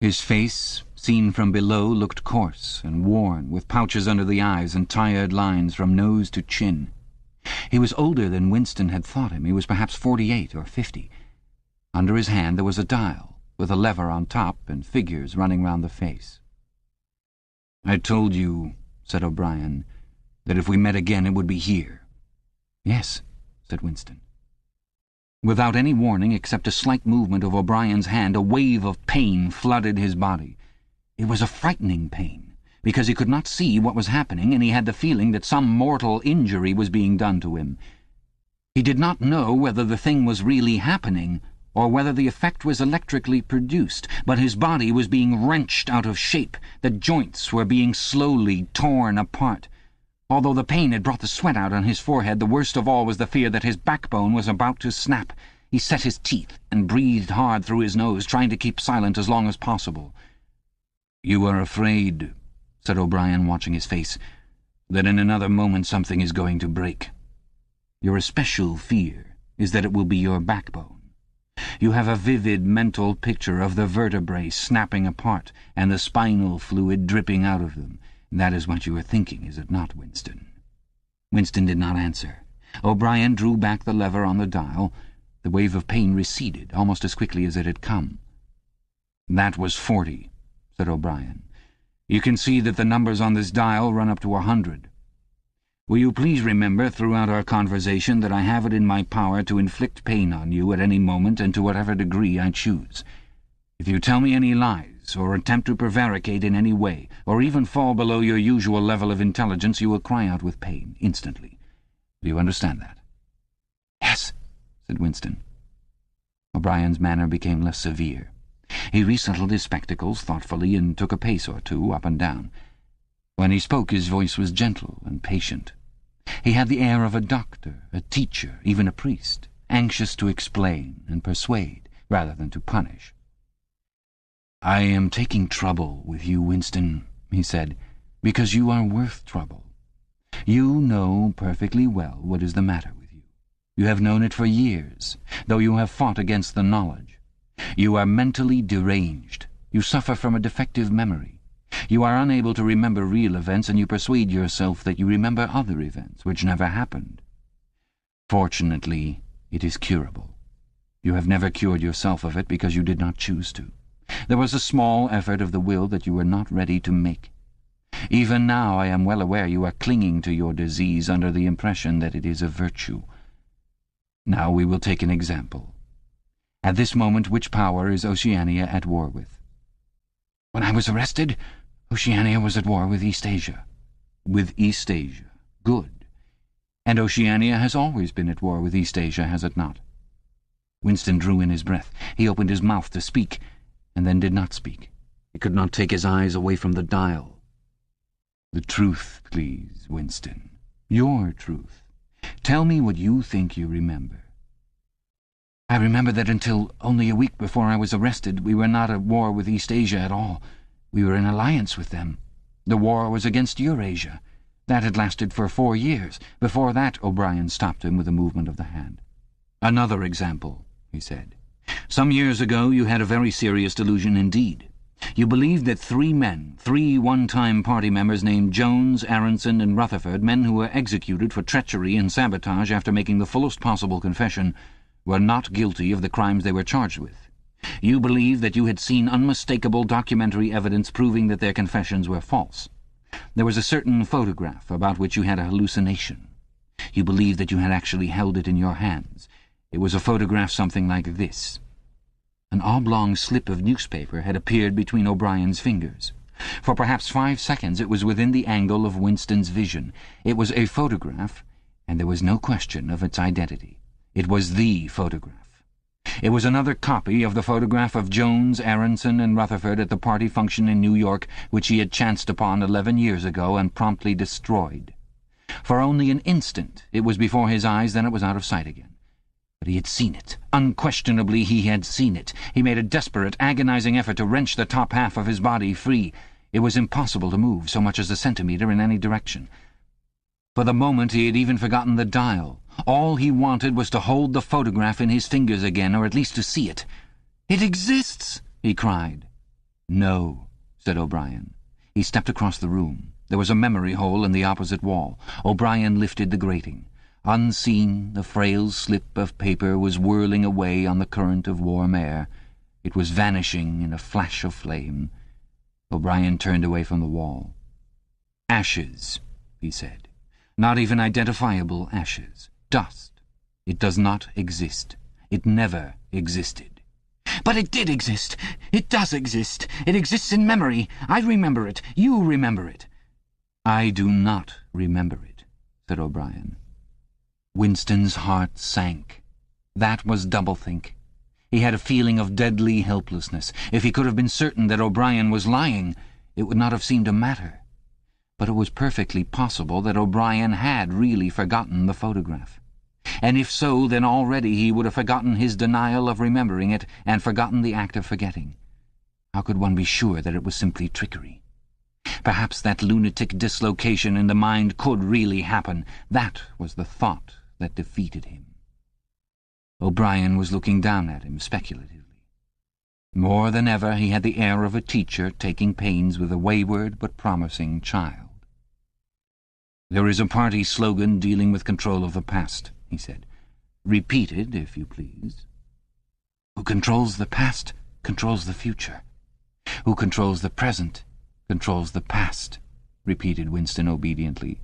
His face, seen from below, looked coarse and worn, with pouches under the eyes and tired lines from nose to chin. He was older than Winston had thought him. He was perhaps 48 or 50. Under his hand there was a dial, with a lever on top and figures running round the face. "I told you," said O'Brien, "that if we met again it would be here." "Yes," said Winston. Without any warning except a slight movement of O'Brien's hand, a wave of pain flooded his body. It was a frightening pain, because he could not see what was happening, and he had the feeling that some mortal injury was being done to him. He did not know whether the thing was really happening, or whether the effect was electrically produced, but his body was being wrenched out of shape, the joints were being slowly torn apart. Although the pain had brought the sweat out on his forehead, the worst of all was the fear that his backbone was about to snap. He set his teeth and breathed hard through his nose, trying to keep silent as long as possible. "You are afraid," said O'Brien, watching his face, "that in another moment something is going to break. Your especial fear is that it will be your backbone. You have a vivid mental picture of the vertebrae snapping apart and the spinal fluid dripping out of them. That is what you are thinking, is it not, Winston?" Winston did not answer. O'Brien drew back the lever on the dial. The wave of pain receded almost as quickly as it had come. "That was 40, said O'Brien. "You can see that the numbers on this dial run up to 100. Will you please remember throughout our conversation that I have it in my power to inflict pain on you at any moment and to whatever degree I choose. If you tell me any lies, or attempt to prevaricate in any way, or even fall below your usual level of intelligence, you will cry out with pain, instantly. Do you understand that?" "Yes," said Winston. O'Brien's manner became less severe. He resettled his spectacles thoughtfully and took a pace or two up and down. When he spoke, his voice was gentle and patient. He had the air of a doctor, a teacher, even a priest, anxious to explain and persuade rather than to punish. "I am taking trouble with you, Winston," he said, "because you are worth trouble. You know perfectly well what is the matter with you. You have known it for years, though you have fought against the knowledge. You are mentally deranged. You suffer from a defective memory. You are unable to remember real events, and you persuade yourself that you remember other events which never happened. Fortunately, it is curable. You have never cured yourself of it because you did not choose to. There was a small effort of the will that you were not ready to make. Even now I am well aware you are clinging to your disease under the impression that it is a virtue. Now we will take an example. At this moment, which power is Oceania at war with?" "When I was arrested, Oceania was at war with East Asia." "With East Asia. Good. And Oceania has always been at war with East Asia, has it not?" Winston drew in his breath. He opened his mouth to speak, and then did not speak. He could not take his eyes away from the dial. "The truth, please, Winston. Your truth. Tell me what you think you remember." "I remember that until only a week before I was arrested, we were not at war with East Asia at all. We were in alliance with them. The war was against Eurasia. That had lasted for 4 years. Before that—" O'Brien stopped him with a movement of the hand. "Another example," he said. "Some years ago you had a very serious delusion indeed. You believed that 3 men, 3 one-time party members named Jones, Aronson, and Rutherford, men who were executed for treachery and sabotage after making the fullest possible confession, were not guilty of the crimes they were charged with. You believed that you had seen unmistakable documentary evidence proving that their confessions were false. There was a certain photograph about which you had a hallucination. You believed that you had actually held it in your hands. It was a photograph something like this." An oblong slip of newspaper had appeared between O'Brien's fingers. For perhaps 5 seconds it was within the angle of Winston's vision. It was a photograph, and there was no question of its identity. It was the photograph. It was another copy of the photograph of Jones, Aronson, and Rutherford at the party function in New York, which he had chanced upon 11 years ago and promptly destroyed. For only an instant it was before his eyes, then it was out of sight again. But he had seen it. Unquestionably he had seen it. He made a desperate, agonizing effort to wrench the top half of his body free. It was impossible to move so much as a centimetre in any direction. For the moment he had even forgotten the dial. All he wanted was to hold the photograph in his fingers again, or at least to see it. "It exists!" he cried. "No," said O'Brien. He stepped across the room. There was a memory hole in the opposite wall. O'Brien lifted the grating. Unseen, the frail slip of paper was whirling away on the current of warm air. It was vanishing in a flash of flame. O'Brien turned away from the wall. "Ashes," he said. "Not even identifiable ashes. Dust. It does not exist. It never existed." "But it did exist. It does exist. It exists in memory. I remember it. You remember it." "I do not remember it," said O'Brien. Winston's heart sank. That was doublethink. He had a feeling of deadly helplessness. If he could have been certain that O'Brien was lying, it would not have seemed to matter. But it was perfectly possible that O'Brien had really forgotten the photograph. And if so, then already he would have forgotten his denial of remembering it and forgotten the act of forgetting. How could one be sure that it was simply trickery? Perhaps that lunatic dislocation in the mind could really happen. That was the thought that defeated him. O'Brien was looking down at him speculatively. More than ever he had the air of a teacher taking pains with a wayward but promising child. "There is a party slogan dealing with control of the past," he said. "Repeat it, if you please." "Who controls the past controls the future. Who controls the present controls the past," repeated Winston obediently.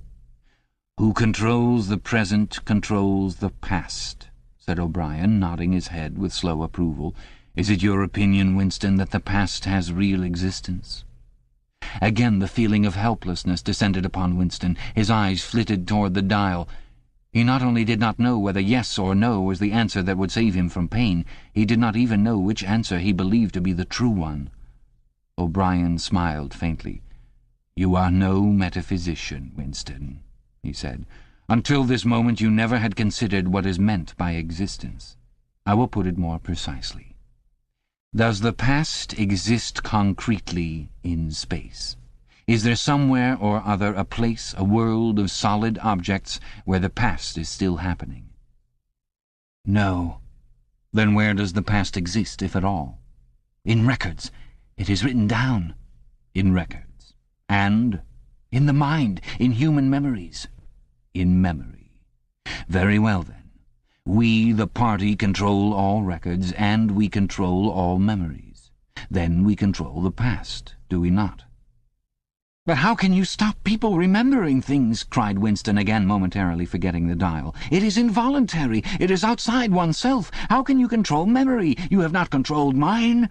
"Who controls the present controls the past," said O'Brien, nodding his head with slow approval. "Is it your opinion, Winston, that the past has real existence?" Again the feeling of helplessness descended upon Winston. His eyes flitted toward the dial. He not only did not know whether yes or no was the answer that would save him from pain, he did not even know which answer he believed to be the true one. O'Brien smiled faintly. "You are no metaphysician, Winston," he said. "Until this moment you never had considered what is meant by existence. I will put it more precisely. Does the past exist concretely in space? Is there somewhere or other a place, a world of solid objects where the past is still happening?" "No." "Then where does the past exist, if at all?" "In records. It is written down." "In records. And?" "In the mind, in human memories." "In memory. Very well, then. We, the party, control all records, and we control all memories. Then we control the past, do we not?" "But how can you stop people remembering things?" cried Winston, again momentarily forgetting the dial. "It is involuntary. It is outside oneself. How can you control memory? You have not controlled mine."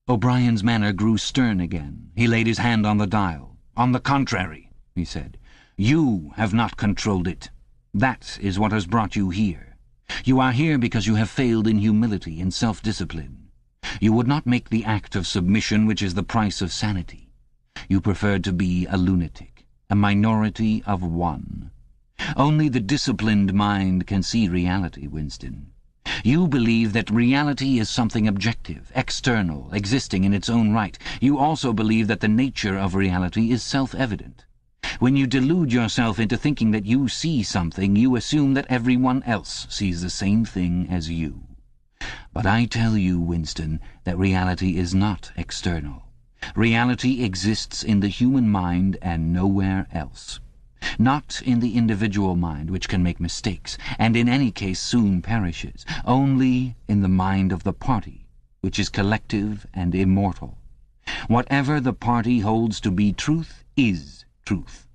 O'Brien's manner grew stern again. He laid his hand on the dial. "On the contrary," he said, "you have not controlled it. That is what has brought you here. You are here because you have failed in humility and self-discipline. You would not make the act of submission which is the price of sanity. You preferred to be a lunatic, a minority of one. Only the disciplined mind can see reality, Winston. You believe that reality is something objective, external, existing in its own right. You also believe that the nature of reality is self-evident. When you delude yourself into thinking that you see something, you assume that everyone else sees the same thing as you. But I tell you, Winston, that reality is not external. Reality exists in the human mind and nowhere else. Not in the individual mind, which can make mistakes, and in any case soon perishes. Only in the mind of the party, which is collective and immortal. Whatever the party holds to be truth is truth.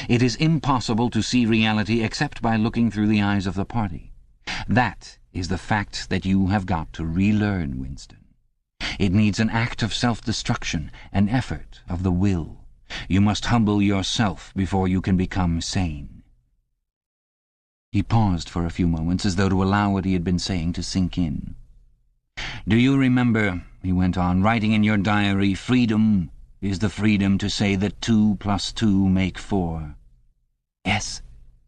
It is impossible to see reality except by looking through the eyes of the party. That is the fact that you have got to relearn, Winston. It needs an act of self-destruction, an effort of the will. You must humble yourself before you can become sane." He paused for a few moments, as though to allow what he had been saying to sink in. "Do you remember," he went on, "writing in your diary, 'Freedom is the freedom to say that 2 + 2 make 4'? "Yes,"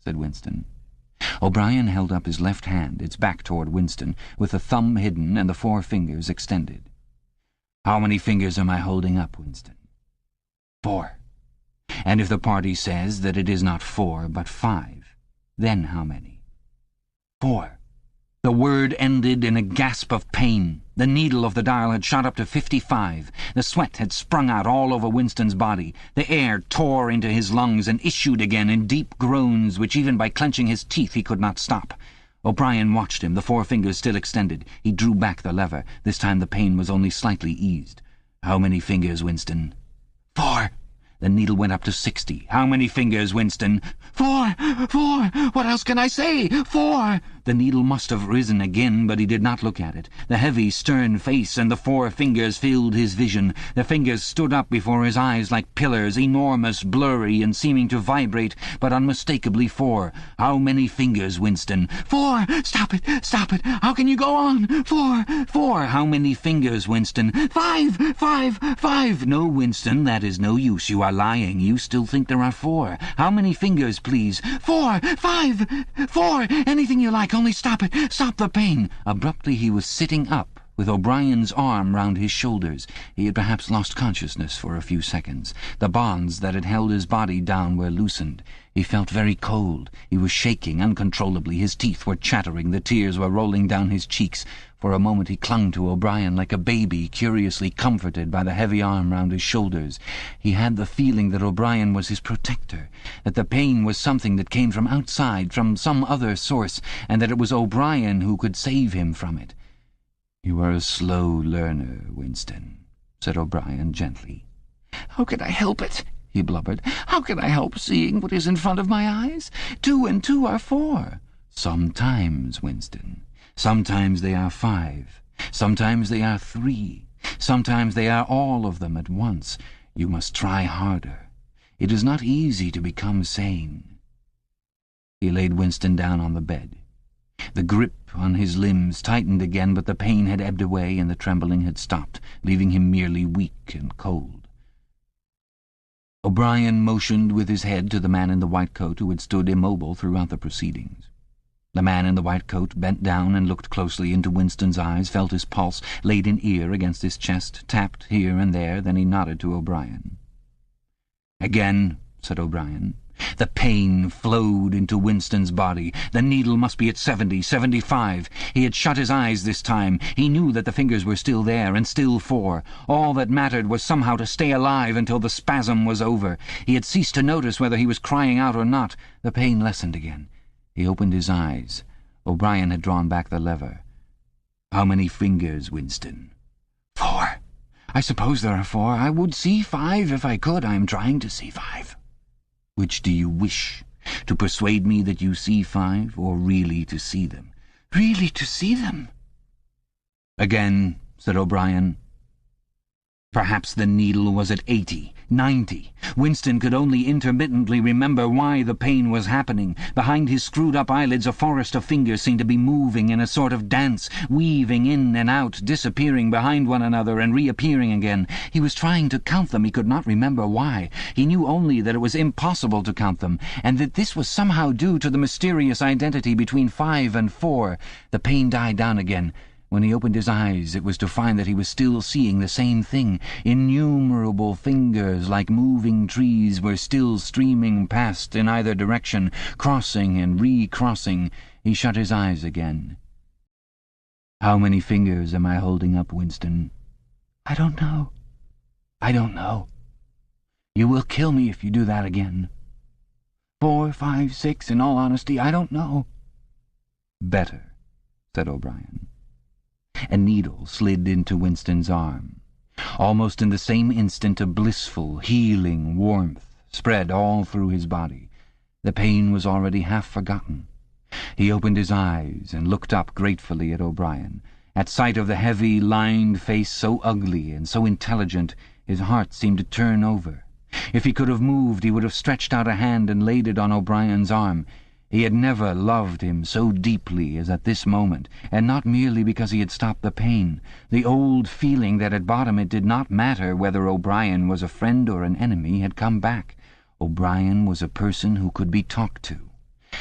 said Winston. O'Brien held up his left hand, its back toward Winston, with the thumb hidden and the 4 fingers extended. "How many fingers am I holding up, Winston?" 4. "And if the party says that it is not 4 but 5, then how many?" 4. The word ended in a gasp of pain. The needle of the dial had shot up to 55. The sweat had sprung out all over Winston's body. The air tore into his lungs and issued again in deep groans which even by clenching his teeth he could not stop. O'Brien watched him, the forefingers still extended. He drew back the lever. This time the pain was only slightly eased. "How many fingers, Winston?" "4." The needle went up to 60. "How many fingers, Winston?" "4. What else can I say? 4." The needle must have risen again, but he did not look at it. The heavy, stern face and the 4 fingers filled his vision. The fingers stood up before his eyes like pillars, enormous, blurry, and seeming to vibrate, but unmistakably 4. "How many fingers, Winston?" 4. Stop it! How can you go on? 4. How many fingers, Winston? 5. No, Winston, that is no use. You are lying. You still think there are 4. How many fingers, please? 4. 5. 4. Anything you like, only stop it. Stop the pain. Abruptly he was sitting up, with O'Brien's arm round his shoulders. He had perhaps lost consciousness for a few seconds. The bonds that had held his body down were loosened. He felt very cold. He was shaking uncontrollably. His teeth were chattering. The tears were rolling down his cheeks. For a moment he clung to O'Brien like a baby, curiously comforted by the heavy arm round his shoulders. He had the feeling that O'Brien was his protector, that the pain was something that came from outside, from some other source, and that it was O'Brien who could save him from it. "You are a slow learner, Winston," said O'Brien gently. "How can I help it?" he blubbered. "How can I help seeing what is in front of my eyes? 2 and 2 are 4. "Sometimes, Winston. Sometimes they are 5. Sometimes they are 3. Sometimes they are all of them at once. You must try harder. It is not easy to become sane." He laid Winston down on the bed. The grip on his limbs tightened again, but the pain had ebbed away and the trembling had stopped, leaving him merely weak and cold. O'Brien motioned with his head to the man in the white coat who had stood immobile throughout the proceedings. The man in the white coat bent down and looked closely into Winston's eyes, felt his pulse, laid an ear against his chest, tapped here and there, then he nodded to O'Brien. "Again," said O'Brien. The pain flowed into Winston's body. The needle must be at 70, 75. He had shut his eyes this time. He knew that the fingers were still there, and still 4. All that mattered was somehow to stay alive until the spasm was over. He had ceased to notice whether he was crying out or not. The pain lessened again. He opened his eyes. O'Brien had drawn back the lever. "How many fingers, Winston?" 4. I suppose there are 4. I would see 5 if I could. I am trying to see 5. "Which do you wish? To persuade me that you see 5, or really to see them?" "Really to see them." "Again," said O'Brien. Perhaps the needle was at 80, 90. Winston could only intermittently remember why the pain was happening. Behind his screwed-up eyelids a forest of fingers seemed to be moving in a sort of dance, weaving in and out, disappearing behind one another and reappearing again. He was trying to count them. He could not remember why. He knew only that it was impossible to count them, and that this was somehow due to the mysterious identity between 5 and 4. The pain died down again. When he opened his eyes, it was to find that he was still seeing the same thing. Innumerable fingers, like moving trees, were still streaming past in either direction, crossing and recrossing. He shut his eyes again. "How many fingers am I holding up, Winston?" "I don't know. I don't know." "You will kill me if you do that again." 4, 5, 6, in all honesty, I don't know." "Better," said O'Brien. A needle slid into Winston's arm. Almost in the same instant a blissful, healing warmth spread all through his body. The pain was already half forgotten. He opened his eyes and looked up gratefully at O'Brien. At sight of the heavy, lined face, so ugly and so intelligent, his heart seemed to turn over. If he could have moved, he would have stretched out a hand and laid it on O'Brien's arm. He had never loved him so deeply as at this moment, and not merely because he had stopped the pain. The old feeling that at bottom it did not matter whether O'Brien was a friend or an enemy had come back. O'Brien was a person who could be talked to.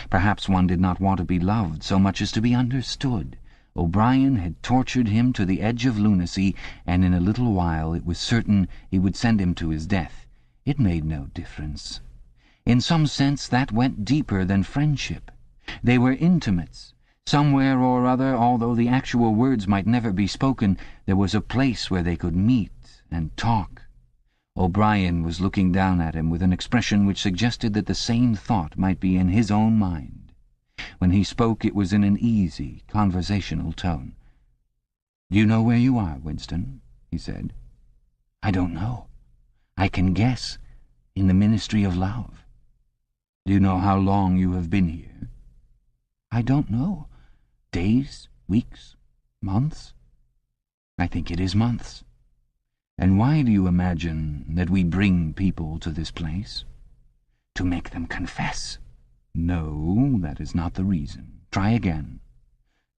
Perhaps one did not want to be loved so much as to be understood. O'Brien had tortured him to the edge of lunacy, and in a little while it was certain he would send him to his death. It made no difference. In some sense that went deeper than friendship. They were intimates, Somewhere or other, although the actual words might never be spoken, there was a place where they could meet and talk. O'Brien was looking down at him with an expression which suggested that the same thought might be in his own mind. When he spoke, it was in an easy, conversational tone. "Do you know where you are, Winston?" he said. "I don't know. I can guess. In the Ministry of Love." "Do you know how long you have been here?" "I don't know. Days, weeks, months?" "I think it is months." "And why do you imagine that we bring people to this place?" "To make them confess." "No, that is not the reason. Try again."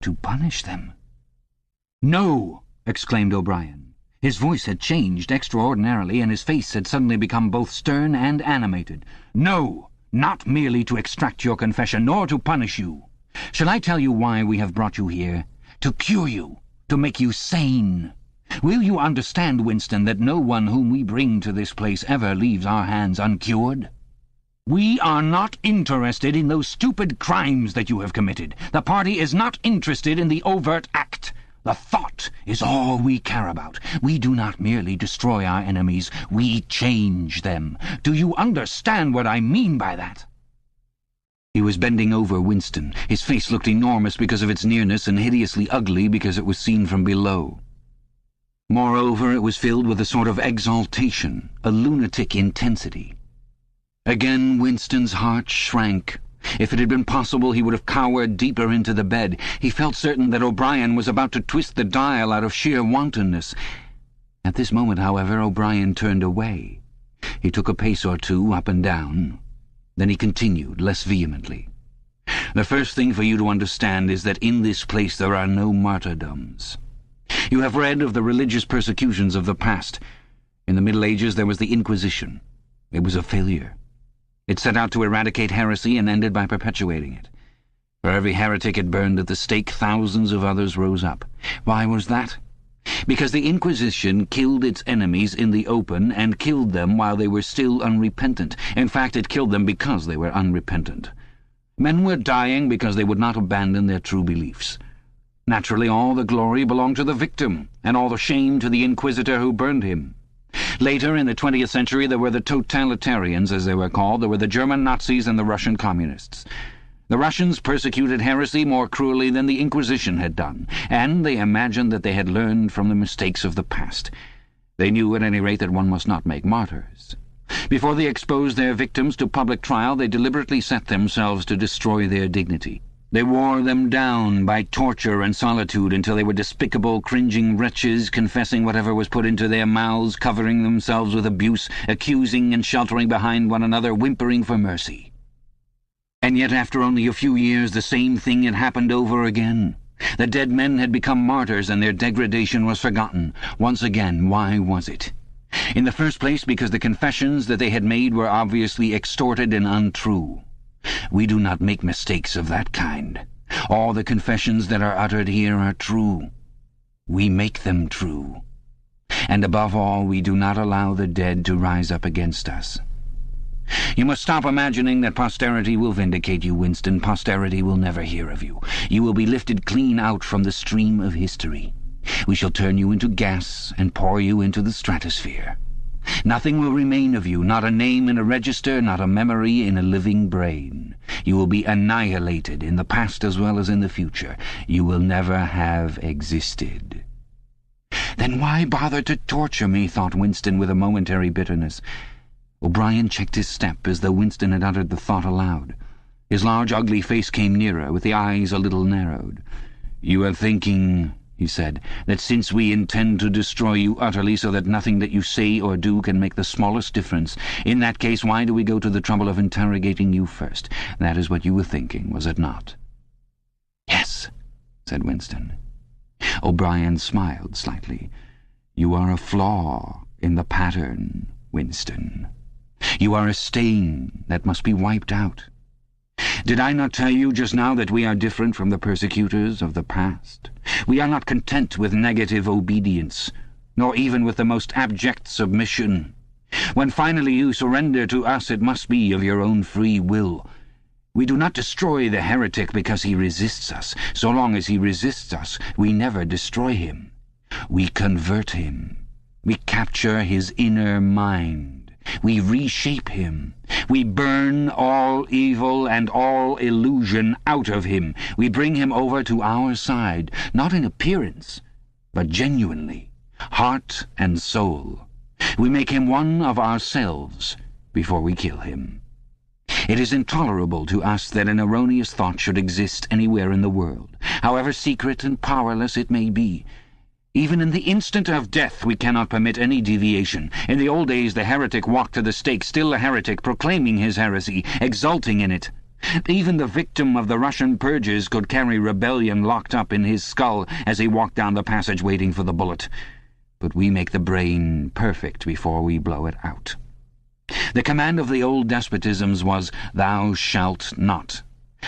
"To punish them." "No!" exclaimed O'Brien. His voice had changed extraordinarily, and his face had suddenly become both stern and animated. "No! Not merely to extract your confession, nor to punish you. Shall I tell you why we have brought you here? To cure you, to make you sane. Will you understand, Winston, that no one whom we bring to this place ever leaves our hands uncured? We are not interested in those stupid crimes that you have committed. The party is not interested in the overt act. The thought is all we care about. We do not merely destroy our enemies, we change them. Do you understand what I mean by that?" He was bending over Winston. His face looked enormous because of its nearness and hideously ugly because it was seen from below. Moreover, it was filled with a sort of exaltation, a lunatic intensity. Again Winston's heart shrank. If it had been possible, he would have cowered deeper into the bed. He felt certain that O'Brien was about to twist the dial out of sheer wantonness. At this moment, however, O'Brien turned away. He took a pace or two up and down. Then he continued, less vehemently. "The first thing for you to understand is that in this place there are no martyrdoms. You have read of the religious persecutions of the past. In the Middle Ages there was the Inquisition. It was a failure. It set out to eradicate heresy and ended by perpetuating it. For every heretic it burned at the stake, thousands of others rose up. Why was that? Because the Inquisition killed its enemies in the open and killed them while they were still unrepentant. In fact, it killed them because they were unrepentant. Men were dying because they would not abandon their true beliefs. Naturally, all the glory belonged to the victim, and all the shame to the inquisitor who burned him. Later, in the 20th century, there were the totalitarians, as they were called. There were the German Nazis and the Russian communists. The Russians persecuted heresy more cruelly than the Inquisition had done, and they imagined that they had learned from the mistakes of the past. They knew, at any rate, that one must not make martyrs. Before they exposed their victims to public trial, they deliberately set themselves to destroy their dignity. They wore them down by torture and solitude until they were despicable, cringing wretches, confessing whatever was put into their mouths, covering themselves with abuse, accusing and sheltering behind one another, whimpering for mercy. And yet, after only a few years, the same thing had happened over again. The dead men had become martyrs, and their degradation was forgotten. Once again, why was it? In the first place, because the confessions that they had made were obviously extorted and untrue. We do not make mistakes of that kind. All the confessions that are uttered here are true. We make them true. And above all, we do not allow the dead to rise up against us. You must stop imagining that posterity will vindicate you, Winston. Posterity will never hear of you. You will be lifted clean out from the stream of history. We shall turn you into gas and pour you into the stratosphere. Nothing will remain of you, not a name in a register, not a memory in a living brain. You will be annihilated in the past as well as in the future. You will never have existed. Then why bother to torture me, thought Winston with a momentary bitterness. O'Brien checked his step as though Winston had uttered the thought aloud. His large, ugly face came nearer, with the eyes a little narrowed. "You are thinking," he said, "that since we intend to destroy you utterly so that nothing that you say or do can make the smallest difference, in that case why do we go to the trouble of interrogating you first? That is what you were thinking, was it not?" "Yes," said Winston. O'Brien smiled slightly. "You are a flaw in the pattern, Winston. You are a stain that must be wiped out. Did I not tell you just now that we are different from the persecutors of the past? We are not content with negative obedience, nor even with the most abject submission. When finally you surrender to us, it must be of your own free will. We do not destroy the heretic because he resists us. So long as he resists us, we never destroy him. We convert him. We capture his inner mind. We reshape him. We burn all evil and all illusion out of him. We bring him over to our side, not in appearance, but genuinely, heart and soul. We make him one of ourselves before we kill him. It is intolerable to us that an erroneous thought should exist anywhere in the world, however secret and powerless it may be. Even in the instant of death we cannot permit any deviation. In the old days the heretic walked to the stake, still a heretic, proclaiming his heresy, exulting in it. Even the victim of the Russian purges could carry rebellion locked up in his skull as he walked down the passage waiting for the bullet. But we make the brain perfect before we blow it out. The command of the old despotisms was, "Thou shalt not."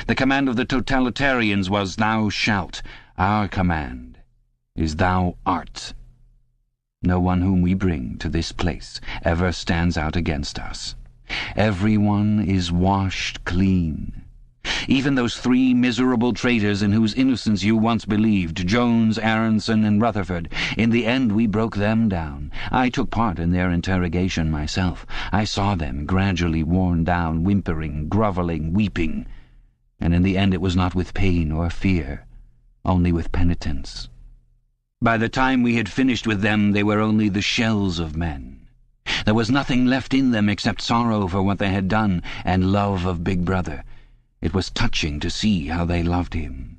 The command of the totalitarians was, "Thou shalt." Our command is, "Thou art." No one whom we bring to this place ever stands out against us. Everyone is washed clean. Even those 3 miserable traitors in whose innocence you once believed, Jones, Aronson, and Rutherford, in the end we broke them down. I took part in their interrogation myself. I saw them gradually worn down, whimpering, grovelling, weeping. And in the end it was not with pain or fear, only with penitence. By the time we had finished with them, they were only the shells of men. There was nothing left in them except sorrow for what they had done and love of Big Brother. It was touching to see how they loved him.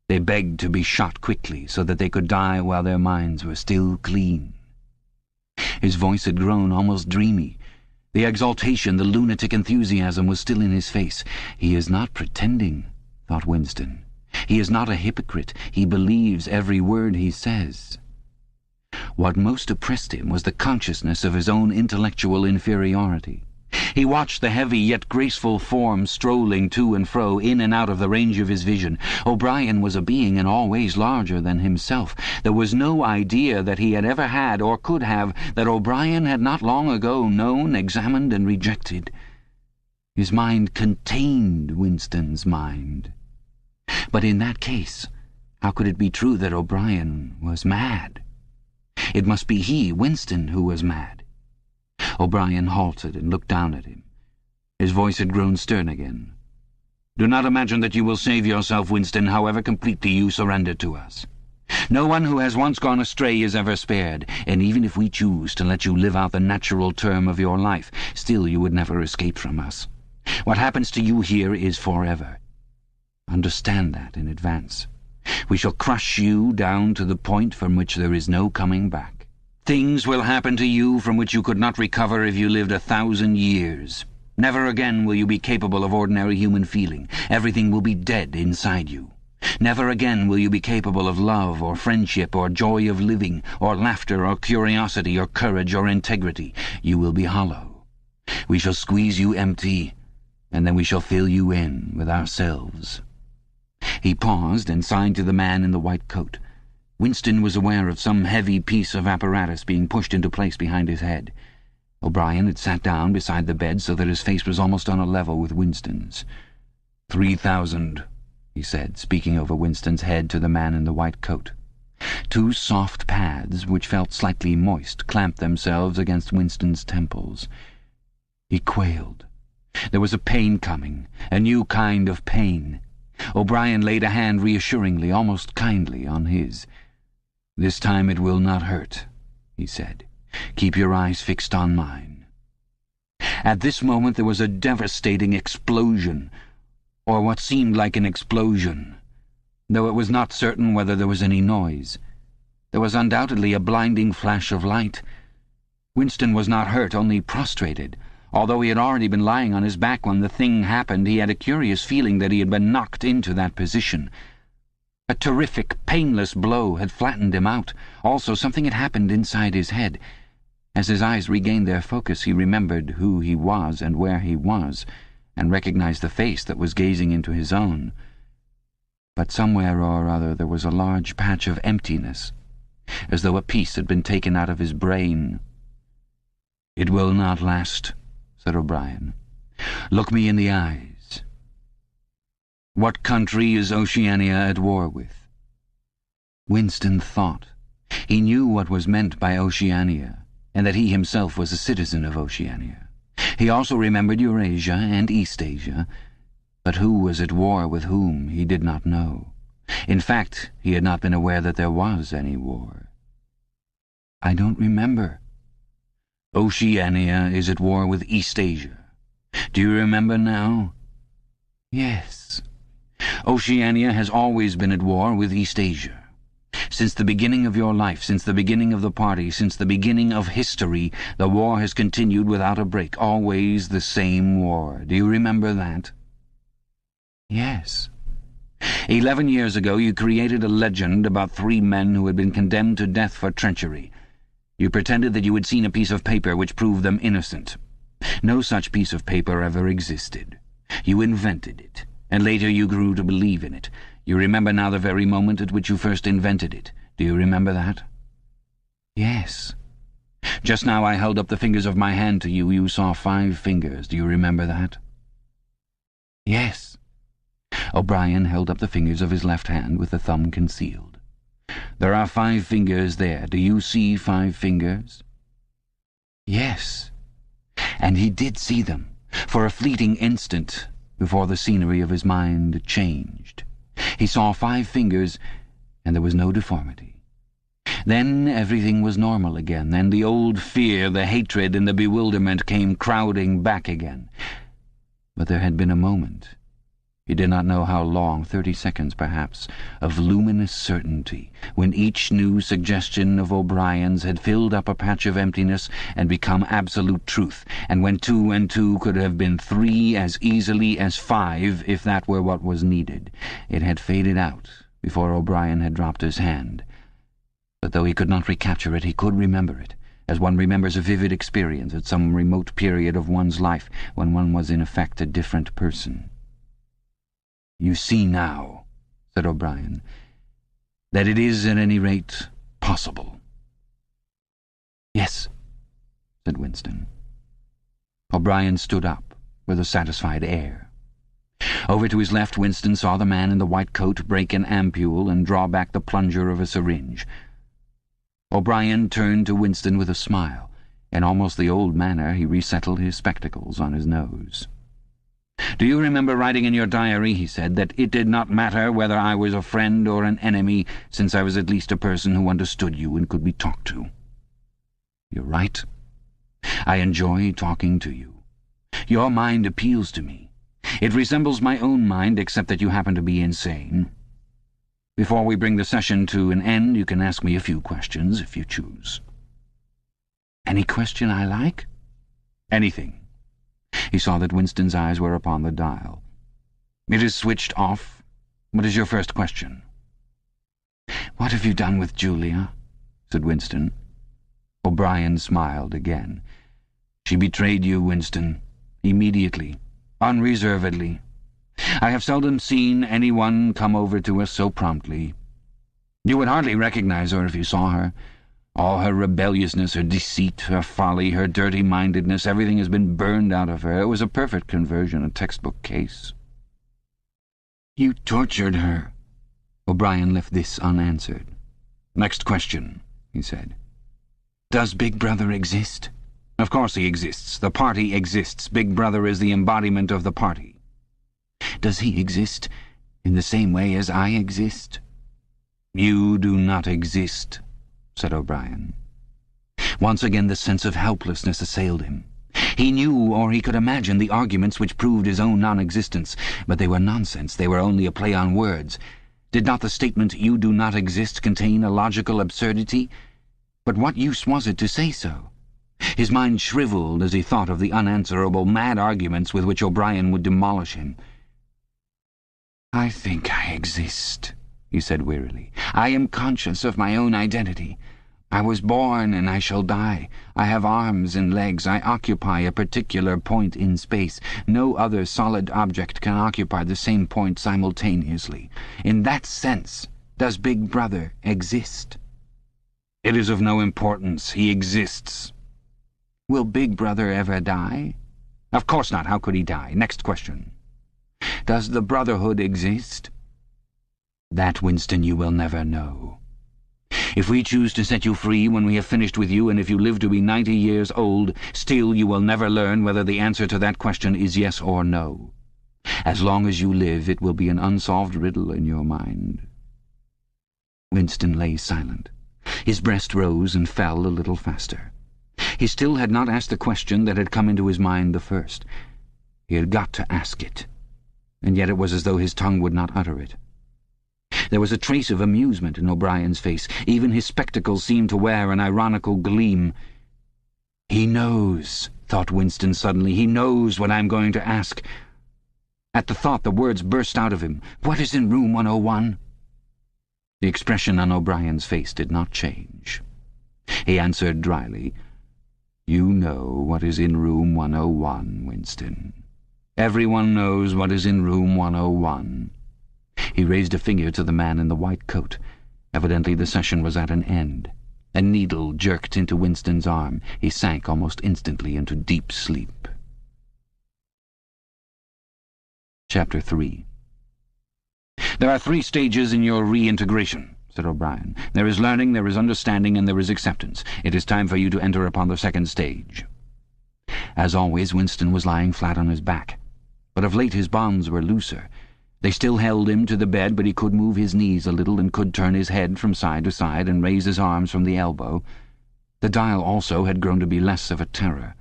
They begged to be shot quickly so that they could die while their minds were still clean. His voice had grown almost dreamy. The exaltation, the lunatic enthusiasm was still in his face. He is not pretending, thought Winston. He is not a hypocrite. He believes every word he says. What most oppressed him was the consciousness of his own intellectual inferiority. He watched the heavy yet graceful form strolling to and fro, in and out of the range of his vision. O'Brien was a being in all ways larger than himself. There was no idea that he had ever had or could have that O'Brien had not long ago known, examined, and rejected. His mind contained Winston's mind. But in that case, how could it be true that O'Brien was mad? It must be he, Winston, who was mad. O'Brien halted and looked down at him. His voice had grown stern again. "Do not imagine that you will save yourself, Winston, however completely you surrender to us. No one who has once gone astray is ever spared, and even if we choose to let you live out the natural term of your life, still you would never escape from us. What happens to you here is forever. Understand that in advance. We shall crush you down to the point from which there is no coming back. Things will happen to you from which you could not recover if you lived 1,000 years. Never again will you be capable of ordinary human feeling. Everything will be dead inside you. Never again will you be capable of love or friendship or joy of living or laughter or curiosity or courage or integrity. You will be hollow. We shall squeeze you empty, and then we shall fill you in with ourselves." He paused and signed to the man in the white coat. Winston was aware of some heavy piece of apparatus being pushed into place behind his head. O'Brien had sat down beside the bed so that his face was almost on a level with Winston's. 3,000, he said, speaking over Winston's head to the man in the white coat. 2 soft pads, which felt slightly moist, clamped themselves against Winston's temples. He quailed. There was a pain coming, a new kind of pain. O'Brien laid a hand reassuringly, almost kindly, on his. "This time it will not hurt," he said. "Keep your eyes fixed on mine." At this moment there was a devastating explosion, or what seemed like an explosion, though it was not certain whether there was any noise. There was undoubtedly a blinding flash of light. Winston was not hurt, only prostrated. Although he had already been lying on his back when the thing happened, he had a curious feeling that he had been knocked into that position. A terrific, painless blow had flattened him out. Also, something had happened inside his head. As his eyes regained their focus, he remembered who he was and where he was, and recognized the face that was gazing into his own. But somewhere or other there was a large patch of emptiness, as though a piece had been taken out of his brain. "It will not last," said O'Brien. "Look me in the eyes. What country is Oceania at war with? Winston thought. He knew what was meant by Oceania, and that he himself was a citizen of Oceania. He also remembered Eurasia and Eastasia, but who was at war with whom he did not know. In fact, he had not been aware that there was any war. I don't remember. Oceania is at war with Eastasia. Do you remember now? Yes. Oceania has always been at war with Eastasia. Since the beginning of your life, since the beginning of the party, since the beginning of history, the war has continued without a break, always the same war. Do you remember that? Yes. 11 years ago you created a legend about 3 men who had been condemned to death for treachery. You pretended that you had seen a piece of paper which proved them innocent. No such piece of paper ever existed. You invented it, and later you grew to believe in it. You remember now the very moment at which you first invented it. Do you remember that? Yes. Just now I held up the fingers of my hand to you. You saw 5 fingers. Do you remember that? Yes. O'Brien held up the fingers of his left hand with the thumb concealed. There are 5 fingers there. Do you see 5 fingers? Yes. And he did see them, for a fleeting instant, before the scenery of his mind changed. He saw 5 fingers, and there was no deformity. Then everything was normal again. Then the old fear, the hatred, and the bewilderment came crowding back again. But there had been a moment, he did not know how long, 30 seconds perhaps, of luminous certainty, when each new suggestion of O'Brien's had filled up a patch of emptiness and become absolute truth, and when 2 and 2 could have been 3 as easily as 5 if that were what was needed. It had faded out before O'Brien had dropped his hand. But though he could not recapture it, he could remember it, as one remembers a vivid experience at some remote period of one's life when one was in effect a different person. "You see now," said O'Brien, "that it is at any rate possible." "Yes," said Winston. O'Brien stood up with a satisfied air. Over to his left, Winston saw the man in the white coat break an ampule and draw back the plunger of a syringe. O'Brien turned to Winston with a smile. In almost the old manner, he resettled his spectacles on his nose. "Do you remember writing in your diary," he said, "that it did not matter whether I was a friend or an enemy, since I was at least a person who understood you and could be talked to? You're right. I enjoy talking to you. Your mind appeals to me. It resembles my own mind, except that you happen to be insane. Before we bring the session to an end, you can ask me a few questions, if you choose." "Any question I like?" "Anything." He saw that Winston's eyes were upon the dial. "It is switched off. What is your first question?" "What have you done with Julia?" said Winston. O'Brien smiled again. "She betrayed you, Winston. Immediately. Unreservedly. I have seldom seen anyone come over to us so promptly. You would hardly recognize her if you saw her. All her rebelliousness, her deceit, her folly, her dirty-mindedness, everything has been burned out of her. It was a perfect conversion, a textbook case." "You tortured her." O'Brien left this unanswered. "Next question," he said. "Does Big Brother exist?" "Of course he exists. The party exists. Big Brother is the embodiment of the party." "Does he exist in the same way as I exist?" "You do not exist," said O'Brien. Once again the sense of helplessness assailed him. He knew, or he could imagine, the arguments which proved his own non-existence, but they were nonsense. They were only a play on words. Did not the statement, "You do not exist," contain a logical absurdity? But what use was it to say so? His mind shriveled as he thought of the unanswerable, mad arguments with which O'Brien would demolish him. "I think I exist," he said wearily. "I am conscious of my own identity. I was born and I shall die. I have arms and legs. I occupy a particular point in space. No other solid object can occupy the same point simultaneously. In that sense, does Big Brother exist?" "It is of no importance. He exists." "Will Big Brother ever die?" "Of course not. How could he die? Next question." Does the Brotherhood exist? That, Winston, you will never know. If we choose to set you free when we have finished with you, and if you live to be 90 years old, still you will never learn whether the answer to that question is yes or no. As long as you live, it will be an unsolved riddle in your mind. Winston lay silent. His breast rose and fell a little faster. He still had not asked the question that had come into his mind the first. He had got to ask it, and yet it was as though his tongue would not utter it. There was a trace of amusement in O'Brien's face. Even his spectacles seemed to wear an ironical gleam. "He knows," thought Winston suddenly. "He knows what I'm going to ask." At the thought, the words burst out of him. "What is in room 101? The expression on O'Brien's face did not change. He answered dryly, "You know what is in room 101, Winston. Everyone knows what is in room 101. He raised a finger to the man in the white coat. Evidently the session was at an end. A needle jerked into Winston's arm. He sank almost instantly into deep sleep. Chapter 3. "There are 3 stages in your reintegration," said O'Brien. "There is learning, there is understanding, and there is acceptance. It is time for you to enter upon the 2nd stage." As always, Winston was lying flat on his back. But of late his bonds were looser. They still held him to the bed, but he could move his knees a little and could turn his head from side to side and raise his arms from the elbow. The dial also had grown to be less of a terror.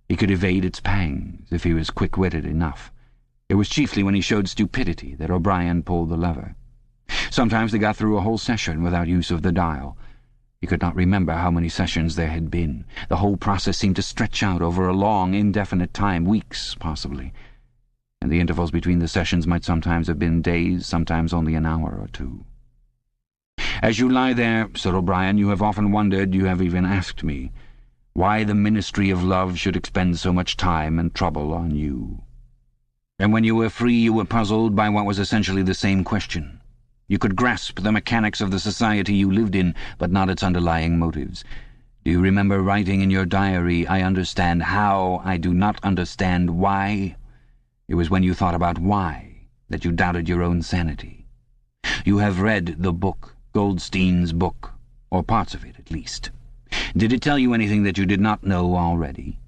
He could evade its pangs if he was quick-witted enough. It was chiefly when he showed stupidity that O'Brien pulled the lever. Sometimes they got through a whole session without use of the dial. He could not remember how many sessions there had been. The whole process seemed to stretch out over a long, indefinite time, weeks, possibly. And the intervals between the sessions might sometimes have been days, sometimes only an hour or 2. "As you lie there," said O'Brien, "you have often wondered, you have even asked me, why the Ministry of Love should expend so much time and trouble on you. And when you were free, you were puzzled by what was essentially the same question. You could grasp the mechanics of the society you lived in, but not its underlying motives. Do you remember writing in your diary, 'I understand how, I do not understand why'? It was when you thought about why that you doubted your own sanity. You have read the book, Goldstein's book, or parts of it at least. Did it tell you anything that you did not know already?"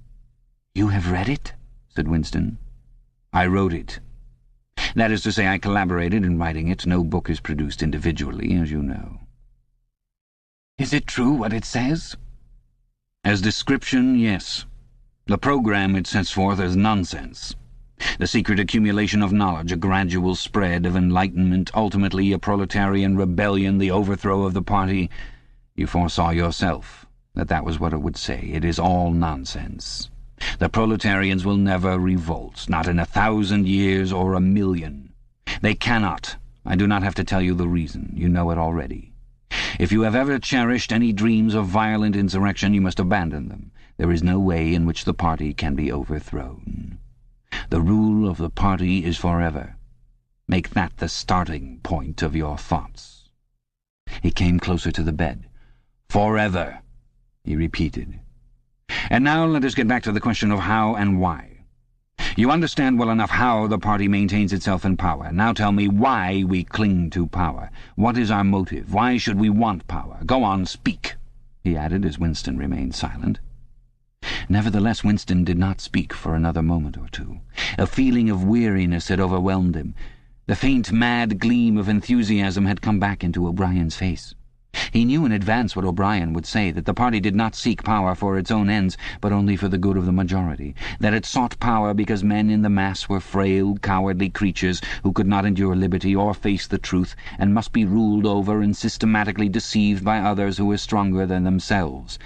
"You have read it?" said Winston. "I wrote it. That is to say, I collaborated in writing it. No book is produced individually, as you know." "Is it true what it says?" "As description, yes. The program it sets forth is nonsense. The secret accumulation of knowledge, a gradual spread of enlightenment, ultimately a proletarian rebellion, the overthrow of the party. You foresaw yourself that was what it would say. It is all nonsense. The proletarians will never revolt, not in 1,000 years or 1,000,000. They cannot. I do not have to tell you the reason. You know it already. If you have ever cherished any dreams of violent insurrection, you must abandon them. There is no way in which the party can be overthrown. The rule of the party is forever. Make that the starting point of your thoughts." He came closer to the bed. "Forever," he repeated. "And now let us get back to the question of how and why. You understand well enough how the party maintains itself in power. Now tell me why we cling to power. What is our motive? Why should we want power? Go on, speak," he added as Winston remained silent. Nevertheless, Winston did not speak for another moment or 2. A feeling of weariness had overwhelmed him. The faint, mad gleam of enthusiasm had come back into O'Brien's face. He knew in advance what O'Brien would say, that the party did not seek power for its own ends, but only for the good of the majority, that it sought power because men in the mass were frail, cowardly creatures who could not endure liberty or face the truth, and must be ruled over and systematically deceived by others who were stronger than themselves,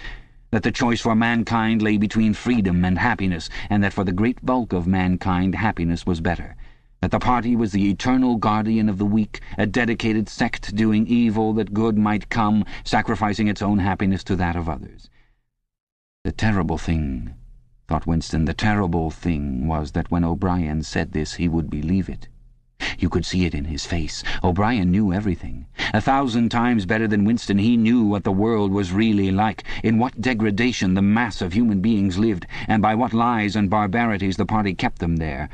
that the choice for mankind lay between freedom and happiness, and that for the great bulk of mankind happiness was better, that the party was the eternal guardian of the weak, a dedicated sect doing evil that good might come, sacrificing its own happiness to that of others. The terrible thing, thought Winston, the terrible thing was that when O'Brien said this he would believe it. You could see it in his face. O'Brien knew everything. 1,000 times better than Winston, he knew what the world was really like, in what degradation the mass of human beings lived, and by what lies and barbarities the party kept them there.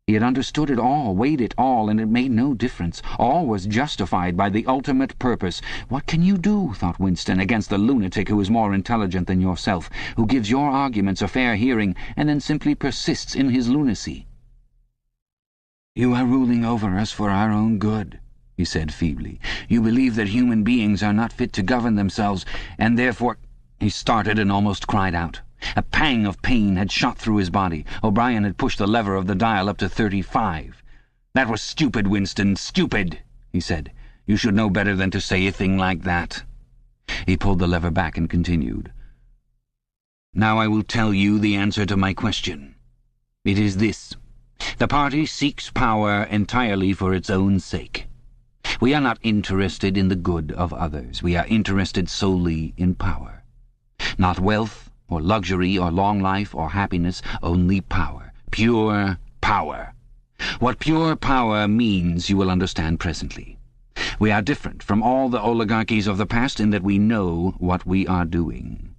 He had understood it all, weighed it all, and it made no difference. All was justified by the ultimate purpose. What can you do, thought Winston, against the lunatic who is more intelligent than yourself, who gives your arguments a fair hearing, and then simply persists in his lunacy? "You are ruling over us for our own good," he said feebly. "You believe that human beings are not fit to govern themselves, and therefore—" He started and almost cried out. A pang of pain had shot through his body. O'Brien had pushed the lever of the dial up to 35. "That was stupid, Winston, stupid," he said. "You should know better than to say a thing like that." He pulled the lever back and continued. "Now I will tell you the answer to my question. It is this. The party seeks power entirely for its own sake. We are not interested in the good of others. We are interested solely in power. Not wealth, or luxury, or long life, or happiness, only power. Pure power. What pure power means you will understand presently. We are different from all the oligarchies of the past in that we know what we are doing.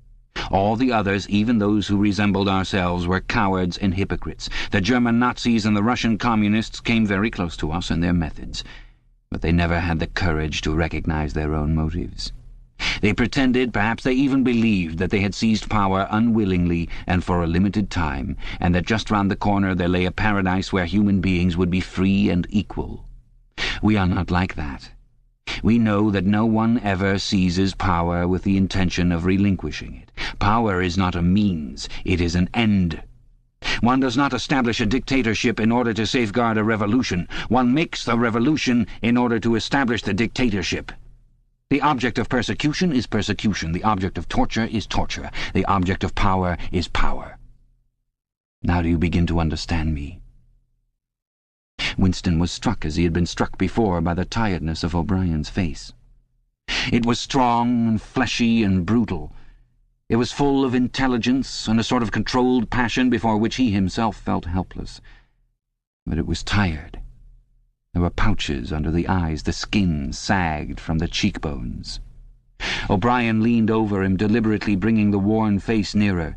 All the others, even those who resembled ourselves, were cowards and hypocrites. The German Nazis and the Russian communists came very close to us in their methods, but they never had the courage to recognize their own motives. They pretended, perhaps they even believed, that they had seized power unwillingly and for a limited time, and that just round the corner there lay a paradise where human beings would be free and equal. We are not like that. We know that no one ever seizes power with the intention of relinquishing it. Power is not a means, it is an end. One does not establish a dictatorship in order to safeguard a revolution. One makes the revolution in order to establish the dictatorship. The object of persecution is persecution. The object of torture is torture. The object of power is power. Now do you begin to understand me?" Winston was struck as he had been struck before by the tiredness of O'Brien's face. It was strong and fleshy and brutal. It was full of intelligence and a sort of controlled passion before which he himself felt helpless. But it was tired. There were pouches under the eyes, the skin sagged from the cheekbones. O'Brien leaned over him, deliberately bringing the worn face nearer.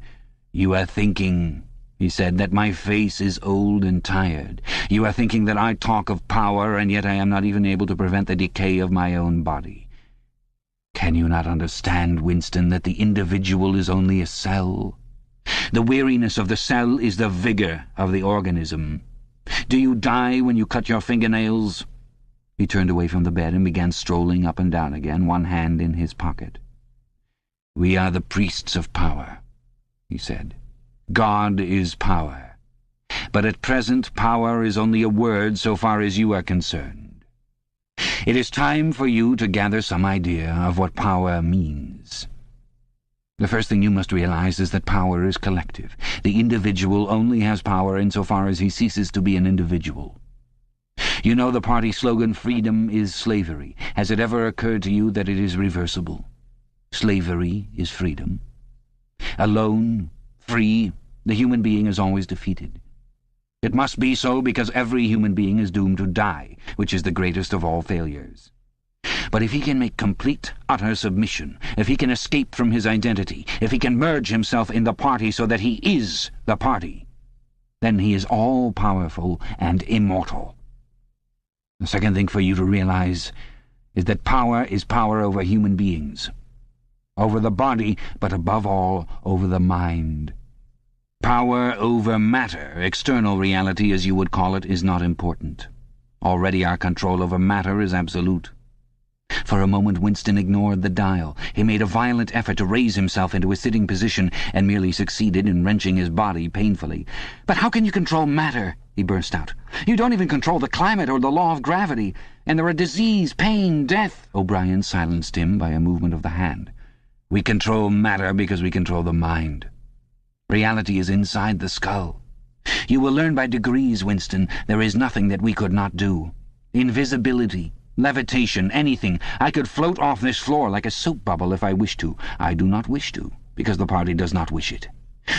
"You are thinking," he said, "that my face is old and tired. You are thinking that I talk of power, and yet I am not even able to prevent the decay of my own body. Can you not understand, Winston, that the individual is only a cell? The weariness of the cell is the vigor of the organism. Do you die when you cut your fingernails?" He turned away from the bed and began strolling up and down again, one hand in his pocket. "We are the priests of power," he said. "God is power. But at present power is only a word so far as you are concerned. It is time for you to gather some idea of what power means. The first thing you must realize is that power is collective. The individual only has power insofar as he ceases to be an individual. You know the party slogan, 'Freedom is slavery.' Has it ever occurred to you that it is reversible? Slavery is freedom. Alone, free, the human being is always defeated. It must be so because every human being is doomed to die, which is the greatest of all failures. But if he can make complete, utter submission, if he can escape from his identity, if he can merge himself in the party so that he is the party, then he is all-powerful and immortal. The second thing for you to realize is that power is power over human beings, over the body, but above all, over the mind. Power over matter, external reality as you would call it, is not important. Already our control over matter is absolute. For a moment Winston ignored the dial. He made a violent effort to raise himself into a sitting position and merely succeeded in wrenching his body painfully. "But how can you control matter?" he burst out. "You don't even control the climate or the law of gravity. And there are disease, pain, death." O'Brien silenced him by a movement of the hand. "We control matter because we control the mind. Reality is inside the skull. You will learn by degrees, Winston, there is nothing that we could not do. Invisibility, levitation, anything. I could float off this floor like a soap bubble if I wished to. I do not wish to, because the party does not wish it.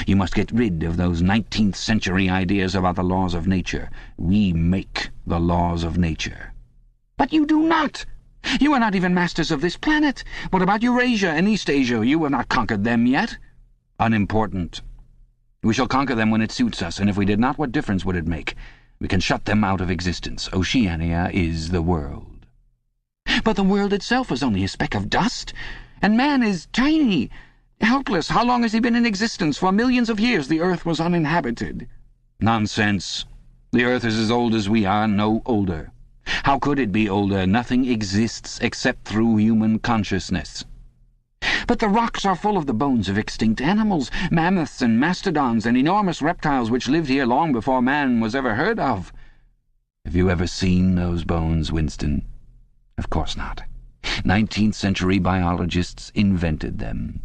You must get rid of those 19th century ideas about the laws of nature. We make the laws of nature." "But you do not! You are not even masters of this planet. What about Eurasia and East Asia? You have not conquered them yet." "Unimportant. We shall conquer them when it suits us, and if we did not, what difference would it make? We can shut them out of existence. Oceania is the world. But the world itself is only a speck of dust, and man is tiny, helpless. How long has he been in existence? For millions of years the earth was uninhabited. Nonsense. The earth is as old as we are, no older. How could it be older? Nothing exists except through human consciousness. But the rocks are full of the bones of extinct animals, mammoths and mastodons and enormous reptiles which lived here long before man was ever heard of. Have you ever seen those bones, Winston? Of course not. 19th century biologists invented them.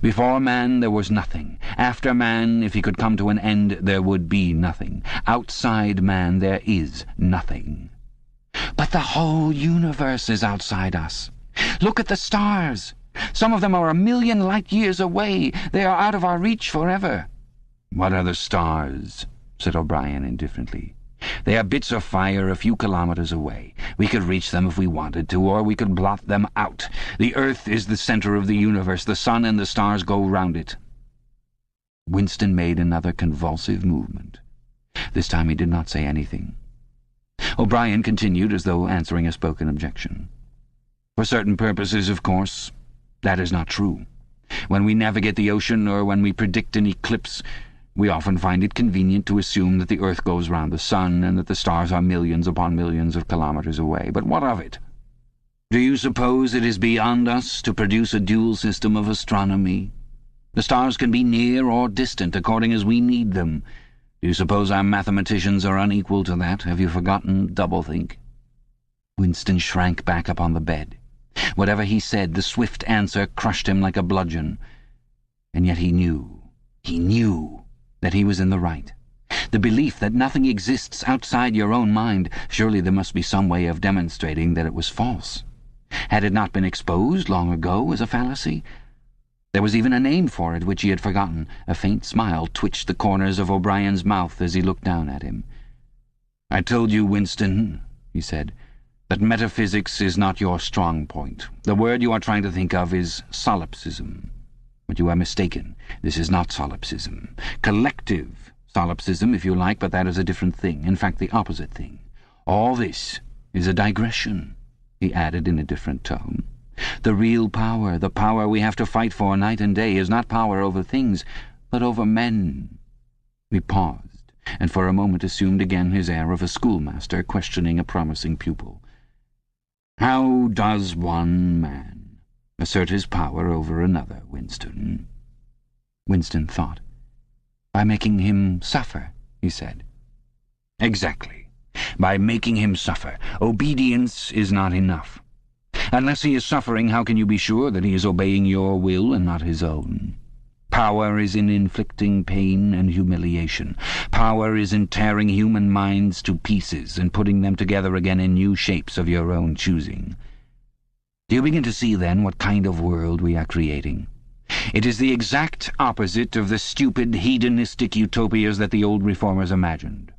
Before man there was nothing. After man, if he could come to an end, there would be nothing. Outside man there is nothing. But the whole universe is outside us. Look at the stars. Some of them are 1,000,000 light-years away. They are out of our reach forever. What are the stars? Said O'Brien indifferently. They are bits of fire a few kilometers away. We could reach them if we wanted to, or we could blot them out. The earth is the center of the universe. The sun and the stars go round it. Winston made another convulsive movement. This time he did not say anything. O'Brien continued as though answering a spoken objection. For certain purposes, of course, that is not true. When we navigate the ocean or when we predict an eclipse, we often find it convenient to assume that the earth goes round the sun and that the stars are millions upon millions of kilometers away. But what of it? Do you suppose it is beyond us to produce a dual system of astronomy? The stars can be near or distant according as we need them. Do you suppose our mathematicians are unequal to that? Have you forgotten doublethink? Winston shrank back upon the bed. Whatever he said, the swift answer crushed him like a bludgeon. And yet he knew that he was in the right. The belief that nothing exists outside your own mind, surely there must be some way of demonstrating that it was false. Had it not been exposed long ago as a fallacy? There was even a name for it which he had forgotten. A faint smile twitched the corners of O'Brien's mouth as he looked down at him. "I told you, Winston," he said, "that metaphysics is not your strong point. The word you are trying to think of is solipsism. But you are mistaken. This is not solipsism. Collective solipsism, if you like, but that is a different thing. In fact, the opposite thing. All this is a digression," he added in a different tone. "The real power, the power we have to fight for night and day, is not power over things, but over men." He paused, and for a moment assumed again his air of a schoolmaster questioning a promising pupil. "How does one man assert his power over another, Winston?" Winston thought. "By making him suffer," he said. "Exactly. By making him suffer. Obedience is not enough. Unless he is suffering, how can you be sure that he is obeying your will and not his own? Power is in inflicting pain and humiliation. Power is in tearing human minds to pieces and putting them together again in new shapes of your own choosing. Do you begin to see, then, what kind of world we are creating? It is the exact opposite of the stupid, hedonistic utopias that the old reformers imagined.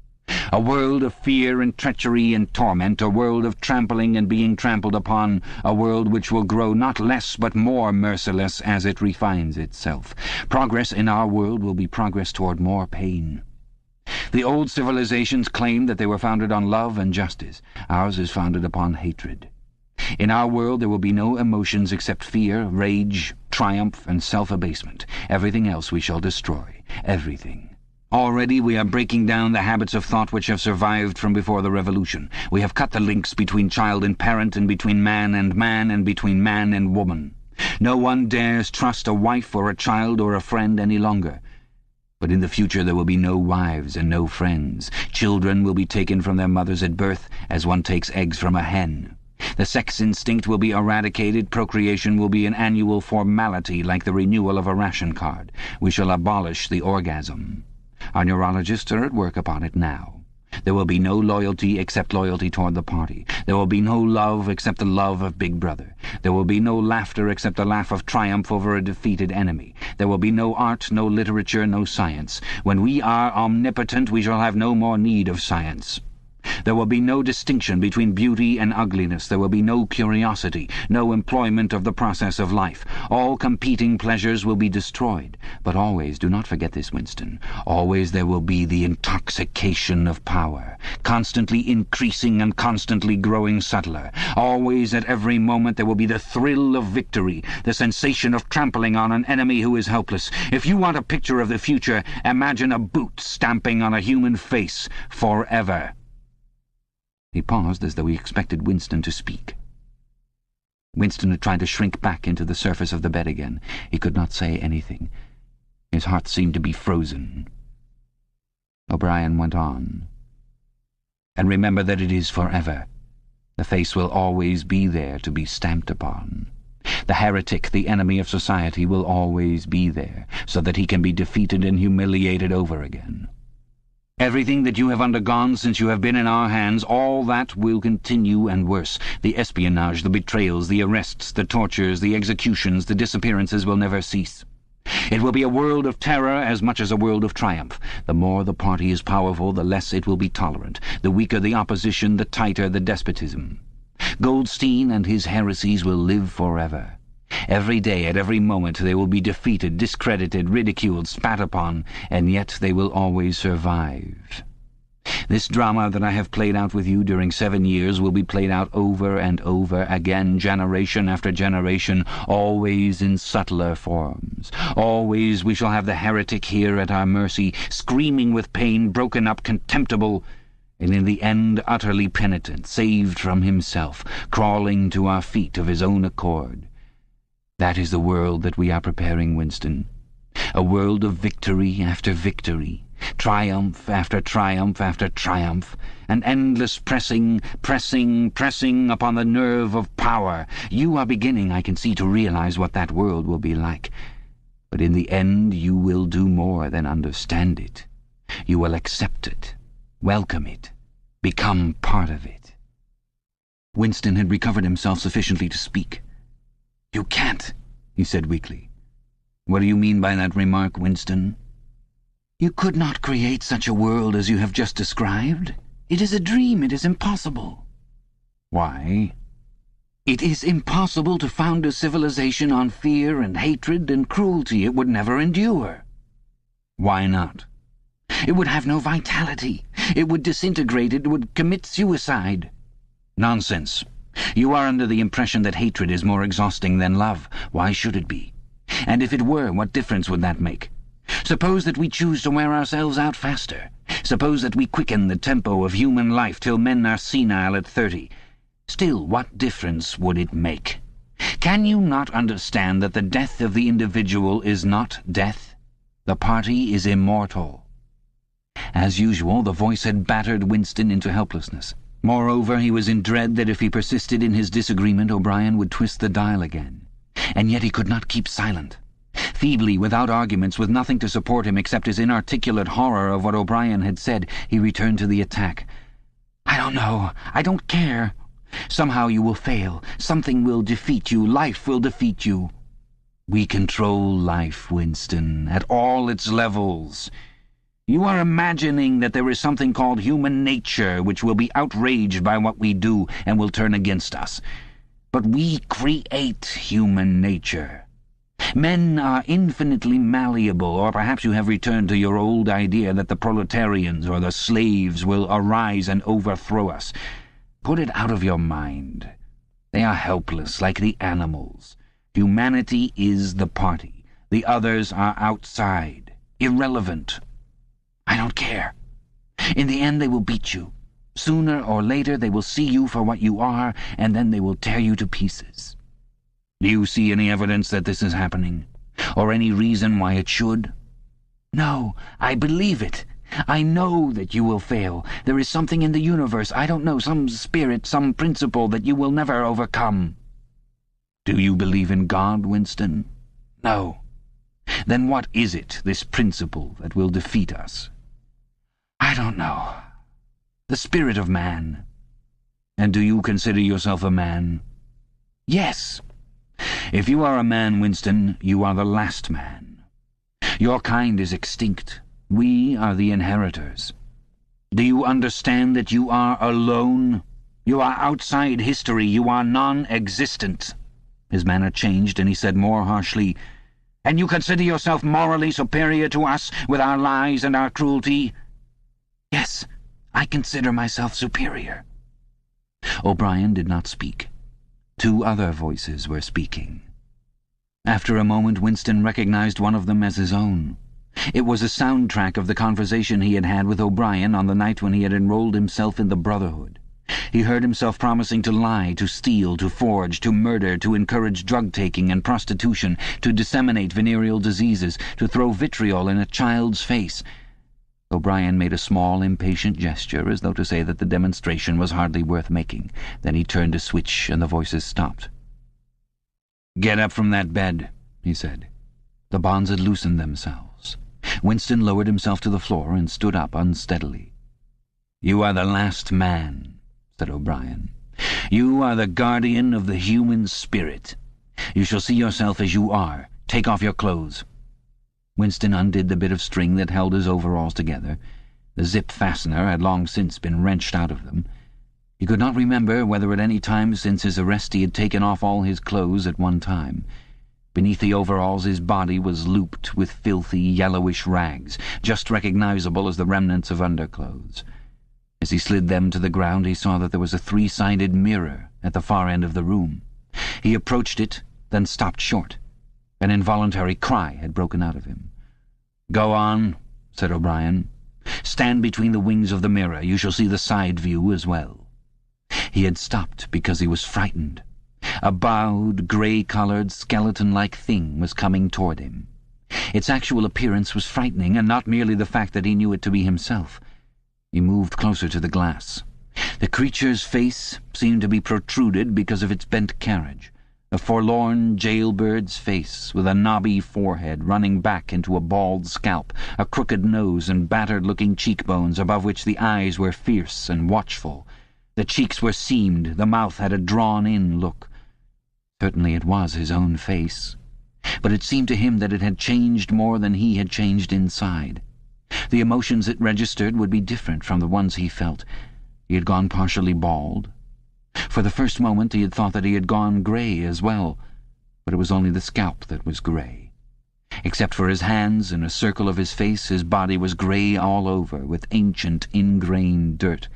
A world of fear and treachery and torment, a world of trampling and being trampled upon, a world which will grow not less but more merciless as it refines itself. Progress in our world will be progress toward more pain. The old civilizations claimed that they were founded on love and justice. Ours is founded upon hatred. In our world there will be no emotions except fear, rage, triumph, and self-abasement. Everything else we shall destroy. Everything. Already we are breaking down the habits of thought which have survived from before the Revolution. We have cut the links between child and parent, and between man, and between man and woman. No one dares trust a wife or a child or a friend any longer. But in the future there will be no wives and no friends. Children will be taken from their mothers at birth as one takes eggs from a hen. The sex instinct will be eradicated. Procreation will be an annual formality like the renewal of a ration card. We shall abolish the orgasm. Our neurologists are at work upon it now. There will be no loyalty except loyalty toward the party. There will be no love except the love of Big Brother. There will be no laughter except the laugh of triumph over a defeated enemy. There will be no art, no literature, no science. When we are omnipotent, we shall have no more need of science. There will be no distinction between beauty and ugliness. There will be no curiosity, no employment of the process of life. All competing pleasures will be destroyed. But always, do not forget this, Winston, always there will be the intoxication of power, constantly increasing and constantly growing subtler. Always, at every moment, there will be the thrill of victory, the sensation of trampling on an enemy who is helpless. If you want a picture of the future, imagine a boot stamping on a human face forever. He paused as though he expected Winston to speak. Winston had tried to shrink back into the surface of the bed again. He could not say anything. His heart seemed to be frozen. O'Brien went on. And remember that it is forever. The face will always be there to be stamped upon. The heretic, the enemy of society, will always be there, so that he can be defeated and humiliated over again. Everything that you have undergone since you have been in our hands, all that will continue and worse. The espionage, the betrayals, the arrests, the tortures, the executions, the disappearances will never cease. It will be a world of terror as much as a world of triumph. The more the party is powerful, the less it will be tolerant. The weaker the opposition, the tighter the despotism. Goldstein and his heresies will live forever. Every day, at every moment, they will be defeated, discredited, ridiculed, spat upon, and yet they will always survive. This drama that I have played out with you during 7 years will be played out over and over again, generation after generation, always in subtler forms. Always we shall have the heretic here at our mercy, screaming with pain, broken up, contemptible, and in the end utterly penitent, saved from himself, crawling to our feet of his own accord. That is the world that we are preparing, Winston. A world of victory after victory, triumph after triumph after triumph, an endless pressing upon the nerve of power. You are beginning, I can see, to realize what that world will be like. But in the end you will do more than understand it. You will accept it, welcome it, become part of it. Winston had recovered himself sufficiently to speak. "You can't," he said weakly. "What do you mean by that remark, Winston?" "You could not create such a world as you have just described. It is a dream. It is impossible." "Why?" "It is impossible to found a civilization on fear and hatred and cruelty. It would never endure." "Why not?" "It would have no vitality. It would disintegrate. It would commit suicide." "Nonsense. You are under the impression that hatred is more exhausting than love. Why should it be? And if it were, what difference would that make? Suppose that we choose to wear ourselves out faster. Suppose that we quicken the tempo of human life till men are senile at 30. Still, what difference would it make? Can you not understand that the death of the individual is not death? The party is immortal." As usual, the voice had battered Winston into helplessness. Moreover, he was in dread that if he persisted in his disagreement, O'Brien would twist the dial again. And yet he could not keep silent. Feebly, without arguments, with nothing to support him except his inarticulate horror of what O'Brien had said, he returned to the attack. "I don't know. I don't care. Somehow you will fail. Something will defeat you. Life will defeat you." "We control life, Winston, at all its levels. You are imagining that there is something called human nature which will be outraged by what we do and will turn against us. But we create human nature. Men are infinitely malleable, or perhaps you have returned to your old idea that the proletarians or the slaves will arise and overthrow us. Put it out of your mind. They are helpless, like the animals. Humanity is the party. The others are outside, irrelevant. I don't care. In the end they will beat you. Sooner or later they will see you for what you are, and then they will tear you to pieces. Do you see any evidence that this is happening? Or any reason why it should? No, I believe it. I know that you will fail. There is something in the universe, I don't know, some spirit, some principle that you will never overcome. Do you believe in God, Winston? No. Then what is it, this principle, that will defeat us? I don't know. The spirit of man. And do you consider yourself a man? Yes. If you are a man, Winston, you are the last man. Your kind is extinct. We are the inheritors. Do you understand that you are alone? You are outside history. You are non-existent." His manner changed, and he said more harshly, "And you consider yourself morally superior to us with our lies and our cruelty?" "Yes, I consider myself superior." O'Brien did not speak. Two other voices were speaking. After a moment, Winston recognized one of them as his own. It was a soundtrack of the conversation he had had with O'Brien on the night when he had enrolled himself in the Brotherhood. He heard himself promising to lie, to steal, to forge, to murder, to encourage drug-taking and prostitution, to disseminate venereal diseases, to throw vitriol in a child's face. O'Brien made a small, impatient gesture, as though to say that the demonstration was hardly worth making. Then he turned a switch, and the voices stopped. "Get up from that bed," he said. The bonds had loosened themselves. Winston lowered himself to the floor and stood up unsteadily. "You are the last man," said O'Brien. "You are the guardian of the human spirit. You shall see yourself as you are. Take off your clothes." Winston undid the bit of string that held his overalls together. The zip fastener had long since been wrenched out of them. He could not remember whether at any time since his arrest he had taken off all his clothes at one time. Beneath the overalls his body was looped with filthy, yellowish rags, just recognizable as the remnants of underclothes. As he slid them to the ground, he saw that there was a three-sided mirror at the far end of the room. He approached it, then stopped short. An involuntary cry had broken out of him. "Go on," said O'Brien. "Stand between the wings of the mirror. You shall see the side view as well." He had stopped because he was frightened. A bowed, grey-coloured, skeleton-like thing was coming toward him. Its actual appearance was frightening, and not merely the fact that he knew it to be himself. He moved closer to the glass. The creature's face seemed to be protruded because of its bent carriage, a forlorn jailbird's face with a knobby forehead running back into a bald scalp, a crooked nose and battered-looking cheekbones above which the eyes were fierce and watchful. The cheeks were seamed, the mouth had a drawn-in look. Certainly it was his own face, but it seemed to him that it had changed more than he had changed inside. The emotions it registered would be different from the ones he felt. He had gone partially bald. For the first moment he had thought that he had gone grey as well, but it was only the scalp that was grey. Except for his hands and a circle of his face, his body was grey all over, with ancient, ingrained dirt.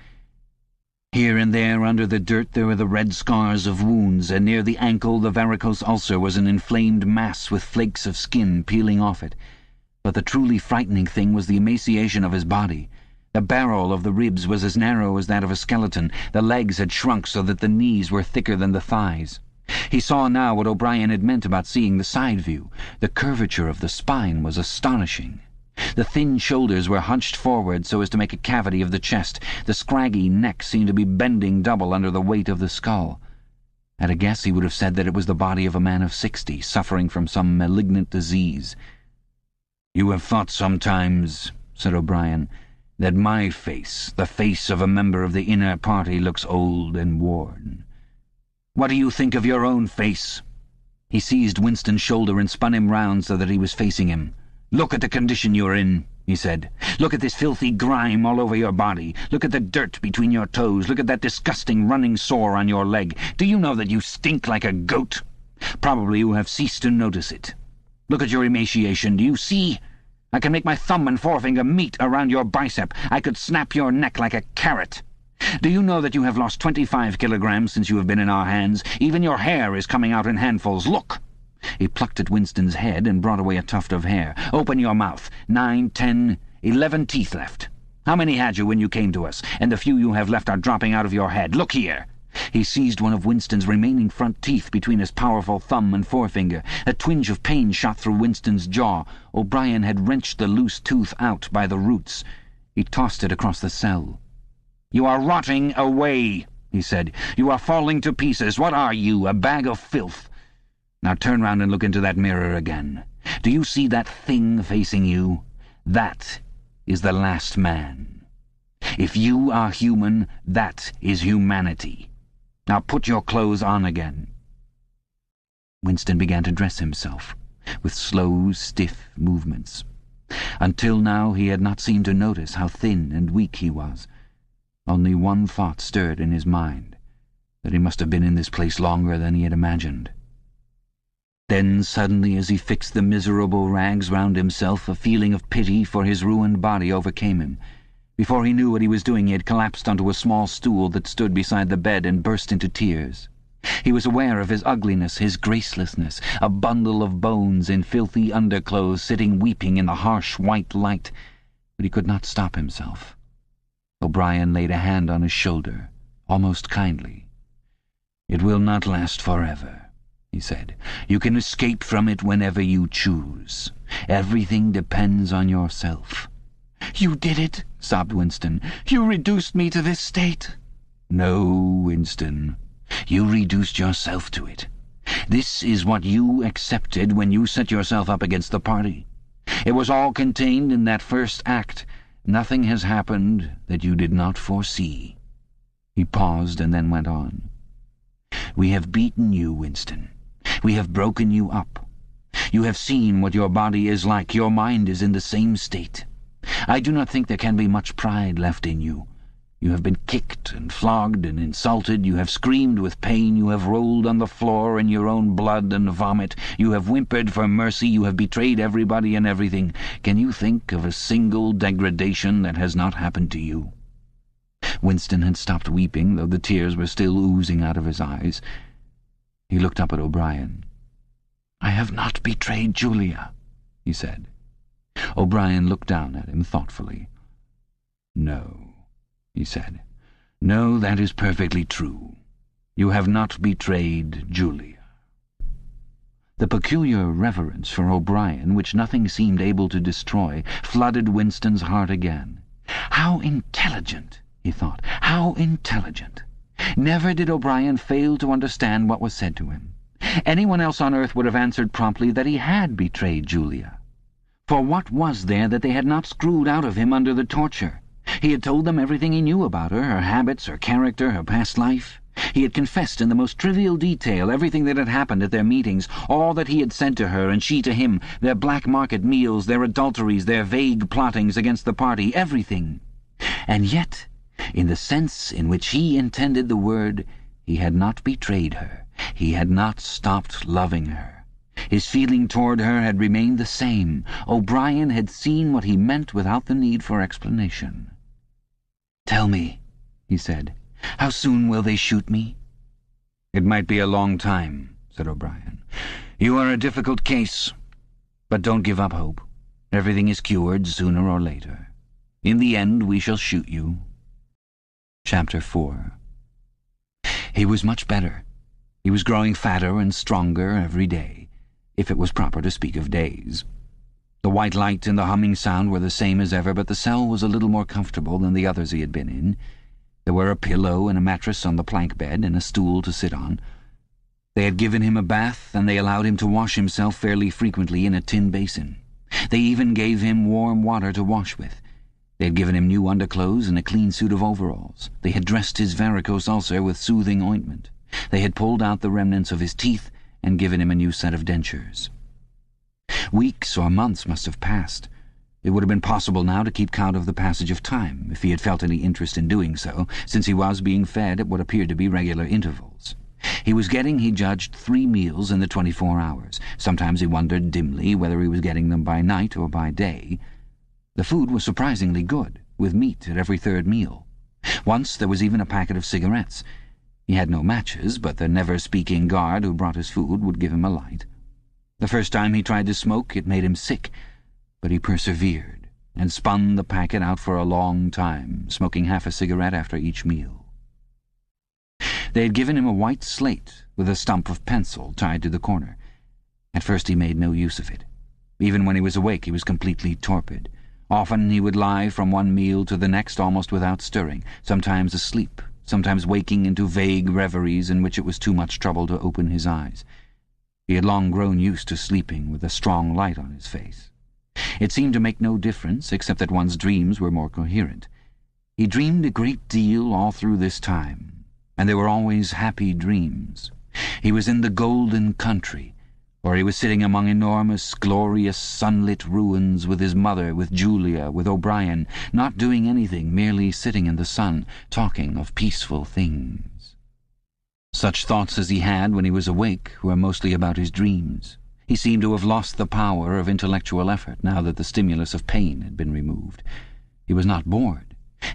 Here and there under the dirt there were the red scars of wounds, and near the ankle the varicose ulcer was an inflamed mass with flakes of skin peeling off it. But the truly frightening thing was the emaciation of his body. The barrel of the ribs was as narrow as that of a skeleton. The legs had shrunk so that the knees were thicker than the thighs. He saw now what O'Brien had meant about seeing the side view. The curvature of the spine was astonishing. The thin shoulders were hunched forward so as to make a cavity of the chest. The scraggy neck seemed to be bending double under the weight of the skull. At a guess he would have said that it was the body of a man of 60, suffering from some malignant disease. "You have thought sometimes," said O'Brien, "that my face, the face of a member of the inner party, looks old and worn. What do you think of your own face?" He seized Winston's shoulder and spun him round so that he was facing him. "Look at the condition you're in," he said. "Look at this filthy grime all over your body. Look at the dirt between your toes. Look at that disgusting running sore on your leg. Do you know that you stink like a goat? Probably you have ceased to notice it. Look at your emaciation. Do you see? I can make my thumb and forefinger meet around your bicep. I could snap your neck like a carrot. Do you know that you have lost 25 kilograms since you have been in our hands? Even your hair is coming out in handfuls. Look!" He plucked at Winston's head and brought away a tuft of hair. "Open your mouth. 9, 10, 11 teeth left. How many had you when you came to us? And the few you have left are dropping out of your head. Look here!" He seized one of Winston's remaining front teeth between his powerful thumb and forefinger. A twinge of pain shot through Winston's jaw. O'Brien had wrenched the loose tooth out by the roots. He tossed it across the cell. "You are rotting away," he said. "You are falling to pieces. What are you, a bag of filth? Now turn round and look into that mirror again. Do you see that thing facing you? That is the last man. If you are human, that is humanity. Now put your clothes on again." Winston began to dress himself, with slow, stiff movements. Until now he had not seemed to notice how thin and weak he was. Only one thought stirred in his mind, that he must have been in this place longer than he had imagined. Then suddenly, as he fixed the miserable rags round himself, a feeling of pity for his ruined body overcame him. Before he knew what he was doing, he had collapsed onto a small stool that stood beside the bed and burst into tears. He was aware of his ugliness, his gracelessness, a bundle of bones in filthy underclothes sitting weeping in the harsh white light, but he could not stop himself. O'Brien laid a hand on his shoulder, almost kindly. "It will not last forever," he said. "You can escape from it whenever you choose. Everything depends on yourself." "You did it," sobbed Winston. "You reduced me to this state." "No, Winston. You reduced yourself to it. This is what you accepted when you set yourself up against the party. It was all contained in that first act. Nothing has happened that you did not foresee." He paused and then went on. "We have beaten you, Winston. We have broken you up. You have seen what your body is like. Your mind is in the same state. I do not think there can be much pride left in you. You have been kicked and flogged and insulted. You have screamed with pain. You have rolled on the floor in your own blood and vomit. You have whimpered for mercy. You have betrayed everybody and everything. Can you think of a single degradation that has not happened to you?" Winston had stopped weeping, though the tears were still oozing out of his eyes. He looked up at O'Brien. "I have not betrayed Julia," he said. O'Brien looked down at him thoughtfully. "No," he said. "No, that is perfectly true. You have not betrayed Julia." The peculiar reverence for O'Brien, which nothing seemed able to destroy, flooded Winston's heart again. How intelligent, he thought, how intelligent. Never did O'Brien fail to understand what was said to him. Anyone else on earth would have answered promptly that he had betrayed Julia. For what was there that they had not screwed out of him under the torture? He had told them everything he knew about her habits, her character, her past life. He had confessed in the most trivial detail everything that had happened at their meetings, all that he had said to her and she to him, their black market meals, their adulteries, their vague plottings against the party, everything. And yet, in the sense in which he intended the word, he had not betrayed her. He had not stopped loving her. His feeling toward her had remained the same. O'Brien had seen what he meant without the need for explanation. "Tell me," he said, "how soon will they shoot me?" "It might be a long time," said O'Brien. "You are a difficult case. But don't give up hope. Everything is cured sooner or later. In the end we shall shoot you." Chapter 4. He was much better. He was growing fatter and stronger every day, if it was proper to speak of days. The white light and the humming sound were the same as ever, but the cell was a little more comfortable than the others he had been in. There were a pillow and a mattress on the plank bed and a stool to sit on. They had given him a bath, and they allowed him to wash himself fairly frequently in a tin basin. They even gave him warm water to wash with. They had given him new underclothes and a clean suit of overalls. They had dressed his varicose ulcer with soothing ointment. They had pulled out the remnants of his teeth and given him a new set of dentures. Weeks or months must have passed. It would have been possible now to keep count of the passage of time, if he had felt any interest in doing so, since he was being fed at what appeared to be regular intervals. He was getting, he judged, 3 meals in the 24 hours. Sometimes he wondered dimly whether he was getting them by night or by day. The food was surprisingly good, with meat at every third meal. Once there was even a packet of cigarettes. He had no matches, but the never-speaking guard who brought his food would give him a light. The first time he tried to smoke, it made him sick, but he persevered and spun the packet out for a long time, smoking half a cigarette after each meal. They had given him a white slate with a stump of pencil tied to the corner. At first he made no use of it. Even when he was awake, he was completely torpid. Often he would lie from one meal to the next almost without stirring, sometimes asleep, sometimes waking into vague reveries in which it was too much trouble to open his eyes. He had long grown used to sleeping with a strong light on his face. It seemed to make no difference, except that one's dreams were more coherent. He dreamed a great deal all through this time, and they were always happy dreams. He was in the golden country, Or he was sitting among enormous, glorious, sunlit ruins with his mother, with Julia, with O'Brien, not doing anything, merely sitting in the sun, talking of peaceful things. Such thoughts as he had when he was awake were mostly about his dreams. He seemed to have lost the power of intellectual effort now that the stimulus of pain had been removed. He was not bored.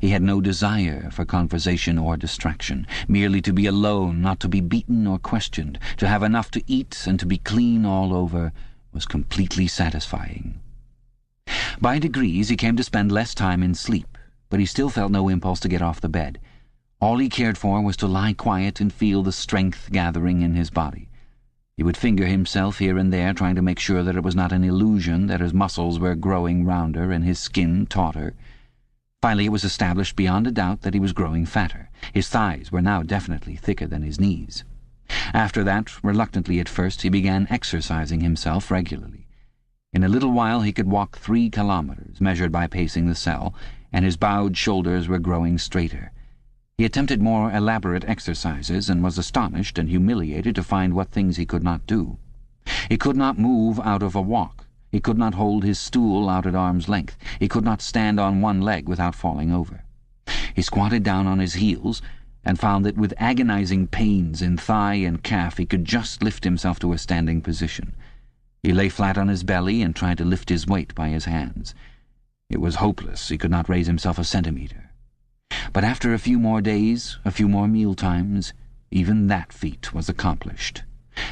He had no desire for conversation or distraction. Merely to be alone, not to be beaten or questioned, to have enough to eat and to be clean all over, was completely satisfying. By degrees he came to spend less time in sleep, but he still felt no impulse to get off the bed. All he cared for was to lie quiet and feel the strength gathering in his body. He would finger himself here and there, trying to make sure that it was not an illusion, that his muscles were growing rounder and his skin tauter. Finally, it was established beyond a doubt that he was growing fatter. His thighs were now definitely thicker than his knees. After that, reluctantly at first, he began exercising himself regularly. In a little while he could walk 3 kilometers, measured by pacing the cell, and his bowed shoulders were growing straighter. He attempted more elaborate exercises and was astonished and humiliated to find what things he could not do. He could not move out of a walk. He could not hold his stool out at arm's length. He could not stand on one leg without falling over. He squatted down on his heels and found that with agonizing pains in thigh and calf he could just lift himself to a standing position. He lay flat on his belly and tried to lift his weight by his hands. It was hopeless. He could not raise himself a centimeter. But after a few more days, a few more meal times, even that feat was accomplished.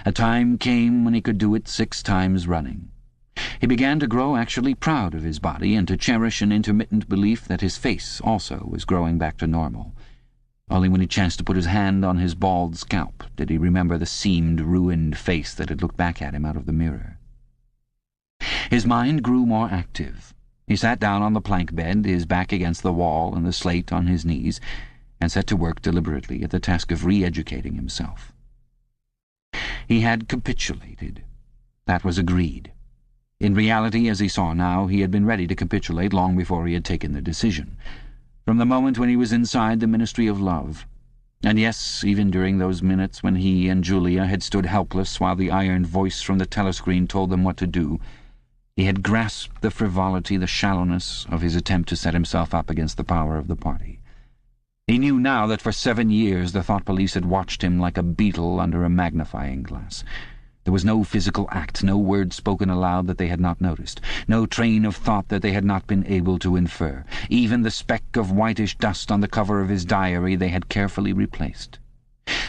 A time came when he could do it 6 times running. He began to grow actually proud of his body and to cherish an intermittent belief that his face also was growing back to normal. Only when he chanced to put his hand on his bald scalp did he remember the seamed, ruined face that had looked back at him out of the mirror. His mind grew more active. He sat down on the plank bed, his back against the wall and the slate on his knees, and set to work deliberately at the task of re-educating himself. He had capitulated. That was agreed. In reality, as he saw now, he had been ready to capitulate long before he had taken the decision, from the moment when he was inside the Ministry of Love. And yes, even during those minutes when he and Julia had stood helpless while the iron voice from the telescreen told them what to do, he had grasped the frivolity, the shallowness of his attempt to set himself up against the power of the party. He knew now that for 7 years the thought police had watched him like a beetle under a magnifying glass. There was no physical act, no word spoken aloud that they had not noticed, no train of thought that they had not been able to infer. Even the speck of whitish dust on the cover of his diary they had carefully replaced.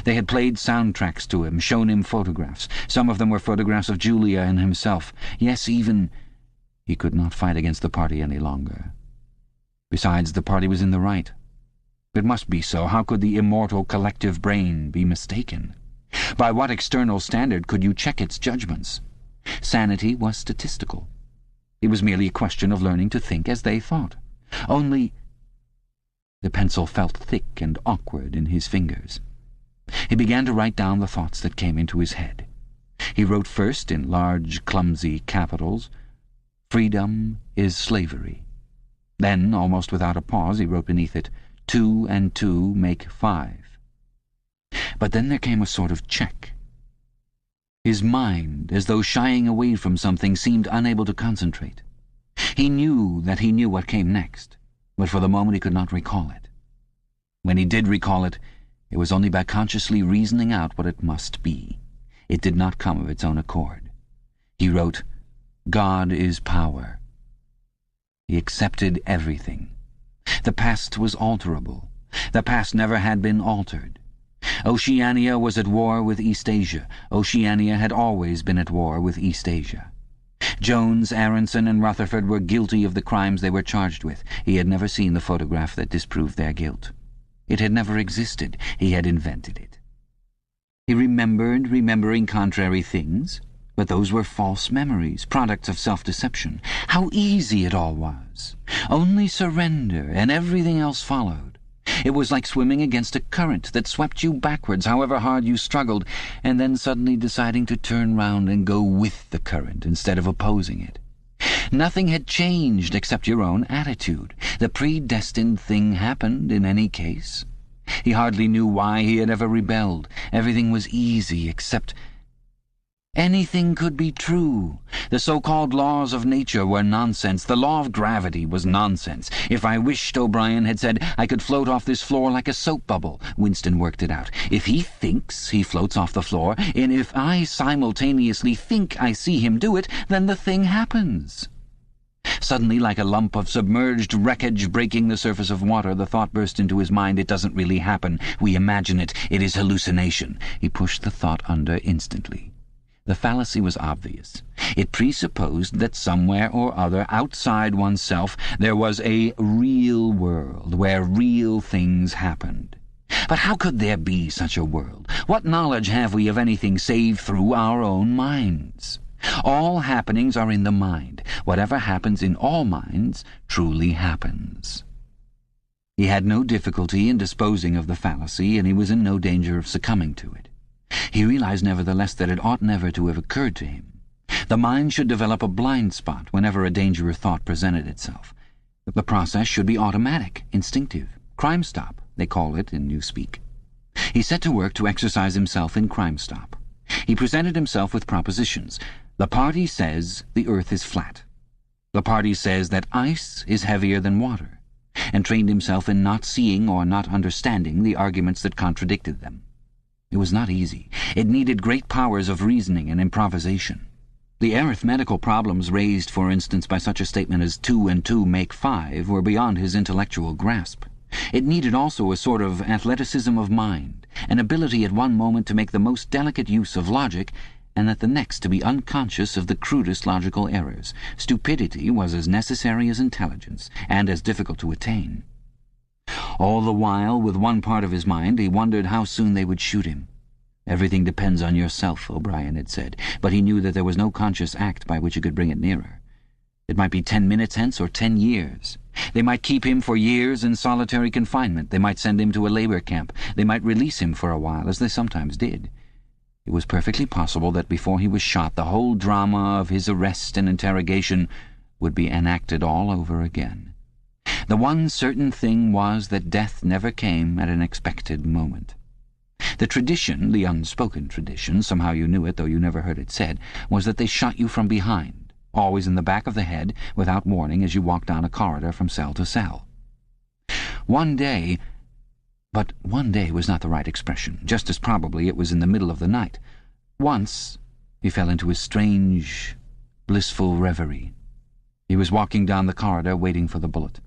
They had played soundtracks to him, shown him photographs. Some of them were photographs of Julia and himself. Yes, even... He could not fight against the party any longer. Besides, the party was in the right. It must be so. How could the immortal collective brain be mistaken? By what external standard could you check its judgments? Sanity was statistical. It was merely a question of learning to think as they thought. Only... The pencil felt thick and awkward in his fingers. He began to write down the thoughts that came into his head. He wrote first, in large, clumsy capitals, "Freedom is slavery." Then, almost without a pause, he wrote beneath it, 2 and 2 make 5. But then there came a sort of check. His mind, as though shying away from something, seemed unable to concentrate. He knew that he knew what came next, but for the moment he could not recall it. When he did recall it, it was only by consciously reasoning out what it must be. It did not come of its own accord. He wrote, "God is power." He accepted everything. The past was alterable. The past never had been altered. Oceania was at war with Eastasia. Oceania had always been at war with Eastasia. Jones, Aronson, and Rutherford were guilty of the crimes they were charged with. He had never seen the photograph that disproved their guilt. It had never existed. He had invented it. He remembered remembering contrary things, but those were false memories, products of self-deception. How easy it all was. Only surrender, and everything else followed. It was like swimming against a current that swept you backwards, however hard you struggled, and then suddenly deciding to turn round and go with the current instead of opposing it. Nothing had changed except your own attitude. The predestined thing happened in any case. He hardly knew why he had ever rebelled. Everything was easy except... Anything could be true. The so-called laws of nature were nonsense. The law of gravity was nonsense. If I wished, O'Brien had said, I could float off this floor like a soap bubble. Winston worked it out. If he thinks, he floats off the floor, and if I simultaneously think I see him do it, then the thing happens. Suddenly, like a lump of submerged wreckage breaking the surface of water, the thought burst into his mind, it doesn't really happen. We imagine it. It is hallucination. He pushed the thought under instantly. The fallacy was obvious. It presupposed that somewhere or other, outside oneself, there was a real world where real things happened. But how could there be such a world? What knowledge have we of anything save through our own minds? All happenings are in the mind. Whatever happens in all minds truly happens. He had no difficulty in disposing of the fallacy, and he was in no danger of succumbing to it. He realized nevertheless that it ought never to have occurred to him. The mind should develop a blind spot whenever a dangerous thought presented itself. The process should be automatic, instinctive. Crime stop, they call it in Newspeak. He set to work to exercise himself in Crime Stop. He presented himself with propositions. The party says the earth is flat. The party says that ice is heavier than water, and trained himself in not seeing or not understanding the arguments that contradicted them. It was not easy. It needed great powers of reasoning and improvisation. The arithmetical problems raised, for instance, by such a statement as 2 and 2 make 5 were beyond his intellectual grasp. It needed also a sort of athleticism of mind, an ability at one moment to make the most delicate use of logic, and at the next to be unconscious of the crudest logical errors. Stupidity was as necessary as intelligence, and as difficult to attain. All the while, with one part of his mind, he wondered how soon they would shoot him. Everything depends on yourself, O'Brien had said, but he knew that there was no conscious act by which he could bring it nearer. It might be 10 minutes hence or 10 years. They might keep him for years in solitary confinement. They might send him to a labor camp. They might release him for a while, as they sometimes did. It was perfectly possible that before he was shot, the whole drama of his arrest and interrogation would be enacted all over again. The one certain thing was that death never came at an expected moment. The tradition, the unspoken tradition, somehow you knew it though you never heard it said, was that they shot you from behind, always in the back of the head, without warning as you walked down a corridor from cell to cell. One day was not the right expression. Just as probably it was in the middle of the night. Once he fell into a strange, blissful reverie. He was walking down the corridor waiting for the bullet.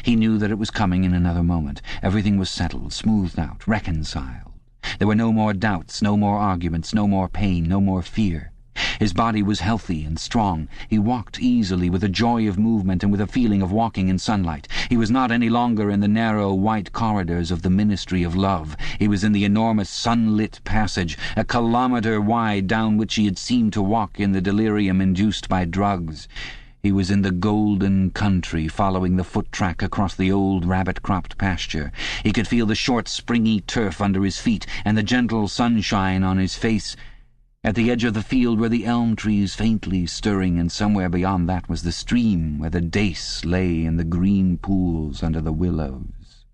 He knew that it was coming in another moment. Everything was settled, smoothed out, reconciled. There were no more doubts, no more arguments, no more pain, no more fear. His body was healthy and strong. He walked easily, with a joy of movement and with a feeling of walking in sunlight. He was not any longer in the narrow, white corridors of the Ministry of Love. He was in the enormous sunlit passage, a kilometre wide, down which he had seemed to walk in the delirium induced by drugs. He was in the golden country, following the foot-track across the old rabbit-cropped pasture. He could feel the short, springy turf under his feet and the gentle sunshine on his face. At the edge of the field were the elm trees faintly stirring, and somewhere beyond that was the stream where the dace lay in the green pools under the willows.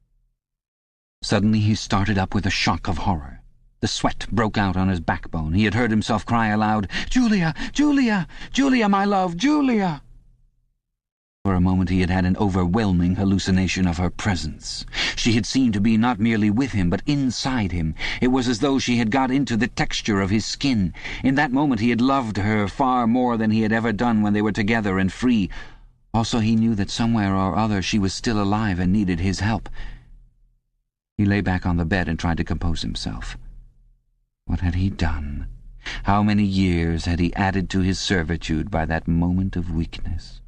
Suddenly he started up with a shock of horror. The sweat broke out on his backbone. He had heard himself cry aloud, "Julia! Julia! Julia, my love! Julia!" For a moment he had had an overwhelming hallucination of her presence. She had seemed to be not merely with him, but inside him. It was as though she had got into the texture of his skin. In that moment he had loved her far more than he had ever done when they were together and free. Also he knew that somewhere or other she was still alive and needed his help. He lay back on the bed and tried to compose himself. What had he done? How many years had he added to his servitude by that moment of weakness?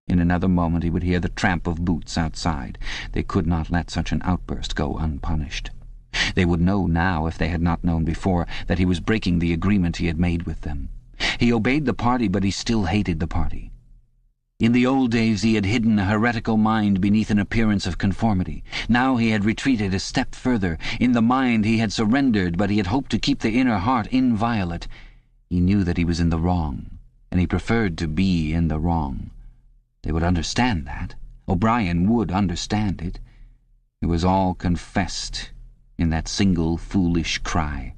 In another moment he would hear the tramp of boots outside. They could not let such an outburst go unpunished. They would know now, if they had not known before, that he was breaking the agreement he had made with them. He obeyed the party, but he still hated the party. In the old days he had hidden a heretical mind beneath an appearance of conformity. Now he had retreated a step further. In the mind he had surrendered, but he had hoped to keep the inner heart inviolate. He knew that he was in the wrong, and he preferred to be in the wrong. They would understand that. O'Brien would understand it. It was all confessed in that single foolish cry.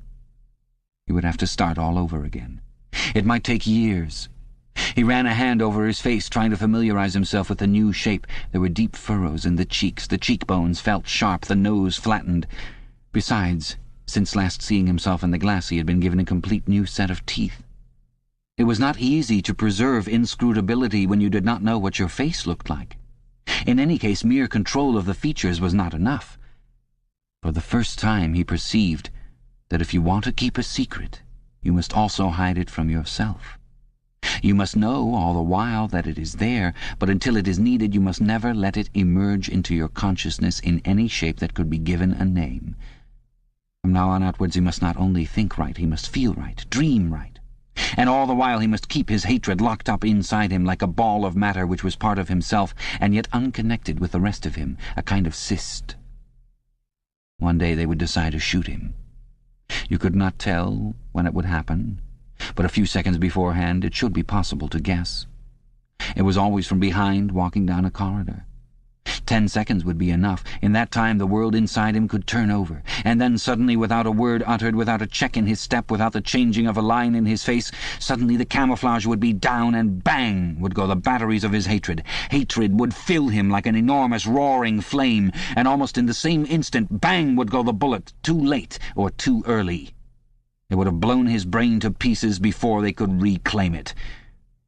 He would have to start all over again. It might take years. He ran a hand over his face, trying to familiarize himself with the new shape. There were deep furrows in the cheeks. The cheekbones felt sharp, the nose flattened. Besides, since last seeing himself in the glass, he had been given a complete new set of teeth. It was not easy to preserve inscrutability when you did not know what your face looked like. In any case, mere control of the features was not enough. For the first time he perceived that if you want to keep a secret, you must also hide it from yourself. You must know all the while that it is there, but until it is needed you must never let it emerge into your consciousness in any shape that could be given a name. From now on outwards he must not only think right, he must feel right, dream right. And all the while he must keep his hatred locked up inside him like a ball of matter which was part of himself and yet unconnected with the rest of him, a kind of cyst. One day they would decide to shoot him. You could not tell when it would happen, but a few seconds beforehand it should be possible to guess. It was always from behind, walking down a corridor. 10 seconds would be enough. In that time the world inside him could turn over, and then suddenly, without a word uttered, without a check in his step, without the changing of a line in his face, suddenly the camouflage would be down, and bang would go the batteries of his hatred. Hatred would fill him like an enormous roaring flame, and almost in the same instant, bang would go the bullet, too late or too early. It would have blown his brain to pieces before they could reclaim it.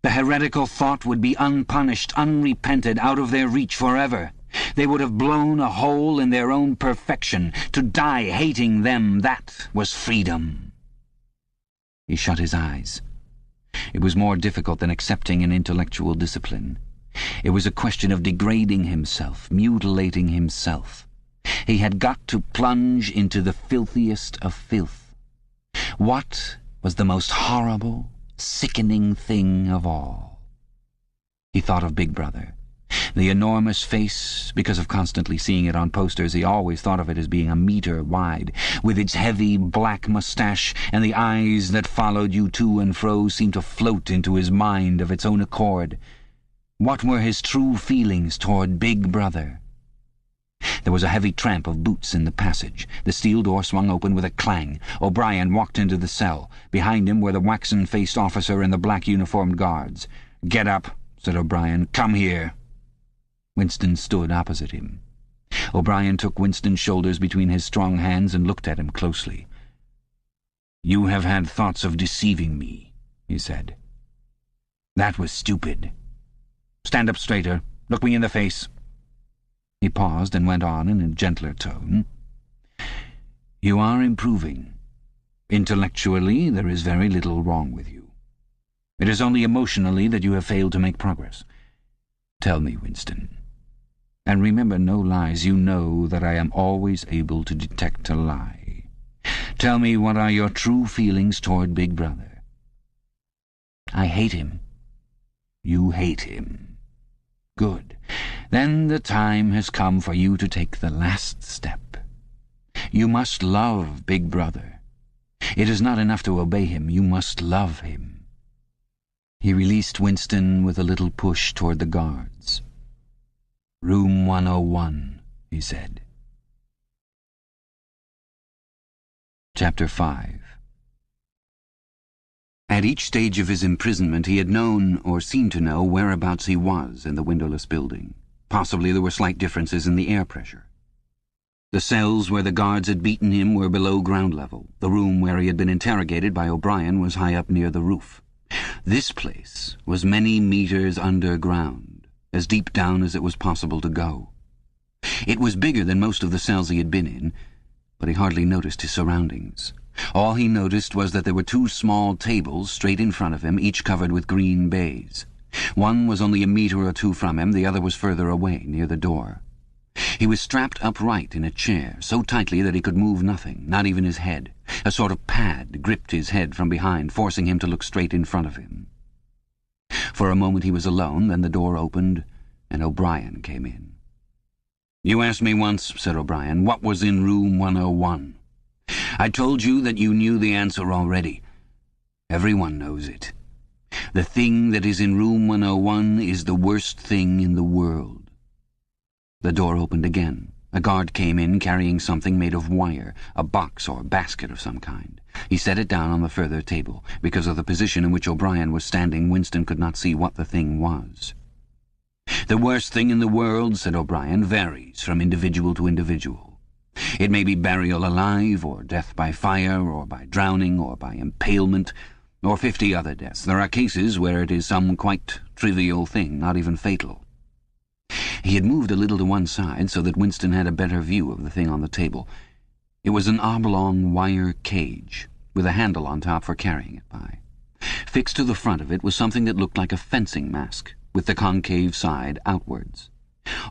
The heretical thought would be unpunished, unrepented, out of their reach forever. They would have blown a hole in their own perfection. To die hating them, that was freedom. He shut his eyes. It was more difficult than accepting an intellectual discipline. It was a question of degrading himself, mutilating himself. He had got to plunge into the filthiest of filth. What was the most horrible, sickening thing of all? He thought of Big Brother. The enormous face, because of constantly seeing it on posters, he always thought of it as being a meter wide, with its heavy black moustache, and the eyes that followed you to and fro seemed to float into his mind of its own accord. What were his true feelings toward Big Brother? There was a heavy tramp of boots in the passage. The steel door swung open with a clang. O'Brien walked into the cell. Behind him were the waxen-faced officer and the black-uniformed guards. "Get up," said O'Brien. "Come here." Winston stood opposite him. O'Brien took Winston's shoulders between his strong hands and looked at him closely. "You have had thoughts of deceiving me," he said. "That was stupid. Stand up straighter. Look me in the face." He paused and went on in a gentler tone. "You are improving. Intellectually, there is very little wrong with you. It is only emotionally that you have failed to make progress. Tell me, Winston. And remember no lies. You know that I am always able to detect a lie. Tell me, what are your true feelings toward Big Brother?" "I hate him." "You hate him. Good. Then the time has come for you to take the last step. You must love Big Brother. It is not enough to obey him. You must love him." He released Winston with a little push toward the guards. "Room 101, he said. Chapter 5. At each stage of his imprisonment he had known, or seemed to know, whereabouts he was in the windowless building. Possibly there were slight differences in the air pressure. The cells where the guards had beaten him were below ground level. The room where he had been interrogated by O'Brien was high up near the roof. This place was many meters underground, as deep down as it was possible to go. It was bigger than most of the cells he had been in, but he hardly noticed his surroundings. All he noticed was that there were 2 small tables straight in front of him, each covered with green baize. One was only a meter or 2 from him, the other was further away, near the door. He was strapped upright in a chair, so tightly that he could move nothing, not even his head. A sort of pad gripped his head from behind, forcing him to look straight in front of him. For a moment he was alone, then the door opened, and O'Brien came in. "You asked me once," said O'Brien, "what was in room 101. I told you that you knew the answer already. Everyone knows it. The thing that is in room 101 is the worst thing in the world." The door opened again. A guard came in carrying something made of wire, a box or basket of some kind. He set it down on the further table. Because of the position in which O'Brien was standing, Winston could not see what the thing was. "The worst thing in the world," said O'Brien, "varies from individual to individual. It may be burial alive, or death by fire, or by drowning, or by impalement, or 50 other deaths. There are cases where it is some quite trivial thing, not even fatal." He had moved a little to one side so that Winston had a better view of the thing on the table. It was an oblong wire cage, with a handle on top for carrying it by. Fixed to the front of it was something that looked like a fencing mask, with the concave side outwards.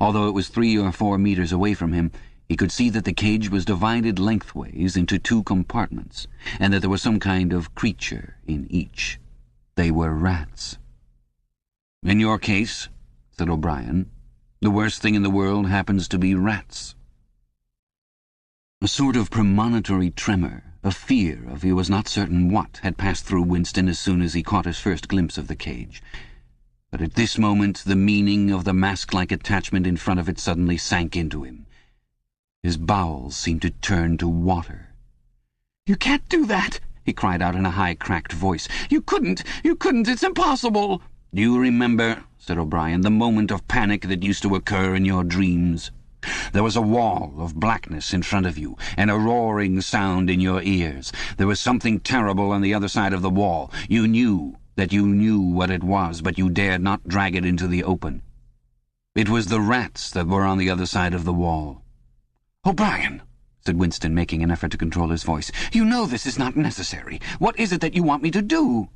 Although it was 3 or 4 meters away from him, he could see that the cage was divided lengthways into 2 compartments, and that there was some kind of creature in each. They were rats. "In your case," said O'Brien, "the worst thing in the world happens to be rats." A sort of premonitory tremor, a fear of he was not certain what, had passed through Winston as soon as he caught his first glimpse of the cage. But at this moment the meaning of the mask-like attachment in front of it suddenly sank into him. His bowels seemed to turn to water. "You can't do that!" he cried out in a high, cracked voice. You couldn't! It's impossible!" "Do you remember," said O'Brien, "the moment of panic that used to occur in your dreams? There was a wall of blackness in front of you, and a roaring sound in your ears. There was something terrible on the other side of the wall. You knew that you knew what it was, but you dared not drag it into the open. It was the rats that were on the other side of the wall." "O'Brien," said Winston, making an effort to control his voice, "you know this is not necessary. What is it that you want me to do?"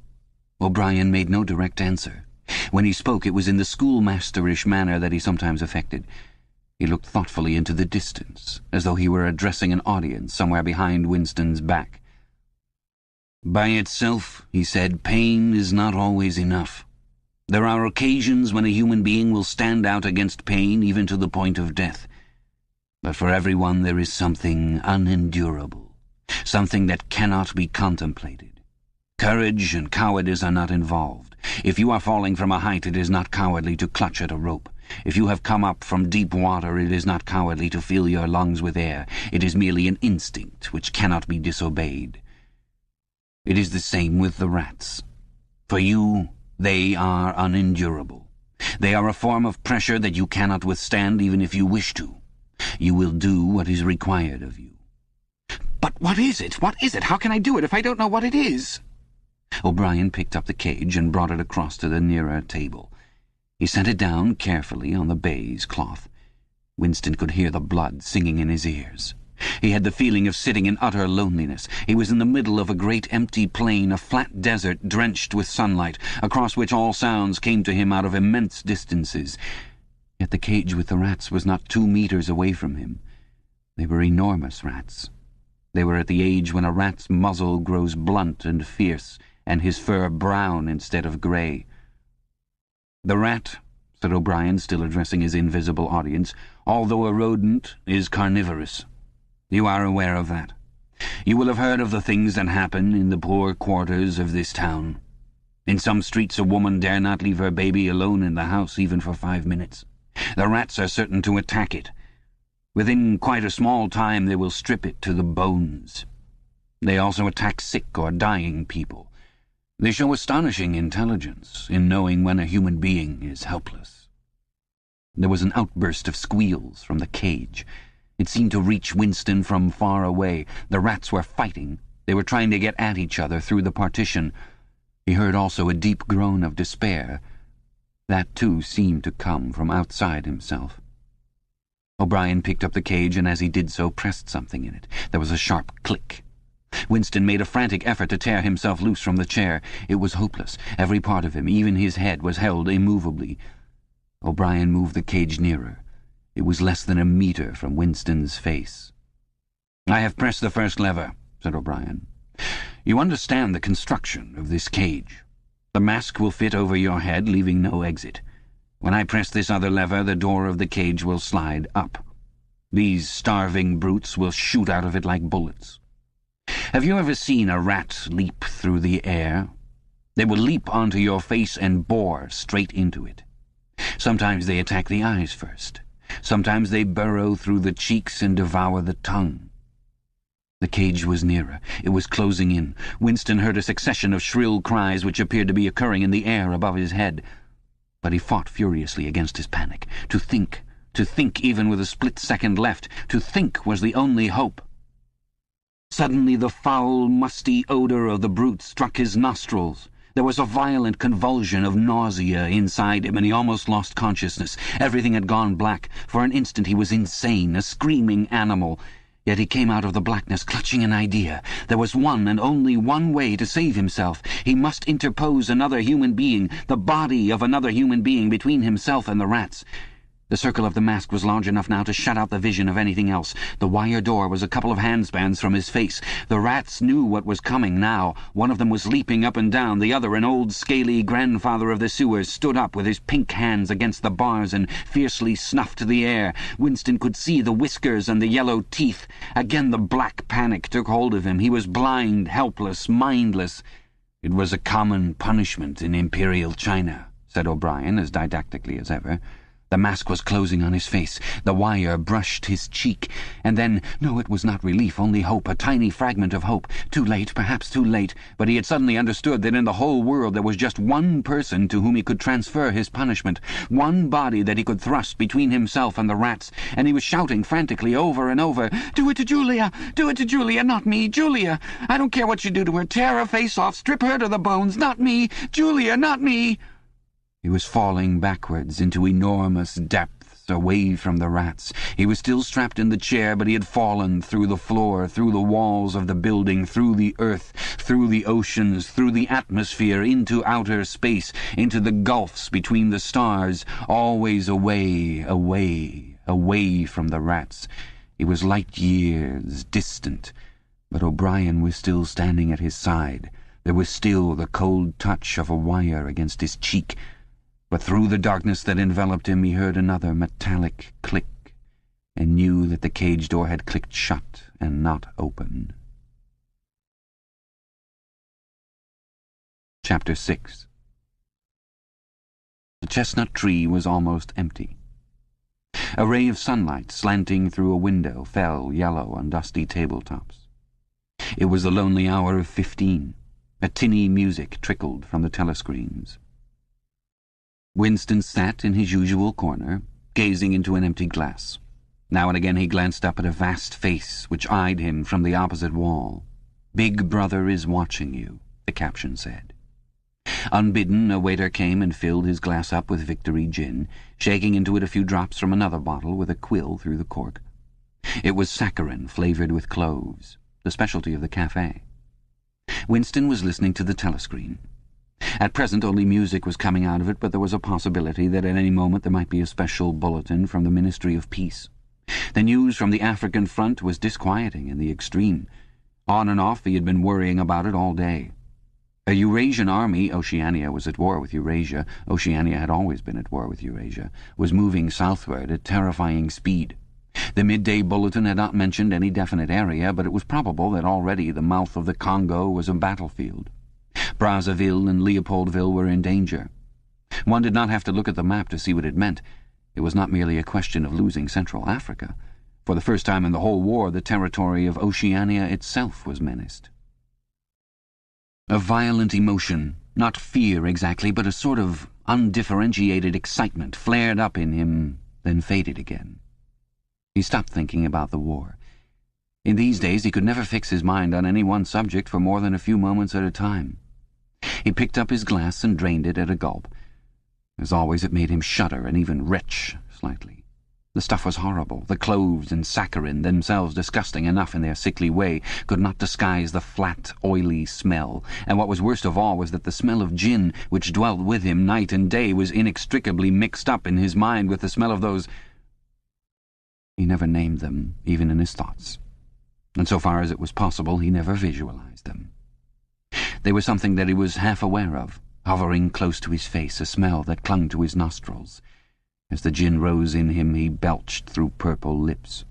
O'Brien made no direct answer. When he spoke, it was in the schoolmasterish manner that he sometimes affected. He looked thoughtfully into the distance, as though he were addressing an audience somewhere behind Winston's back. "By itself," he said, "pain is not always enough. There are occasions when a human being will stand out against pain even to the point of death. But for everyone there is something unendurable, something that cannot be contemplated. Courage and cowardice are not involved. If you are falling from a height, it is not cowardly to clutch at a rope. If you have come up from deep water, it is not cowardly to fill your lungs with air. It is merely an instinct which cannot be disobeyed. It is the same with the rats. For you, they are unendurable. They are a form of pressure that you cannot withstand even if you wish to. You will do what is required of you." "But what is it? What is it? How can I do it if I don't know what it is?" O'Brien picked up the cage and brought it across to the nearer table. He set it down carefully on the baize cloth. Winston could hear the blood singing in his ears. He had the feeling of sitting in utter loneliness. He was in the middle of a great empty plain, a flat desert drenched with sunlight, across which all sounds came to him out of immense distances. Yet the cage with the rats was not 2 meters away from him. They were enormous rats. They were at the age when a rat's muzzle grows blunt and fierce, and his fur brown instead of grey. "The rat," said O'Brien, still addressing his invisible audience, "although a rodent, is carnivorous. You are aware of that. You will have heard of the things that happen in the poor quarters of this town. In some streets a woman dare not leave her baby alone in the house even for 5 minutes. The rats are certain to attack it. Within quite a small time they will strip it to the bones. They also attack sick or dying people. They show astonishing intelligence in knowing when a human being is helpless." There was an outburst of squeals from the cage. It seemed to reach Winston from far away. The rats were fighting. They were trying to get at each other through the partition. He heard also a deep groan of despair. That, too, seemed to come from outside himself. O'Brien picked up the cage, and as he did so pressed something in it. There was a sharp click. Winston made a frantic effort to tear himself loose from the chair. It was hopeless. Every part of him, even his head, was held immovably. O'Brien moved the cage nearer. It was less than a meter from Winston's face. "I have pressed the first lever," said O'Brien. "You understand the construction of this cage. The mask will fit over your head, leaving no exit. When I press this other lever, the door of the cage will slide up. These starving brutes will shoot out of it like bullets. Have you ever seen a rat leap through the air? They will leap onto your face and bore straight into it. Sometimes they attack the eyes first. Sometimes they burrow through the cheeks and devour the tongue. The cage was nearer. It was closing in. Winston heard a succession of shrill cries which appeared to be occurring in the air above his head. But he fought furiously against his panic. To think even with a split second left, to think was the only hope. Suddenly the foul, musty odour of the brute struck his nostrils. There was a violent convulsion of nausea inside him, and he almost lost consciousness. Everything had gone black. For an instant he was insane, a screaming animal. Yet he came out of the blackness clutching an idea. There was one and only one way to save himself. He must interpose another human being, the body of another human being, between himself and the rats. The circle of the mask was large enough now to shut out the vision of anything else. The wire door was a couple of handspans from his face. The rats knew what was coming now. One of them was leaping up and down. The other, an old scaly grandfather of the sewers, stood up with his pink hands against the bars and fiercely snuffed the air. Winston could see the whiskers and the yellow teeth. Again the black panic took hold of him. He was blind, helpless, mindless. "It was a common punishment in Imperial China," said O'Brien as didactically as ever. The mask was closing on his face. The wire brushed his cheek. And then, no, it was not relief, only hope, a tiny fragment of hope. Too late, perhaps too late, but he had suddenly understood that in the whole world there was just one person to whom he could transfer his punishment, one body that he could thrust between himself and the rats, and he was shouting frantically over and over, "Do it to Julia! Do it to Julia! Not me! Julia! I don't care what you do to her! Tear her face off! Strip her to the bones! Not me! Julia! Not me!" He was falling backwards into enormous depths, away from the rats. He was still strapped in the chair, but he had fallen through the floor, through the walls of the building, through the earth, through the oceans, through the atmosphere, into outer space, into the gulfs between the stars, always away, away, away from the rats. He was light years distant, but O'Brien was still standing at his side. There was still the cold touch of a wire against his cheek. But through the darkness that enveloped him he heard another metallic click, and knew that the cage door had clicked shut and not open. Chapter 6. The chestnut tree was almost empty. A ray of sunlight slanting through a window fell yellow on dusty tabletops. It was the lonely hour of 15. A tinny music trickled from the telescreens. Winston sat in his usual corner, gazing into an empty glass. Now and again he glanced up at a vast face which eyed him from the opposite wall. "Big Brother is watching you," the caption said. Unbidden, a waiter came and filled his glass up with Victory gin, shaking into it a few drops from another bottle with a quill through the cork. It was saccharin flavoured with cloves, the specialty of the cafe. Winston was listening to the telescreen. At present only music was coming out of it, but there was a possibility that at any moment there might be a special bulletin from the Ministry of Peace. The news from the African front was disquieting in the extreme. On and off he had been worrying about it all day. A Eurasian army, Oceania was at war with Eurasia, Oceania had always been at war with Eurasia, was moving southward at terrifying speed. The midday bulletin had not mentioned any definite area, but it was probable that already the mouth of the Congo was a battlefield. Brazzaville and Leopoldville were in danger. One did not have to look at the map to see what it meant. It was not merely a question of losing Central Africa. For the first time in the whole war, the territory of Oceania itself was menaced. A violent emotion, not fear exactly, but a sort of undifferentiated excitement, flared up in him, then faded again. He stopped thinking about the war. In these days he could never fix his mind on any one subject for more than a few moments at a time. He picked up his glass and drained it at a gulp. As always, it made him shudder and even retch slightly. The stuff was horrible. The cloves and saccharin, themselves disgusting enough in their sickly way, could not disguise the flat, oily smell, and what was worst of all was that the smell of gin, which dwelt with him night and day, was inextricably mixed up in his mind with the smell of those— He never named them, even in his thoughts, and so far as it was possible he never visualized them. They were something that he was half aware of, hovering close to his face, a smell that clung to his nostrils. As the gin rose in him, he belched through purple lips.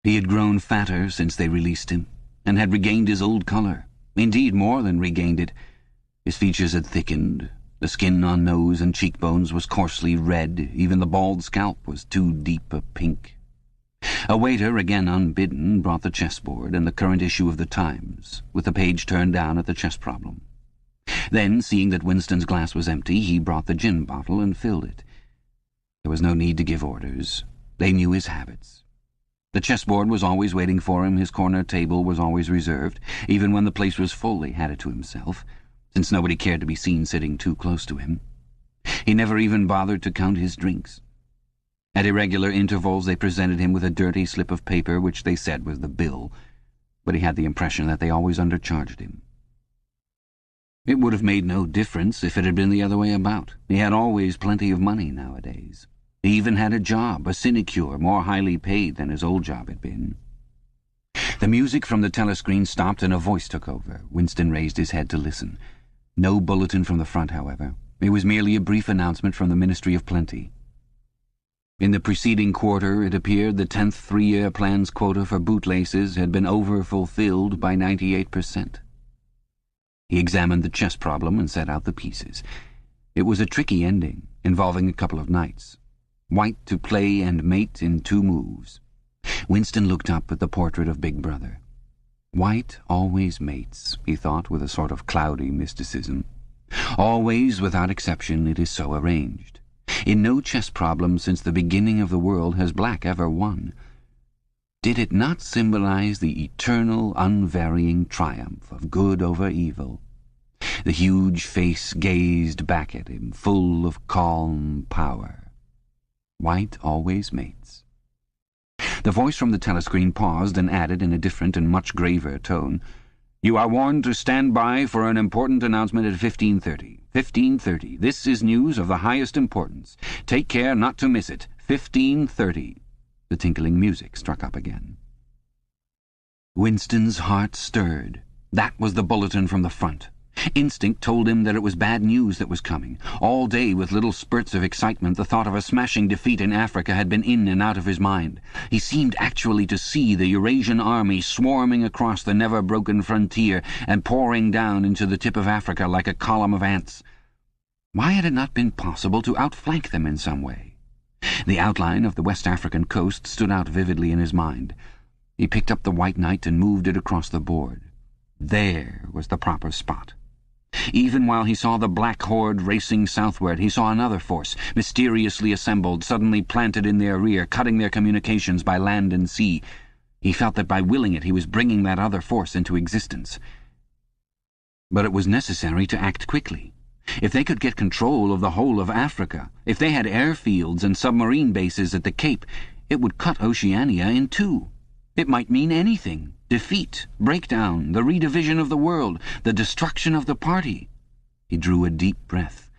He had grown fatter since they released him, and had regained his old colour. Indeed, more than regained it. His features had thickened, The skin on nose and cheekbones was coarsely red. Even the bald scalp was too deep a pink. A waiter, again unbidden, brought the chessboard and the current issue of the Times, with the page turned down at the chess problem. Then, seeing that Winston's glass was empty, he brought the gin bottle and filled it. There was no need to give orders. They knew his habits. The chessboard was always waiting for him, his corner table was always reserved. Even when the place was full, he had it to himself, since nobody cared to be seen sitting too close to him. He never even bothered to count his drinks. At irregular intervals they presented him with a dirty slip of paper which they said was the bill, but he had the impression that they always undercharged him. It would have made no difference if it had been the other way about. He had always plenty of money nowadays. He even had a job, a sinecure, more highly paid than his old job had been. The music from the telescreen stopped and a voice took over. Winston raised his head to listen. No bulletin from the front, however. It was merely a brief announcement from the Ministry of Plenty. In the preceding quarter, it appeared, the 10th three-year plan's quota for bootlaces had been over-fulfilled by 98%. He examined the chess problem and set out the pieces. It was a tricky ending, involving a couple of knights. White to play and mate in 2 moves. Winston looked up at the portrait of Big Brother. White always mates, he thought with a sort of cloudy mysticism. Always, without exception, it is so arranged. In no chess problem since the beginning of the world has black ever won. Did it not symbolize the eternal, unvarying triumph of good over evil? The huge face gazed back at him, full of calm power. White always mates. The voice from the telescreen paused and added in a different and much graver tone, "You are warned to stand by for an important announcement at 15:30. 15:30. This is news of the highest importance. Take care not to miss it. 15:30. The tinkling music struck up again. Winston's heart stirred. That was the bulletin from the front. Instinct told him that it was bad news that was coming. All day, with little spurts of excitement, the thought of a smashing defeat in Africa had been in and out of his mind. He seemed actually to see the Eurasian army swarming across the never-broken frontier and pouring down into the tip of Africa like a column of ants. Why had it not been possible to outflank them in some way? The outline of the West African coast stood out vividly in his mind. He picked up the white knight and moved it across the board. There was the proper spot. Even while he saw the black horde racing southward, he saw another force, mysteriously assembled, suddenly planted in their rear, cutting their communications by land and sea. He felt that by willing it he was bringing that other force into existence. But it was necessary to act quickly. If they could get control of the whole of Africa, if they had airfields and submarine bases at the Cape, it would cut Oceania in 2. It might mean anything. Defeat, breakdown, the redivision of the world, the destruction of the party. He drew a deep breath.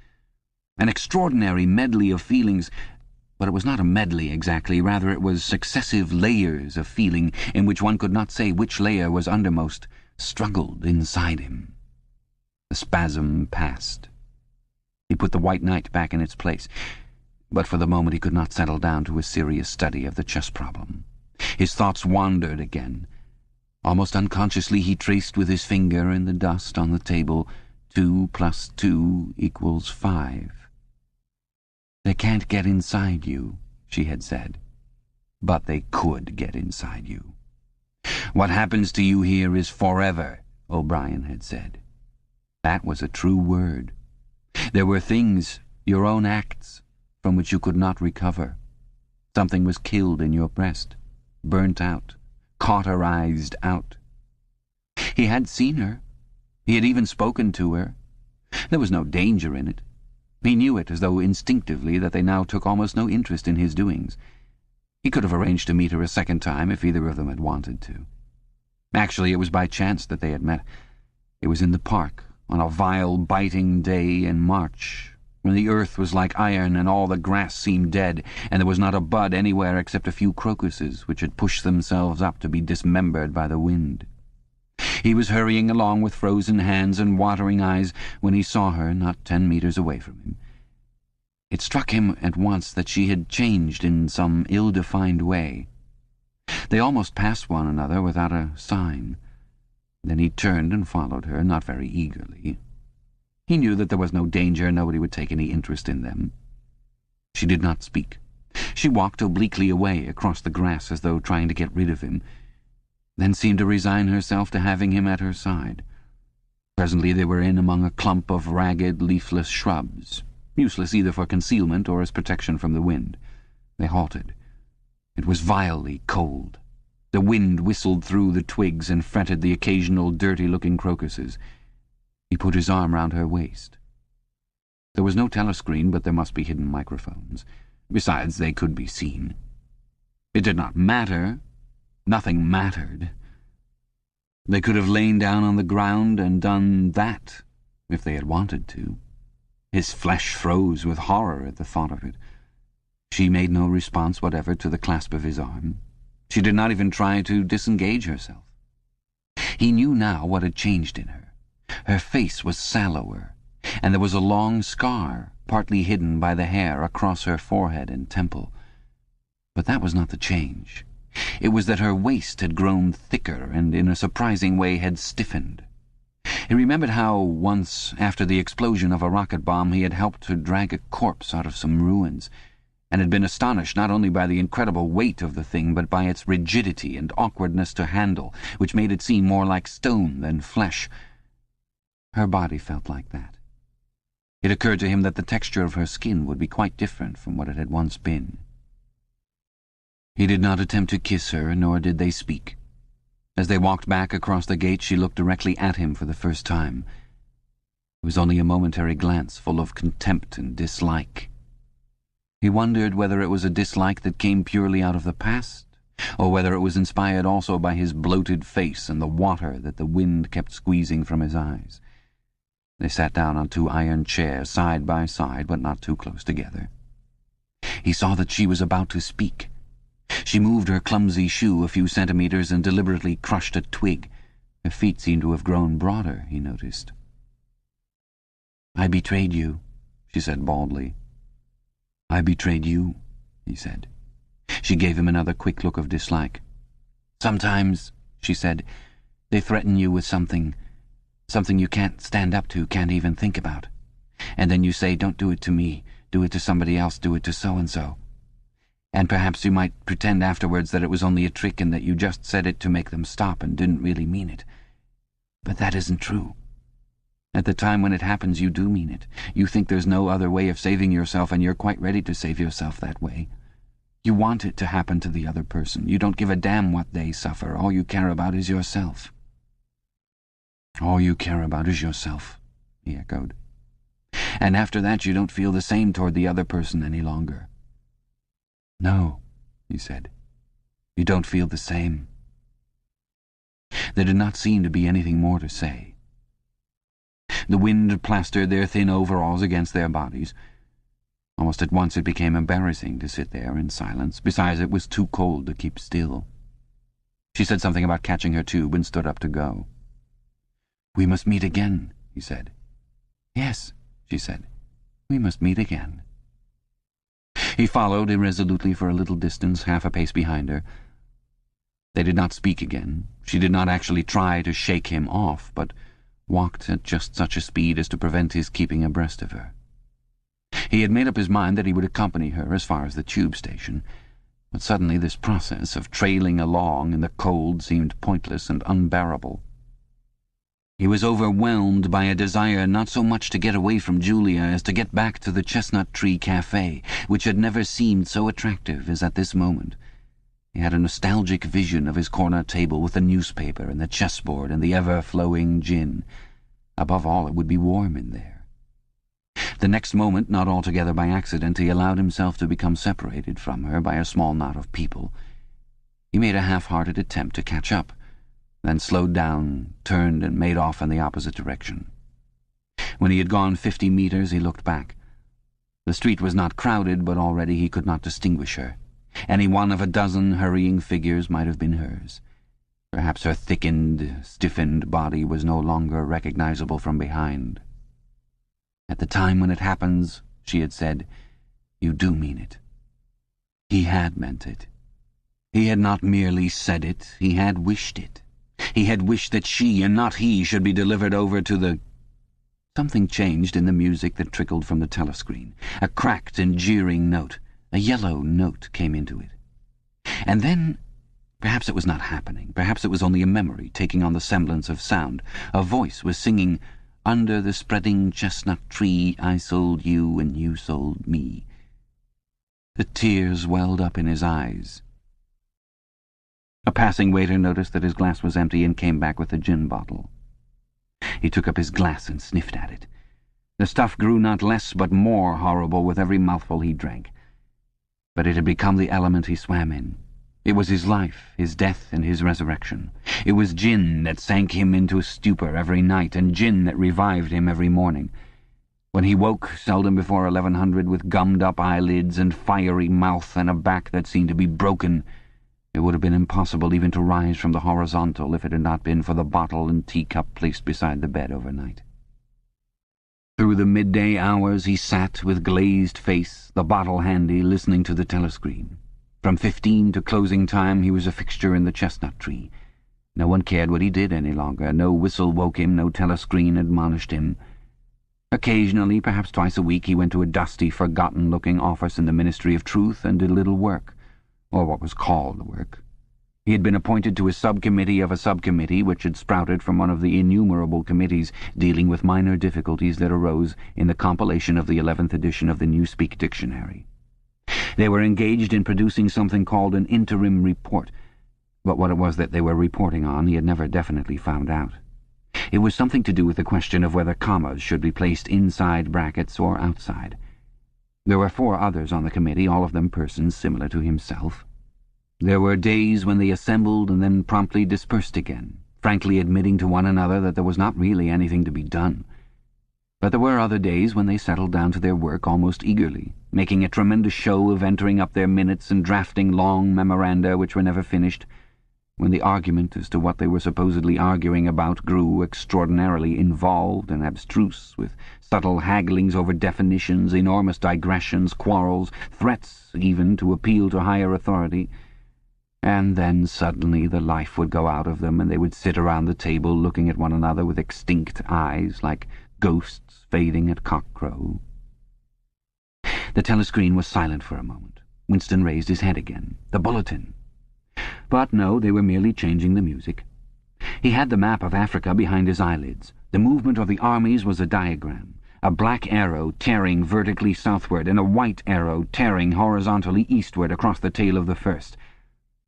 An extraordinary medley of feelings, but it was not a medley exactly, rather it was successive layers of feeling in which one could not say which layer was undermost, struggled inside him. The spasm passed. He put the white knight back in its place, but for the moment he could not settle down to a serious study of the chess problem. His thoughts wandered again. Almost unconsciously he traced with his finger in the dust on the table 2 + 2 = 5. "They can't get inside you," she had said. "But they could get inside you. What happens to you here is forever," O'Brien had said. That was a true word. There were things, your own acts, from which you could not recover. Something was killed in your breast, burnt out, cauterized out. He had seen her. He had even spoken to her. There was no danger in it. He knew it as though instinctively that they now took almost no interest in his doings. He could have arranged to meet her a second time if either of them had wanted to. Actually, it was by chance that they had met. It was in the park, on a vile, biting day in March, when the earth was like iron and all the grass seemed dead, and there was not a bud anywhere except a few crocuses which had pushed themselves up to be dismembered by the wind. He was hurrying along with frozen hands and watering eyes when he saw her not 10 meters away from him. It struck him at once that she had changed in some ill-defined way. They almost passed one another without a sign. Then he turned and followed her, not very eagerly. He knew that there was no danger, nobody would take any interest in them. She did not speak. She walked obliquely away across the grass as though trying to get rid of him, then seemed to resign herself to having him at her side. Presently they were in among a clump of ragged, leafless shrubs, useless either for concealment or as protection from the wind. They halted. It was vilely cold. The wind whistled through the twigs and fretted the occasional dirty-looking crocuses. He put his arm round her waist. There was no telescreen, but there must be hidden microphones. Besides, they could be seen. It did not matter. Nothing mattered. They could have lain down on the ground and done that, if they had wanted to. His flesh froze with horror at the thought of it. She made no response whatever to the clasp of his arm. She did not even try to disengage herself. He knew now what had changed in her. Her face was sallower, and there was a long scar, partly hidden by the hair across her forehead and temple. But that was not the change. It was that her waist had grown thicker and in a surprising way had stiffened. He remembered how, once, after the explosion of a rocket bomb, he had helped to drag a corpse out of some ruins, and had been astonished not only by the incredible weight of the thing, but by its rigidity and awkwardness to handle, which made it seem more like stone than flesh. Her body felt like that. It occurred to him that the texture of her skin would be quite different from what it had once been. He did not attempt to kiss her, nor did they speak. As they walked back across the gate, she looked directly at him for the first time. It was only a momentary glance full of contempt and dislike. He wondered whether it was a dislike that came purely out of the past, or whether it was inspired also by his bloated face and the water that the wind kept squeezing from his eyes. They sat down on 2 iron chairs, side by side, but not too close together. He saw that she was about to speak. She moved her clumsy shoe a few centimeters and deliberately crushed a twig. Her feet seemed to have grown broader, he noticed. "I betrayed you," she said baldly. "I betrayed you," he said. She gave him another quick look of dislike. "Sometimes," she said, "they threaten you with something you can't stand up to, can't even think about. And then you say, 'Don't do it to me, do it to somebody else, do it to so-and-so.' And perhaps you might pretend afterwards that it was only a trick and that you just said it to make them stop and didn't really mean it. But that isn't true. At the time when it happens, you do mean it. You think there's no other way of saving yourself, and you're quite ready to save yourself that way. You want it to happen to the other person. You don't give a damn what they suffer. All you care about is yourself." "All you care about is yourself," he echoed. "And after that you don't feel the same toward the other person any longer." "No," he said. "You don't feel the same." There did not seem to be anything more to say. The wind plastered their thin overalls against their bodies. Almost at once it became embarrassing to sit there in silence. Besides, it was too cold to keep still. She said something about catching her tube and stood up to go. "We must meet again," he said. "Yes," she said. "We must meet again." He followed irresolutely for a little distance, half a pace behind her. They did not speak again. She did not actually try to shake him off, but walked at just such a speed as to prevent his keeping abreast of her. He had made up his mind that he would accompany her as far as the tube station, but suddenly this process of trailing along in the cold seemed pointless and unbearable. He was overwhelmed by a desire not so much to get away from Julia as to get back to the Chestnut Tree Cafe, which had never seemed so attractive as at this moment. He had a nostalgic vision of his corner table with the newspaper and the chessboard and the ever-flowing gin. Above all, it would be warm in there. The next moment, not altogether by accident, he allowed himself to become separated from her by a small knot of people. He made a half-hearted attempt to catch up, then slowed down, turned, and made off in the opposite direction. When he had gone 50 meters, he looked back. The street was not crowded, but already he could not distinguish her. Any one of a dozen hurrying figures might have been hers. Perhaps her thickened, stiffened body was no longer recognizable from behind. "At the time when it happens," she had said, "you do mean it." He had meant it. He had not merely said it, he had wished it. He had wished that she, and not he, should be delivered over to Something changed in the music that trickled from the telescreen. A cracked and jeering note, a yellow note, came into it. And then, perhaps it was not happening, perhaps it was only a memory taking on the semblance of sound. A voice was singing, "Under the spreading chestnut tree I sold you and you sold me." The tears welled up in his eyes. A passing waiter noticed that his glass was empty and came back with a gin bottle. He took up his glass and sniffed at it. The stuff grew not less but more horrible with every mouthful he drank. But it had become the element he swam in. It was his life, his death, and his resurrection. It was gin that sank him into a stupor every night, and gin that revived him every morning. When he woke, seldom before 1100, with gummed-up eyelids and fiery mouth and a back that seemed to be broken, it would have been impossible even to rise from the horizontal if it had not been for the bottle and teacup placed beside the bed overnight. Through the midday hours he sat with glazed face, the bottle handy, listening to the telescreen. From 15 to closing time he was a fixture in the chestnut tree. No one cared what he did any longer. No whistle woke him, no telescreen admonished him. Occasionally, perhaps twice a week, he went to a dusty, forgotten-looking office in the Ministry of Truth and did little work, or what was called work. He had been appointed to a subcommittee of a subcommittee which had sprouted from one of the innumerable committees dealing with minor difficulties that arose in the compilation of the 11th edition of the Newspeak Dictionary. They were engaged in producing something called an interim report, but what it was that they were reporting on he had never definitely found out. It was something to do with the question of whether commas should be placed inside brackets or outside. There were 4 others on the committee, all of them persons similar to himself. There were days when they assembled and then promptly dispersed again, frankly admitting to one another that there was not really anything to be done. But there were other days when they settled down to their work almost eagerly, making a tremendous show of entering up their minutes and drafting long memoranda which were never finished, when the argument as to what they were supposedly arguing about grew extraordinarily involved and abstruse, with subtle hagglings over definitions, enormous digressions, quarrels, threats even to appeal to higher authority. And then suddenly the life would go out of them, and they would sit around the table looking at one another with extinct eyes, like ghosts fading at cockcrow. The telescreen was silent for a moment. Winston raised his head again. The bulletin. But no, they were merely changing the music. He had the map of Africa behind his eyelids. The movement of the armies was a diagram, a black arrow tearing vertically southward and a white arrow tearing horizontally eastward across the tail of the first.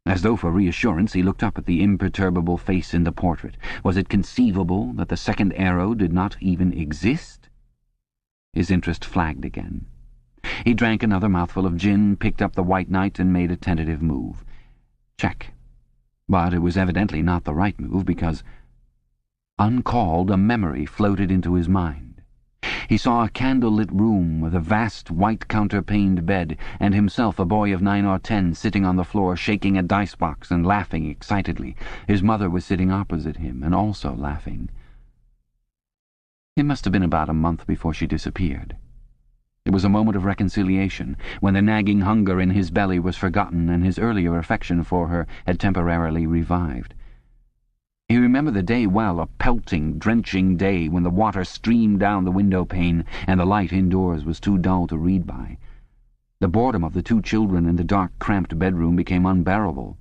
As though for reassurance, he looked up at the imperturbable face in the portrait. Was it conceivable that the second arrow did not even exist? His interest flagged again. He drank another mouthful of gin, picked up the White Knight, and made a tentative move. Check. But it was evidently not the right move, because, uncalled, a memory floated into his mind. He saw a candle-lit room with a vast white counterpaned bed, and himself, a boy of 9 or 10, sitting on the floor, shaking a dice-box and laughing excitedly. His mother was sitting opposite him, and also laughing. It must have been about a month before she disappeared. It was a moment of reconciliation, when the nagging hunger in his belly was forgotten and his earlier affection for her had temporarily revived. He remembered the day well, a pelting, drenching day when the water streamed down the window-pane and the light indoors was too dull to read by. The boredom of the 2 children in the dark, cramped bedroom became unbearable.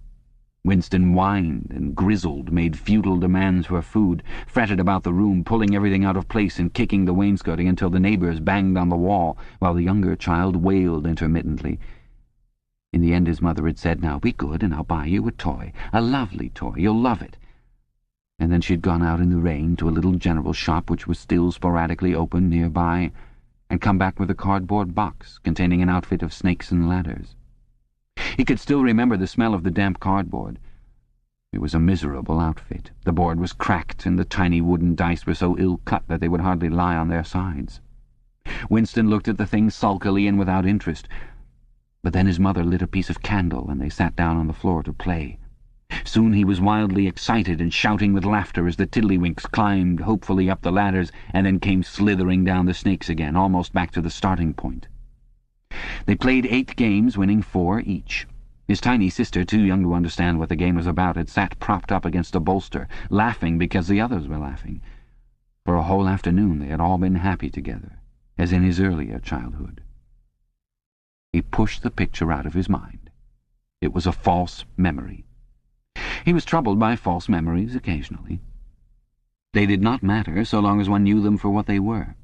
Winston whined and grizzled, made futile demands for food, fretted about the room, pulling everything out of place and kicking the wainscoting until the neighbours banged on the wall, while the younger child wailed intermittently. In the end his mother had said, "Now be good and I'll buy you a toy, a lovely toy, you'll love it." And then she had gone out in the rain to a little general shop which was still sporadically open nearby, and come back with a cardboard box containing an outfit of snakes and ladders. He could still remember the smell of the damp cardboard. It was a miserable outfit. The board was cracked, and the tiny wooden dice were so ill-cut that they would hardly lie on their sides. Winston looked at the thing sulkily and without interest, but then his mother lit a piece of candle, and they sat down on the floor to play. Soon he was wildly excited and shouting with laughter as the tiddlywinks climbed hopefully up the ladders and then came slithering down the snakes again, almost back to the starting point. They played 8 games, winning 4 each. His tiny sister, too young to understand what the game was about, had sat propped up against a bolster, laughing because the others were laughing. For a whole afternoon they had all been happy together, as in his earlier childhood. He pushed the picture out of his mind. It was a false memory. He was troubled by false memories occasionally. They did not matter so long as one knew them for what they were.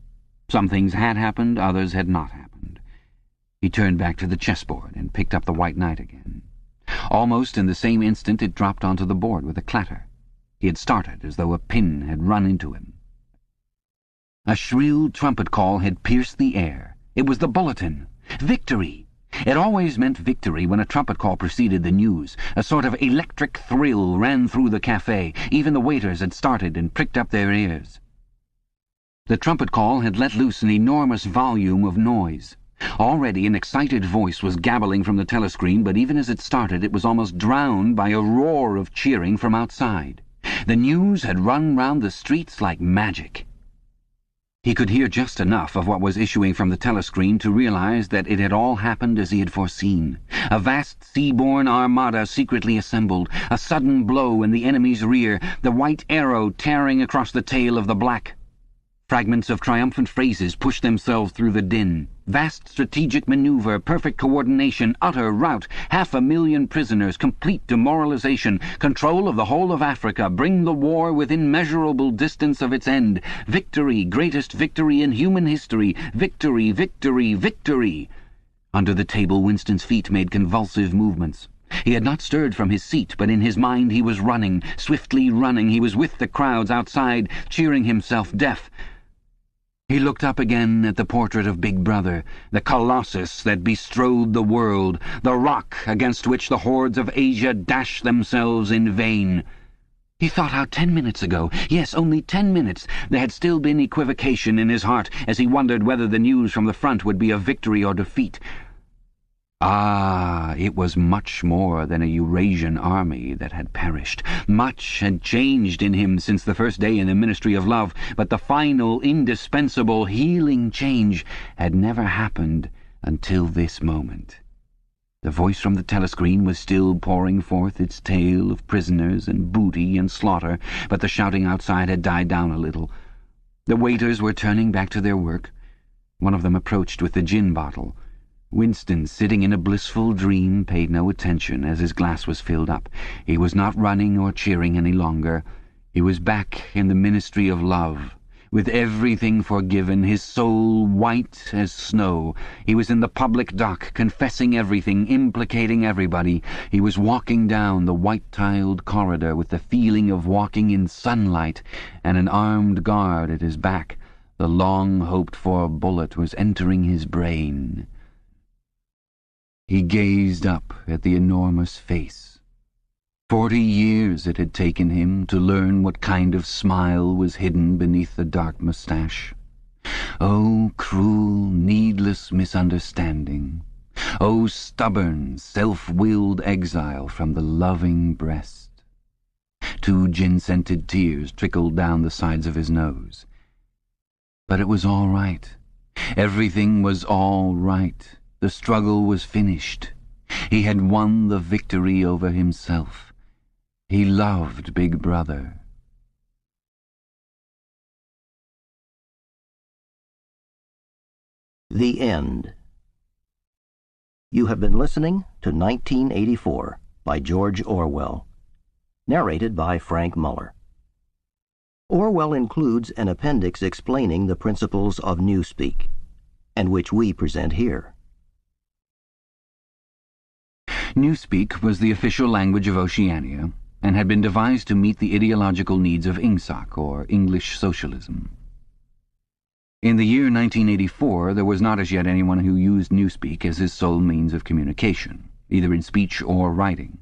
Some things had happened, others had not happened. He turned back to the chessboard and picked up the white knight again. Almost in the same instant it dropped onto the board with a clatter. He had started as though a pin had run into him. A shrill trumpet call had pierced the air. It was the bulletin. Victory! It always meant victory when a trumpet call preceded the news. A sort of electric thrill ran through the cafe. Even the waiters had started and pricked up their ears. The trumpet call had let loose an enormous volume of noise. Already an excited voice was gabbling from the telescreen, but even as it started it was almost drowned by a roar of cheering from outside. The news had run round the streets like magic. He could hear just enough of what was issuing from the telescreen to realize that it had all happened as he had foreseen. A vast seaborne armada secretly assembled, a sudden blow in the enemy's rear, the white arrow tearing across the tail of the black. Fragments of triumphant phrases pushed themselves through the din. Vast strategic maneuver, perfect coordination, utter rout, 500,000 prisoners, complete demoralization, control of the whole of Africa, bring the war within measurable distance of its end. Victory, greatest victory in human history. Victory, victory, victory. Under the table, Winston's feet made convulsive movements. He had not stirred from his seat, but in his mind he was running, swiftly running. He was with the crowds outside, cheering himself deaf. He looked up again at the portrait of Big Brother, the colossus that bestrode the world, the rock against which the hordes of Asia dashed themselves in vain. He thought how 10 minutes ago, yes, only 10 minutes, there had still been equivocation in his heart as he wondered whether the news from the front would be of victory or defeat. Ah, it was much more than a Eurasian army that had perished. Much had changed in him since the first day in the Ministry of Love, but the final, indispensable, healing change had never happened until this moment. The voice from the telescreen was still pouring forth its tale of prisoners and booty and slaughter, but the shouting outside had died down a little. The waiters were turning back to their work. One of them approached with the gin bottle. Winston, sitting in a blissful dream, paid no attention as his glass was filled up. He was not running or cheering any longer. He was back in the Ministry of Love, with everything forgiven, his soul white as snow. He was in the public dock, confessing everything, implicating everybody. He was walking down the white-tiled corridor with the feeling of walking in sunlight and an armed guard at his back. The long-hoped-for bullet was entering his brain. He gazed up at the enormous face. 40 years it had taken him to learn what kind of smile was hidden beneath the dark moustache. Oh, cruel, needless misunderstanding. Oh, stubborn, self-willed exile from the loving breast. 2 gin-scented tears trickled down the sides of his nose. But it was all right. Everything was all right. The struggle was finished. He had won the victory over himself. He loved Big Brother. The End. You have been listening to 1984 by George Orwell, narrated by Frank Muller. Orwell includes an appendix explaining the principles of Newspeak, and which we present here. Newspeak was the official language of Oceania and had been devised to meet the ideological needs of Ingsoc, or English socialism. In the year 1984, there was not as yet anyone who used Newspeak as his sole means of communication, either in speech or writing.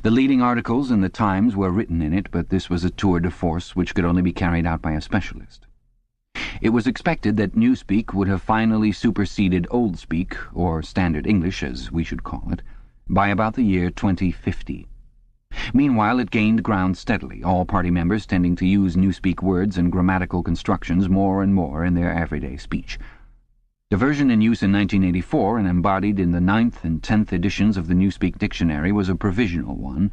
The leading articles in the Times were written in it, but this was a tour de force which could only be carried out by a specialist. It was expected that Newspeak would have finally superseded Oldspeak, or Standard English as we should call it, by about the year 2050. Meanwhile it gained ground steadily, all party members tending to use Newspeak words and grammatical constructions more and more in their everyday speech. The version in use in 1984 and embodied in the 9th and 10th editions of the Newspeak Dictionary was a provisional one,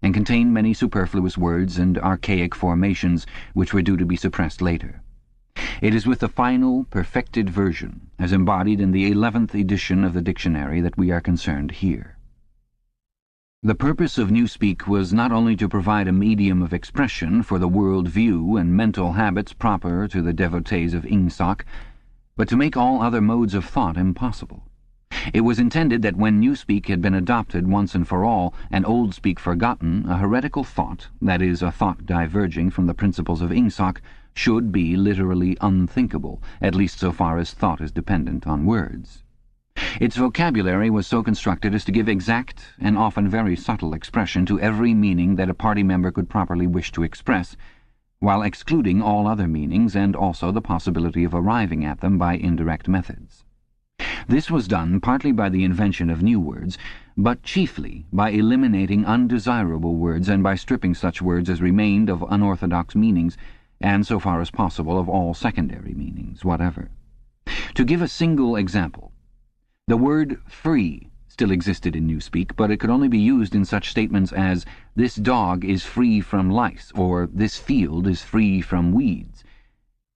and contained many superfluous words and archaic formations which were due to be suppressed later. It is with the final, perfected version, as embodied in the 11th edition of the dictionary, that we are concerned here. The purpose of Newspeak was not only to provide a medium of expression for the world view and mental habits proper to the devotees of Ingsoc, but to make all other modes of thought impossible. It was intended that when Newspeak had been adopted once and for all, and Oldspeak forgotten, a heretical thought, that is, a thought diverging from the principles of Ingsoc, should be literally unthinkable, at least so far as thought is dependent on words. Its vocabulary was so constructed as to give exact and often very subtle expression to every meaning that a party member could properly wish to express, while excluding all other meanings and also the possibility of arriving at them by indirect methods. This was done partly by the invention of new words, but chiefly by eliminating undesirable words and by stripping such words as remained of unorthodox meanings, and so far as possible of all secondary meanings whatever. To give a single example, the word free still existed in Newspeak, but it could only be used in such statements as, "This dog is free from lice," or "This field is free from weeds."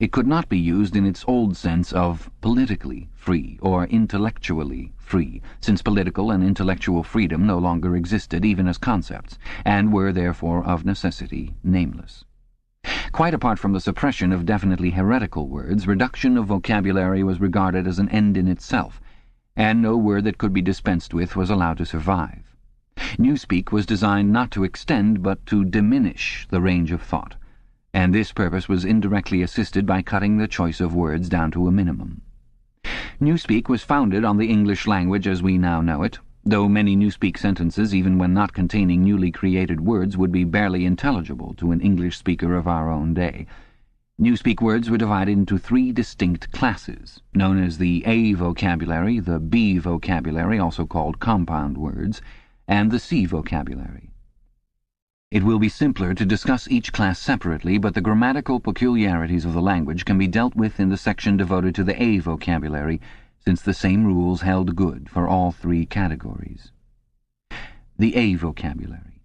It could not be used in its old sense of politically free or intellectually free, since political and intellectual freedom no longer existed even as concepts, and were therefore of necessity nameless. Quite apart from the suppression of definitely heretical words, reduction of vocabulary was regarded as an end in itself, and no word that could be dispensed with was allowed to survive. Newspeak was designed not to extend but to diminish the range of thought, and this purpose was indirectly assisted by cutting the choice of words down to a minimum. Newspeak was founded on the English language as we now know it, though many Newspeak sentences, even when not containing newly created words, would be barely intelligible to an English speaker of our own day. Newspeak words were divided into 3 distinct classes, known as the A vocabulary, the B vocabulary, also called compound words, and the C vocabulary. It will be simpler to discuss each class separately, but the grammatical peculiarities of the language can be dealt with in the section devoted to the A vocabulary, since the same rules held good for all 3 categories. The A vocabulary.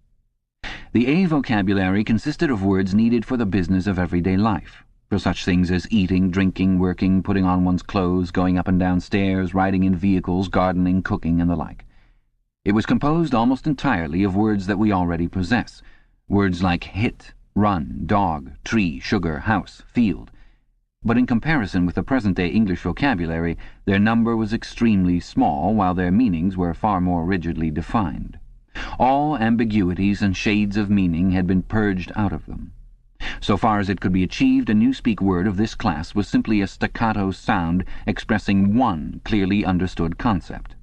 The A vocabulary consisted of words needed for the business of everyday life, for such things as eating, drinking, working, putting on one's clothes, going up and down stairs, riding in vehicles, gardening, cooking, and the like. It was composed almost entirely of words that we already possess, words like hit, run, dog, tree, sugar, house, field. But in comparison with the present-day English vocabulary, their number was extremely small, while their meanings were far more rigidly defined. All ambiguities and shades of meaning had been purged out of them. So far as it could be achieved, a Newspeak word of this class was simply a staccato sound expressing one clearly understood concept.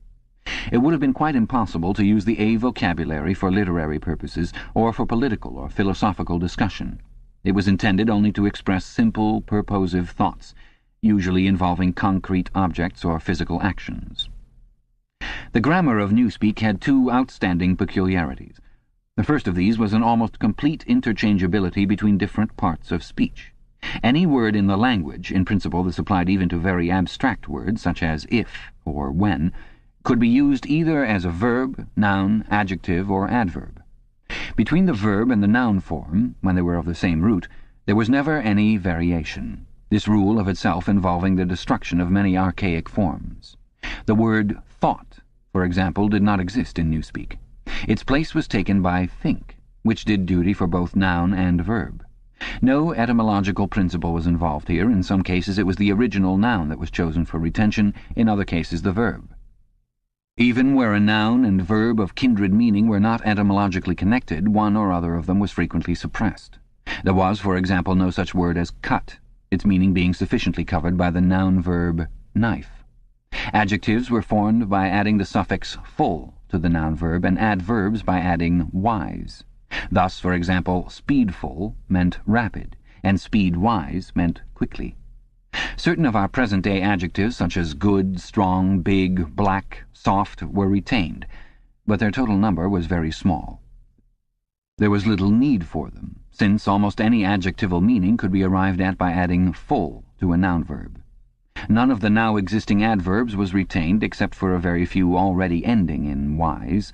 It would have been quite impossible to use the A vocabulary for literary purposes or for political or philosophical discussion. It was intended only to express simple, purposive thoughts, usually involving concrete objects or physical actions. The grammar of Newspeak had 2 outstanding peculiarities. The first of these was an almost complete interchangeability between different parts of speech. Any word in the language, in principle this applied even to very abstract words such as if or when, could be used either as a verb, noun, adjective, or adverb. Between the verb and the noun form, when they were of the same root, there was never any variation, this rule of itself involving the destruction of many archaic forms. The word thought, for example, did not exist in Newspeak. Its place was taken by think, which did duty for both noun and verb. No etymological principle was involved here. In some cases it was the original noun that was chosen for retention, in other cases the verb. Even where a noun and verb of kindred meaning were not etymologically connected, one or other of them was frequently suppressed. There was, for example, no such word as cut, its meaning being sufficiently covered by the noun-verb knife. Adjectives were formed by adding the suffix full to the noun-verb, and adverbs by adding wise. Thus, for example, speedful meant rapid, and speedwise meant quickly. Certain of our present-day adjectives, such as good, strong, big, black, soft, were retained, but their total number was very small. There was little need for them, since almost any adjectival meaning could be arrived at by adding full to a noun verb. None of the now existing adverbs was retained except for a very few already ending in wise.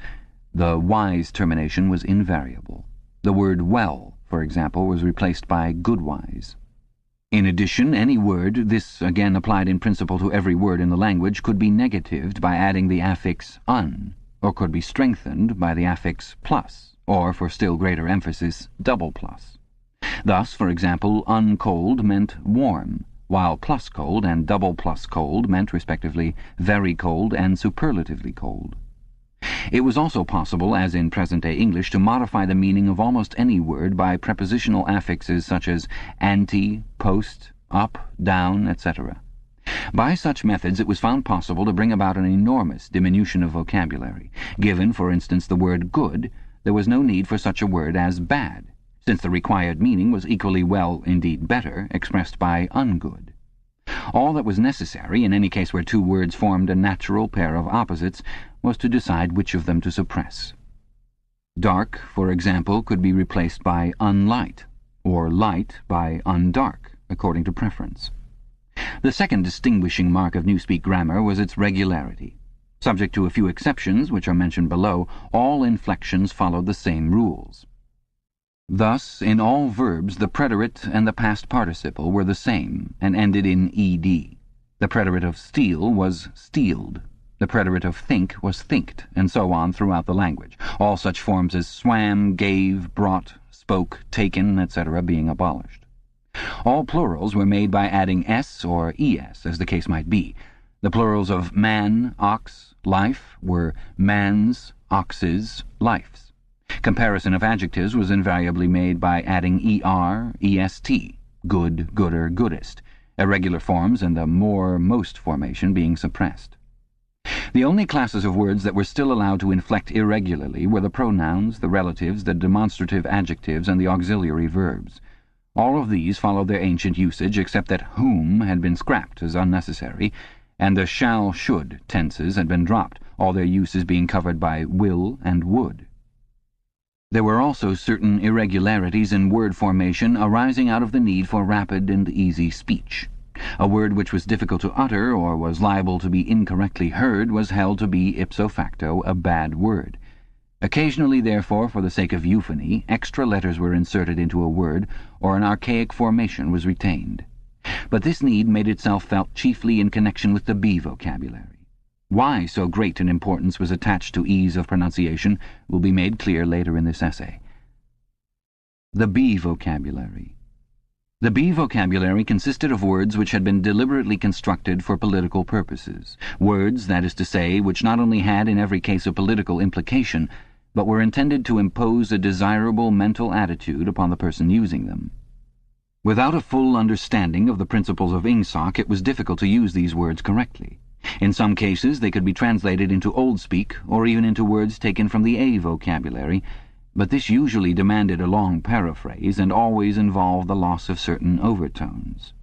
The wise termination was invariable. The word well, for example, was replaced by goodwise. In addition, any word, this again applied in principle to every word in the language, could be negatived by adding the affix un, or could be strengthened by the affix plus, or, for still greater emphasis, double plus. Thus, for example, uncold meant warm, while plus cold and double plus cold meant, respectively, very cold and superlatively cold. It was also possible, as in present-day English, to modify the meaning of almost any word by prepositional affixes such as anti, post, up, down, etc. By such methods it was found possible to bring about an enormous diminution of vocabulary. Given, for instance, the word good, there was no need for such a word as bad, since the required meaning was equally well, indeed better, expressed by ungood. All that was necessary, in any case where two words formed a natural pair of opposites, was to decide which of them to suppress. Dark, for example, could be replaced by unlight, or light by undark, according to preference. The second distinguishing mark of Newspeak grammar was its regularity. Subject to a few exceptions, which are mentioned below, all inflections followed the same rules. Thus, in all verbs, the preterite and the past participle were the same, and ended in ed. The preterite of steal was stealed. The preterite of think was thinked, and so on throughout the language, all such forms as swam, gave, brought, spoke, taken, etc. being abolished. All plurals were made by adding s or es, as the case might be. The plurals of man, ox, life were mans, oxes, lifes. Comparison of adjectives was invariably made by adding er, est, good, gooder, goodest, irregular forms and the more, most formation being suppressed. The only classes of words that were still allowed to inflect irregularly were the pronouns, the relatives, the demonstrative adjectives, and the auxiliary verbs. All of these followed their ancient usage, except that whom had been scrapped as unnecessary, and the shall, should tenses had been dropped, all their uses being covered by will and would. There were also certain irregularities in word formation arising out of the need for rapid and easy speech. A word which was difficult to utter or was liable to be incorrectly heard was held to be ipso facto a bad word. Occasionally, therefore, for the sake of euphony, extra letters were inserted into a word, or an archaic formation was retained. But this need made itself felt chiefly in connection with the B vocabulary. Why so great an importance was attached to ease of pronunciation will be made clear later in this essay. The B vocabulary. The B vocabulary consisted of words which had been deliberately constructed for political purposes, words, that is to say, which not only had in every case a political implication, but were intended to impose a desirable mental attitude upon the person using them. Without a full understanding of the principles of Ingsoc, it was difficult to use these words correctly. In some cases they could be translated into Old Speak, or even into words taken from the A vocabulary, but this usually demanded a long paraphrase and always involved the loss of certain overtones.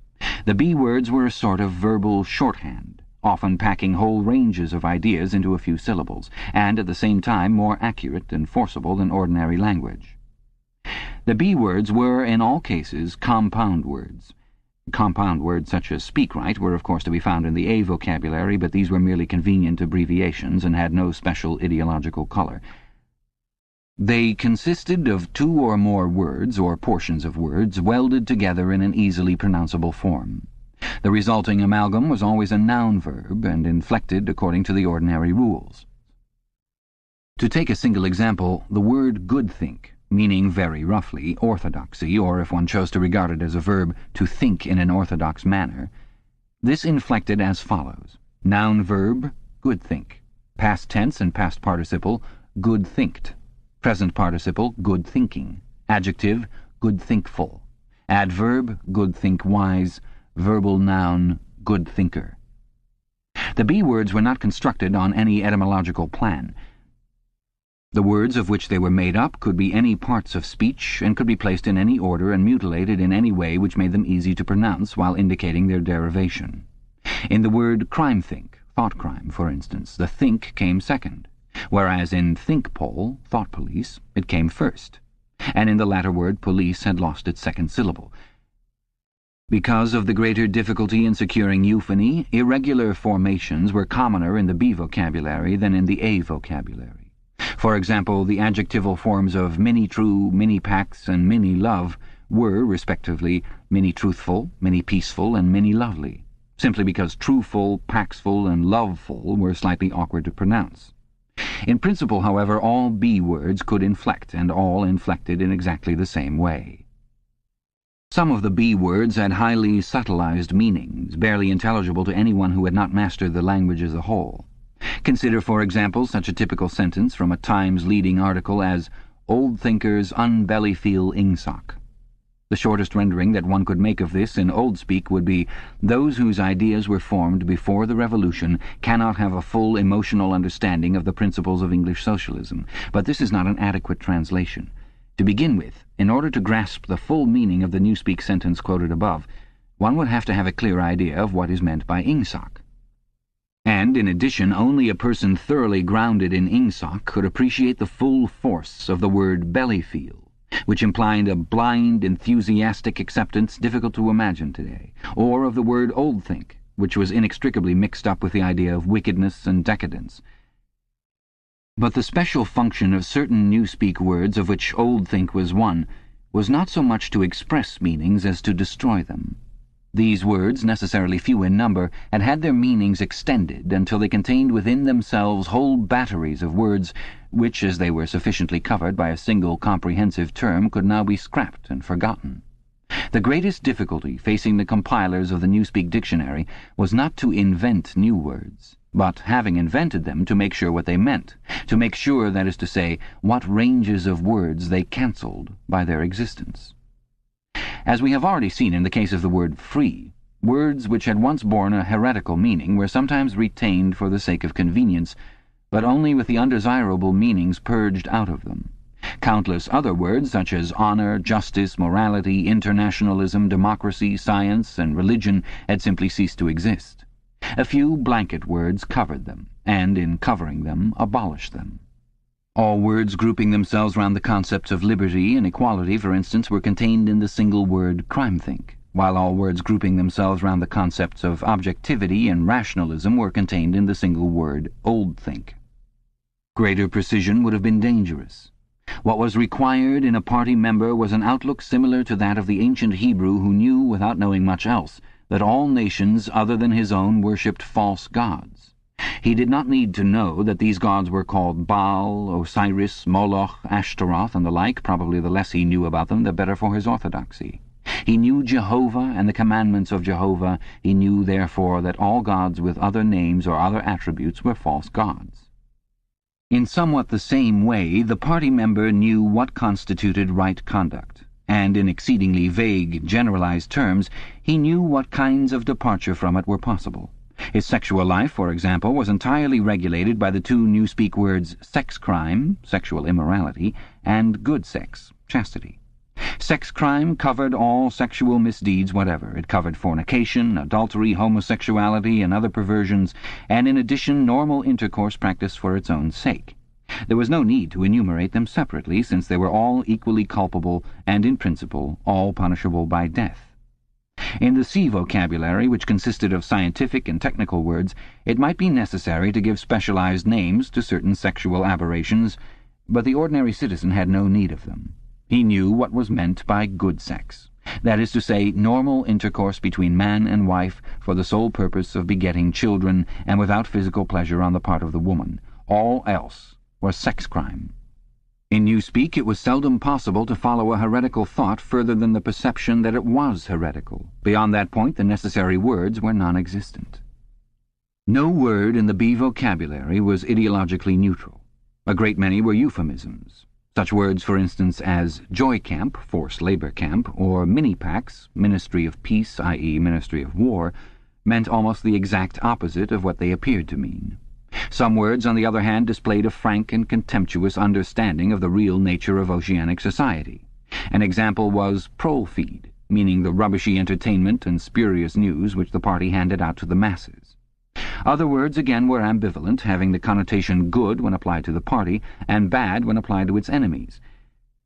The B words were a sort of verbal shorthand, often packing whole ranges of ideas into a few syllables, and at the same time more accurate and forcible than ordinary language. The B words were, in all cases, compound words. Compound words such as speak right were of course to be found in the A vocabulary, but these were merely convenient abbreviations and had no special ideological color. They consisted of two or more words, or portions of words, welded together in an easily pronounceable form. The resulting amalgam was always a noun verb, and inflected according to the ordinary rules. To take a single example, the word goodthink, meaning very roughly orthodoxy, or if one chose to regard it as a verb, to think in an orthodox manner. This inflected as follows: noun verb, goodthink; past tense and past participle, goodthinked; present participle, goodthinking; adjective, goodthinkful; adverb, goodthinkwise; verbal noun, goodthinker. The B words were not constructed on any etymological plan. The words of which they were made up could be any parts of speech, and could be placed in any order and mutilated in any way which made them easy to pronounce while indicating their derivation. In the word crime-think, thought-crime, for instance, the think came second, whereas in think-pol, thought-police, it came first, and in the latter word police had lost its second syllable. Because of the greater difficulty in securing euphony, irregular formations were commoner in the B vocabulary than in the A vocabulary. For example, the adjectival forms of mini-true, mini-pax, and mini-love were, respectively, mini-truthful, mini-peaceful, and mini-lovely, simply because truthful, paxful, and loveful were slightly awkward to pronounce. In principle, however, all B words could inflect, and all inflected in exactly the same way. Some of the B words had highly subtilized meanings, barely intelligible to anyone who had not mastered the language as a whole. Consider, for example, such a typical sentence from a Times leading article as "Old thinkers unbellyfeel ingsoc." The shortest rendering that one could make of this in old speak would be, "Those whose ideas were formed before the Revolution cannot have a full emotional understanding of the principles of English socialism." But this is not an adequate translation. To begin with, in order to grasp the full meaning of the Newspeak sentence quoted above, one would have to have a clear idea of what is meant by ingsoc. And, in addition, only a person thoroughly grounded in ingsoc could appreciate the full force of the word bellyfeel, which implied a blind, enthusiastic acceptance difficult to imagine today, or of the word oldthink, which was inextricably mixed up with the idea of wickedness and decadence. But the special function of certain Newspeak words, of which oldthink was one, was not so much to express meanings as to destroy them. These words, necessarily few in number, had had their meanings extended until they contained within themselves whole batteries of words which, as they were sufficiently covered by a single comprehensive term, could now be scrapped and forgotten. The greatest difficulty facing the compilers of the Newspeak dictionary was not to invent new words, but, having invented them, to make sure what they meant, to make sure, that is to say, what ranges of words they cancelled by their existence. As we have already seen in the case of the word free, words which had once borne a heretical meaning were sometimes retained for the sake of convenience, but only with the undesirable meanings purged out of them. Countless other words, such as honor, justice, morality, internationalism, democracy, science, and religion, had simply ceased to exist. A few blanket words covered them, and in covering them, abolished them. All words grouping themselves round the concepts of liberty and equality, for instance, were contained in the single word crimethink, while all words grouping themselves round the concepts of objectivity and rationalism were contained in the single word oldthink. Greater precision would have been dangerous. What was required in a party member was an outlook similar to that of the ancient Hebrew who knew, without knowing much else, that all nations other than his own worshipped false gods. He did not need to know that these gods were called Baal, Osiris, Moloch, Ashtaroth, and the like. Probably the less he knew about them, the better for his orthodoxy. He knew Jehovah and the commandments of Jehovah. He knew, therefore, that all gods with other names or other attributes were false gods. In somewhat the same way, the party member knew what constituted right conduct, and in exceedingly vague, generalized terms, he knew what kinds of departure from it were possible. His sexual life, for example, was entirely regulated by the two Newspeak words sex crime, sexual immorality, and good sex, chastity. Sex crime covered all sexual misdeeds whatever. It covered fornication, adultery, homosexuality, and other perversions, and in addition normal intercourse practiced for its own sake. There was no need to enumerate them separately, since they were all equally culpable and, in principle, all punishable by death. In the C vocabulary, which consisted of scientific and technical words, it might be necessary to give specialized names to certain sexual aberrations, but the ordinary citizen had no need of them. He knew what was meant by good sex, that is to say, normal intercourse between man and wife for the sole purpose of begetting children and without physical pleasure on the part of the woman. All else was sex crime. In Newspeak, it was seldom possible to follow a heretical thought further than the perception that it was heretical. Beyond that point, the necessary words were non-existent. No word in the B vocabulary was ideologically neutral. A great many were euphemisms. Such words, for instance, as joy camp, forced labor camp, or mini-pax, ministry of peace, i.e. ministry of war, meant almost the exact opposite of what they appeared to mean. Some words, on the other hand, displayed a frank and contemptuous understanding of the real nature of oceanic society. An example was prole-feed, meaning the rubbishy entertainment and spurious news which the party handed out to the masses. Other words, again, were ambivalent, having the connotation good when applied to the party, and bad when applied to its enemies.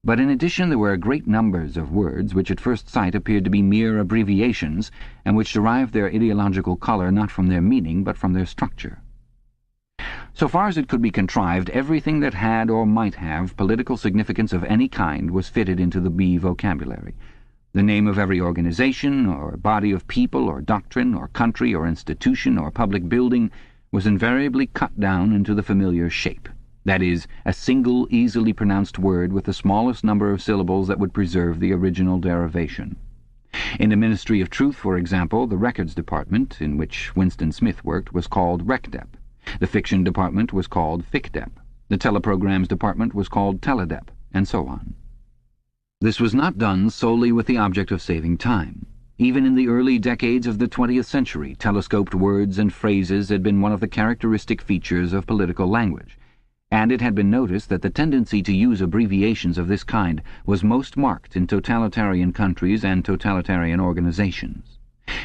But in addition there were great numbers of words which at first sight appeared to be mere abbreviations, and which derived their ideological colour not from their meaning but from their structure. So far as it could be contrived, everything that had or might have political significance of any kind was fitted into the B vocabulary. The name of every organization, or body of people, or doctrine, or country, or institution, or public building was invariably cut down into the familiar shape. That is, a single, easily pronounced word with the smallest number of syllables that would preserve the original derivation. In the Ministry of Truth, for example, the Records Department, in which Winston Smith worked, was called RecDep. The Fiction Department was called FicDep. The Teleprograms Department was called Teledep, and so on. This was not done solely with the object of saving time. Even in the early decades of the 20th century, telescoped words and phrases had been one of the characteristic features of political language, and it had been noticed that the tendency to use abbreviations of this kind was most marked in totalitarian countries and totalitarian organizations.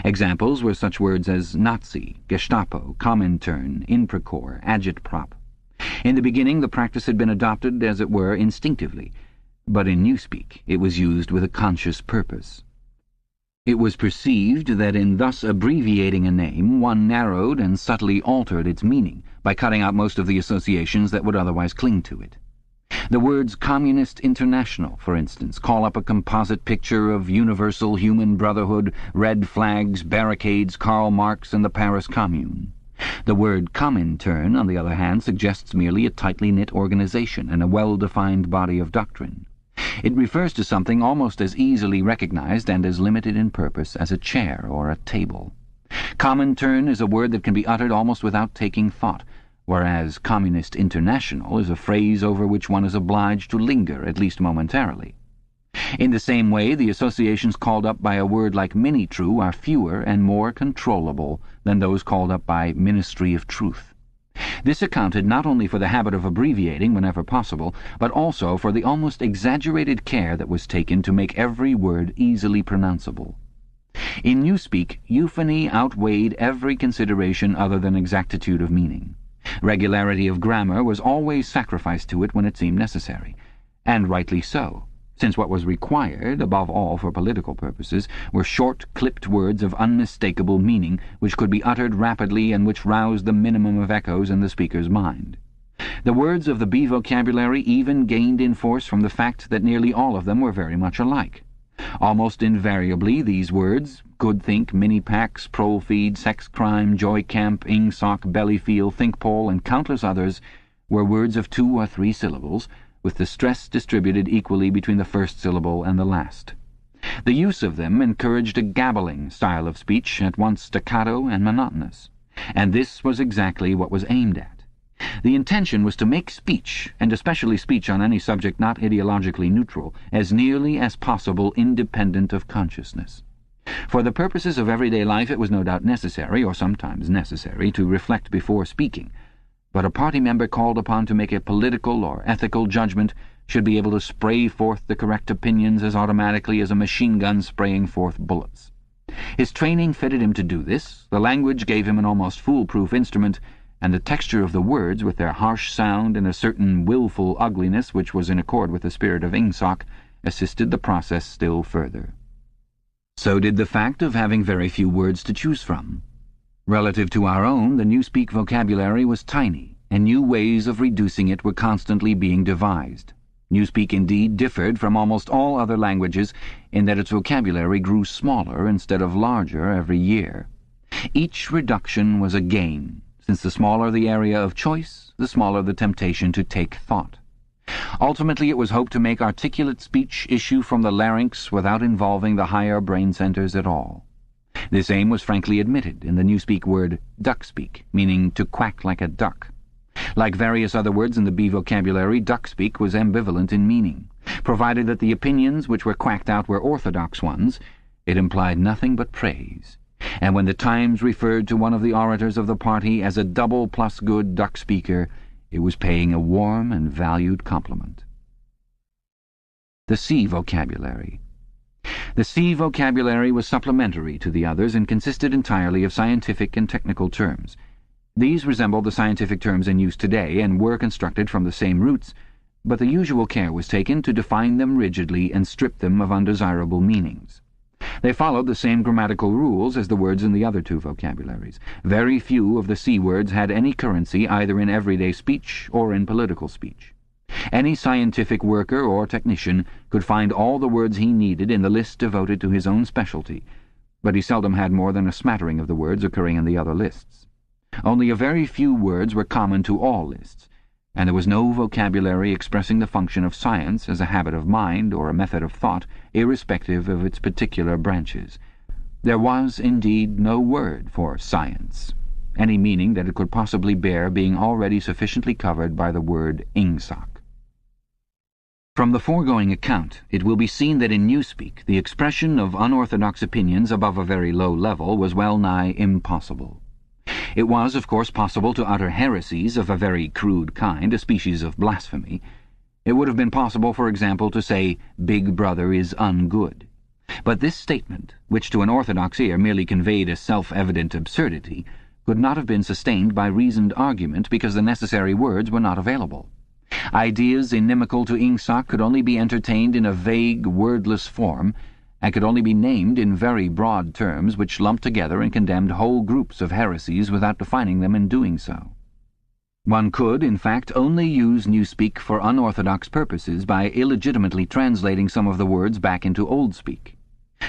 Examples were such words as Nazi, Gestapo, Comintern, Inprecore, Agitprop. In the beginning, the practice had been adopted, as it were, instinctively, but in Newspeak it was used with a conscious purpose. It was perceived that in thus abbreviating a name, one narrowed and subtly altered its meaning by cutting out most of the associations that would otherwise cling to it. The words Communist International, for instance, call up a composite picture of universal human brotherhood, red flags, barricades, Karl Marx, and the Paris Commune. The word Comintern, on the other hand, suggests merely a tightly knit organization and a well-defined body of doctrine. It refers to something almost as easily recognized and as limited in purpose as a chair or a table. Comintern is a word that can be uttered almost without taking thought, whereas Communist International is a phrase over which one is obliged to linger, at least momentarily. In the same way, the associations called up by a word like Minitrue are fewer and more controllable than those called up by Ministry of Truth. This accounted not only for the habit of abbreviating whenever possible, but also for the almost exaggerated care that was taken to make every word easily pronounceable. In Newspeak, euphony outweighed every consideration other than exactitude of meaning. Regularity of grammar was always sacrificed to it when it seemed necessary, and rightly so, since what was required, above all for political purposes, were short, clipped words of unmistakable meaning, which could be uttered rapidly and which roused the minimum of echoes in the speaker's mind. The words of the B vocabulary even gained in force from the fact that nearly all of them were very much alike. Almost invariably these words, Goodthink, Minipax, Prolfeed, Sex Crime, Joy Camp, Ingsoc, Bellyfeel, Thinkpole, and countless others, were words of 2 or 3 syllables, with the stress distributed equally between the first syllable and the last. The use of them encouraged a gabbling style of speech, at once staccato and monotonous, and this was exactly what was aimed at. The intention was to make speech, and especially speech on any subject not ideologically neutral, as nearly as possible independent of consciousness. For the purposes of everyday life it was no doubt necessary, or sometimes necessary, to reflect before speaking, but a party member called upon to make a political or ethical judgment should be able to spray forth the correct opinions as automatically as a machine gun spraying forth bullets. His training fitted him to do this, the language gave him an almost foolproof instrument, and the texture of the words, with their harsh sound and a certain willful ugliness which was in accord with the spirit of Ingsoc, assisted the process still further. So did the fact of having very few words to choose from. Relative to our own, the Newspeak vocabulary was tiny, and new ways of reducing it were constantly being devised. Newspeak indeed differed from almost all other languages in that its vocabulary grew smaller instead of larger every year. Each reduction was a gain, since the smaller the area of choice, the smaller the temptation to take thought. Ultimately, it was hoped to make articulate speech issue from the larynx without involving the higher brain centers at all. This aim was frankly admitted in the Newspeak word duckspeak, meaning to quack like a duck. Like various other words in the B vocabulary, duckspeak was ambivalent in meaning. Provided that the opinions which were quacked out were orthodox ones, it implied nothing but praise. And when the Times referred to one of the orators of the party as a double plus good duck speaker, it was paying a warm and valued compliment. The C vocabulary. The C vocabulary was supplementary to the others and consisted entirely of scientific and technical terms. These resembled the scientific terms in use today and were constructed from the same roots, but the usual care was taken to define them rigidly and strip them of undesirable meanings. They followed the same grammatical rules as the words in the other two vocabularies. Very few of the C words had any currency either in everyday speech or in political speech. Any scientific worker or technician could find all the words he needed in the list devoted to his own specialty, but he seldom had more than a smattering of the words occurring in the other lists. Only a very few words were common to all lists, and there was no vocabulary expressing the function of science as a habit of mind or a method of thought, irrespective of its particular branches. There was, indeed, no word for science, any meaning that it could possibly bear being already sufficiently covered by the word ingsoc. From the foregoing account, it will be seen that in Newspeak the expression of unorthodox opinions above a very low level was well nigh impossible. It was, of course, possible to utter heresies of a very crude kind, a species of blasphemy. It would have been possible, for example, to say, "Big Brother is ungood." But this statement, which to an orthodox ear merely conveyed a self-evident absurdity, could not have been sustained by reasoned argument because the necessary words were not available. Ideas inimical to ingsoc could only be entertained in a vague, wordless form, and could only be named in very broad terms which lumped together and condemned whole groups of heresies without defining them in doing so. One could, in fact, only use Newspeak for unorthodox purposes by illegitimately translating some of the words back into Oldspeak.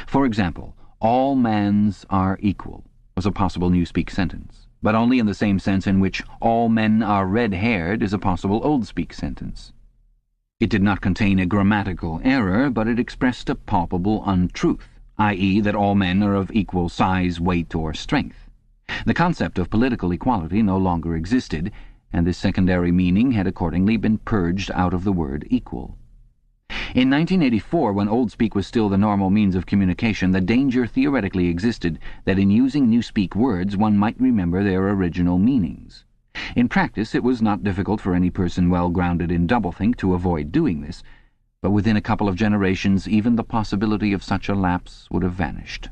For example, "all mans are equal" was a possible Newspeak sentence, but only in the same sense in which "all men are red-haired" is a possible Oldspeak sentence. It did not contain a grammatical error, but it expressed a palpable untruth, i.e. that all men are of equal size, weight, or strength. The concept of political equality no longer existed, and this secondary meaning had accordingly been purged out of the word equal. In 1984, when Oldspeak was still the normal means of communication, the danger theoretically existed that in using Newspeak words one might remember their original meanings. In practice, it was not difficult for any person well grounded in doublethink to avoid doing this, but within a couple of generations even the possibility of such a lapse would have vanished.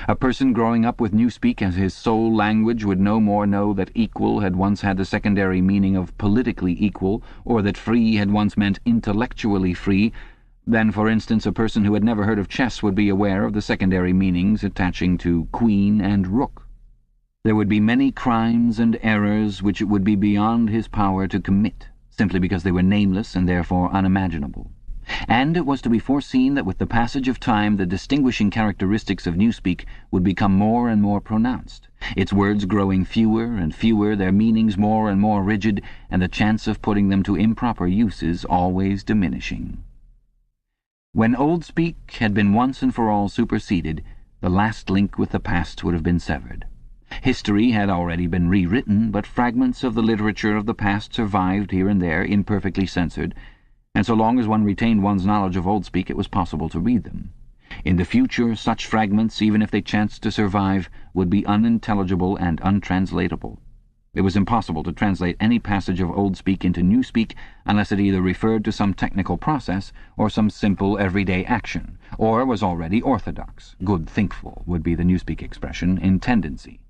A person growing up with Newspeak as his sole language would no more know that equal had once had the secondary meaning of politically equal, or that free had once meant intellectually free, than, for instance, a person who had never heard of chess would be aware of the secondary meanings attaching to queen and rook. There would be many crimes and errors which it would be beyond his power to commit, simply because they were nameless and therefore unimaginable. And it was to be foreseen that with the passage of time the distinguishing characteristics of Newspeak would become more and more pronounced, its words growing fewer and fewer, their meanings more and more rigid, and the chance of putting them to improper uses always diminishing. When Oldspeak had been once and for all superseded, the last link with the past would have been severed. History had already been rewritten, but fragments of the literature of the past survived here and there, imperfectly censored, and so long as one retained one's knowledge of Oldspeak it was possible to read them. In the future, such fragments, even if they chanced to survive, would be unintelligible and untranslatable. It was impossible to translate any passage of Oldspeak into Newspeak unless it either referred to some technical process or some simple everyday action, or was already orthodox. Good thinkful would be the Newspeak expression in tendency.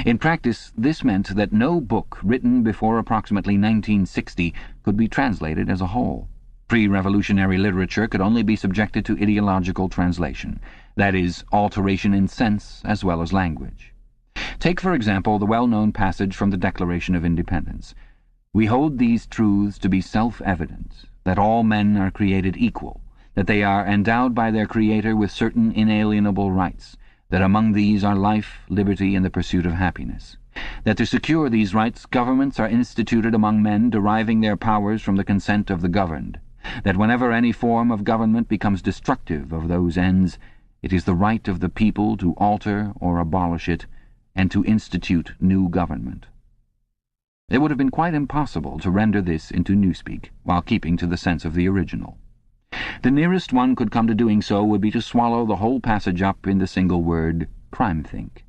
In practice, this meant that no book written before approximately 1960 could be translated as a whole. Pre-revolutionary literature could only be subjected to ideological translation, that is, alteration in sense as well as language. Take, for example, the well-known passage from the Declaration of Independence. "We hold these truths to be self-evident, that all men are created equal, that they are endowed by their Creator with certain inalienable rights, that among these are life, liberty, and the pursuit of happiness, that to secure these rights governments are instituted among men deriving their powers from the consent of the governed, that whenever any form of government becomes destructive of those ends, it is the right of the people to alter or abolish it, and to institute new government." It would have been quite impossible to render this into Newspeak while keeping to the sense of the original. The nearest one could come to doing so would be to swallow the whole passage up in the single word crime-think.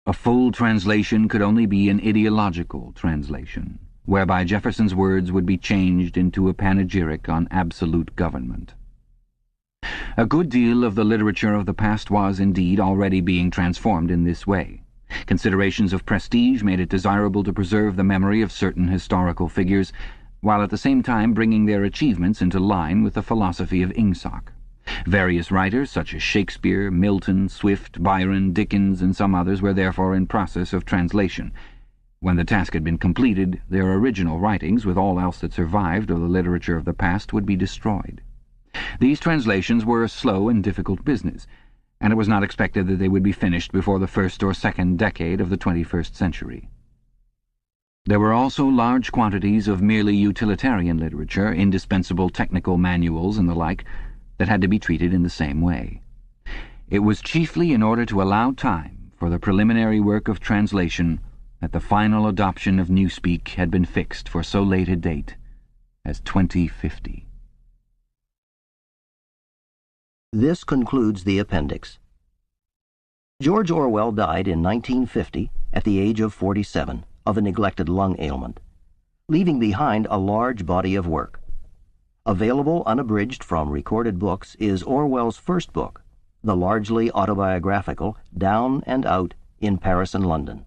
A full translation could only be an ideological translation, whereby Jefferson's words would be changed into a panegyric on absolute government. A good deal of the literature of the past was, indeed, already being transformed in this way. Considerations of prestige made it desirable to preserve the memory of certain historical figures, while at the same time bringing their achievements into line with the philosophy of ingsoc. Various writers, such as Shakespeare, Milton, Swift, Byron, Dickens, and some others, were therefore in process of translation. When the task had been completed, their original writings, with all else that survived of the literature of the past, would be destroyed. These translations were a slow and difficult business, and it was not expected that they would be finished before the first or second decade of the 21st century. There were also large quantities of merely utilitarian literature, indispensable technical manuals and the like, that had to be treated in the same way. It was chiefly in order to allow time for the preliminary work of translation that the final adoption of Newspeak had been fixed for so late a date as 2050. This concludes the appendix. George Orwell died in 1950 at the age of 47 of a neglected lung ailment, leaving behind a large body of work. Available unabridged from recorded books is Orwell's first book, the largely autobiographical Down and Out in Paris and London.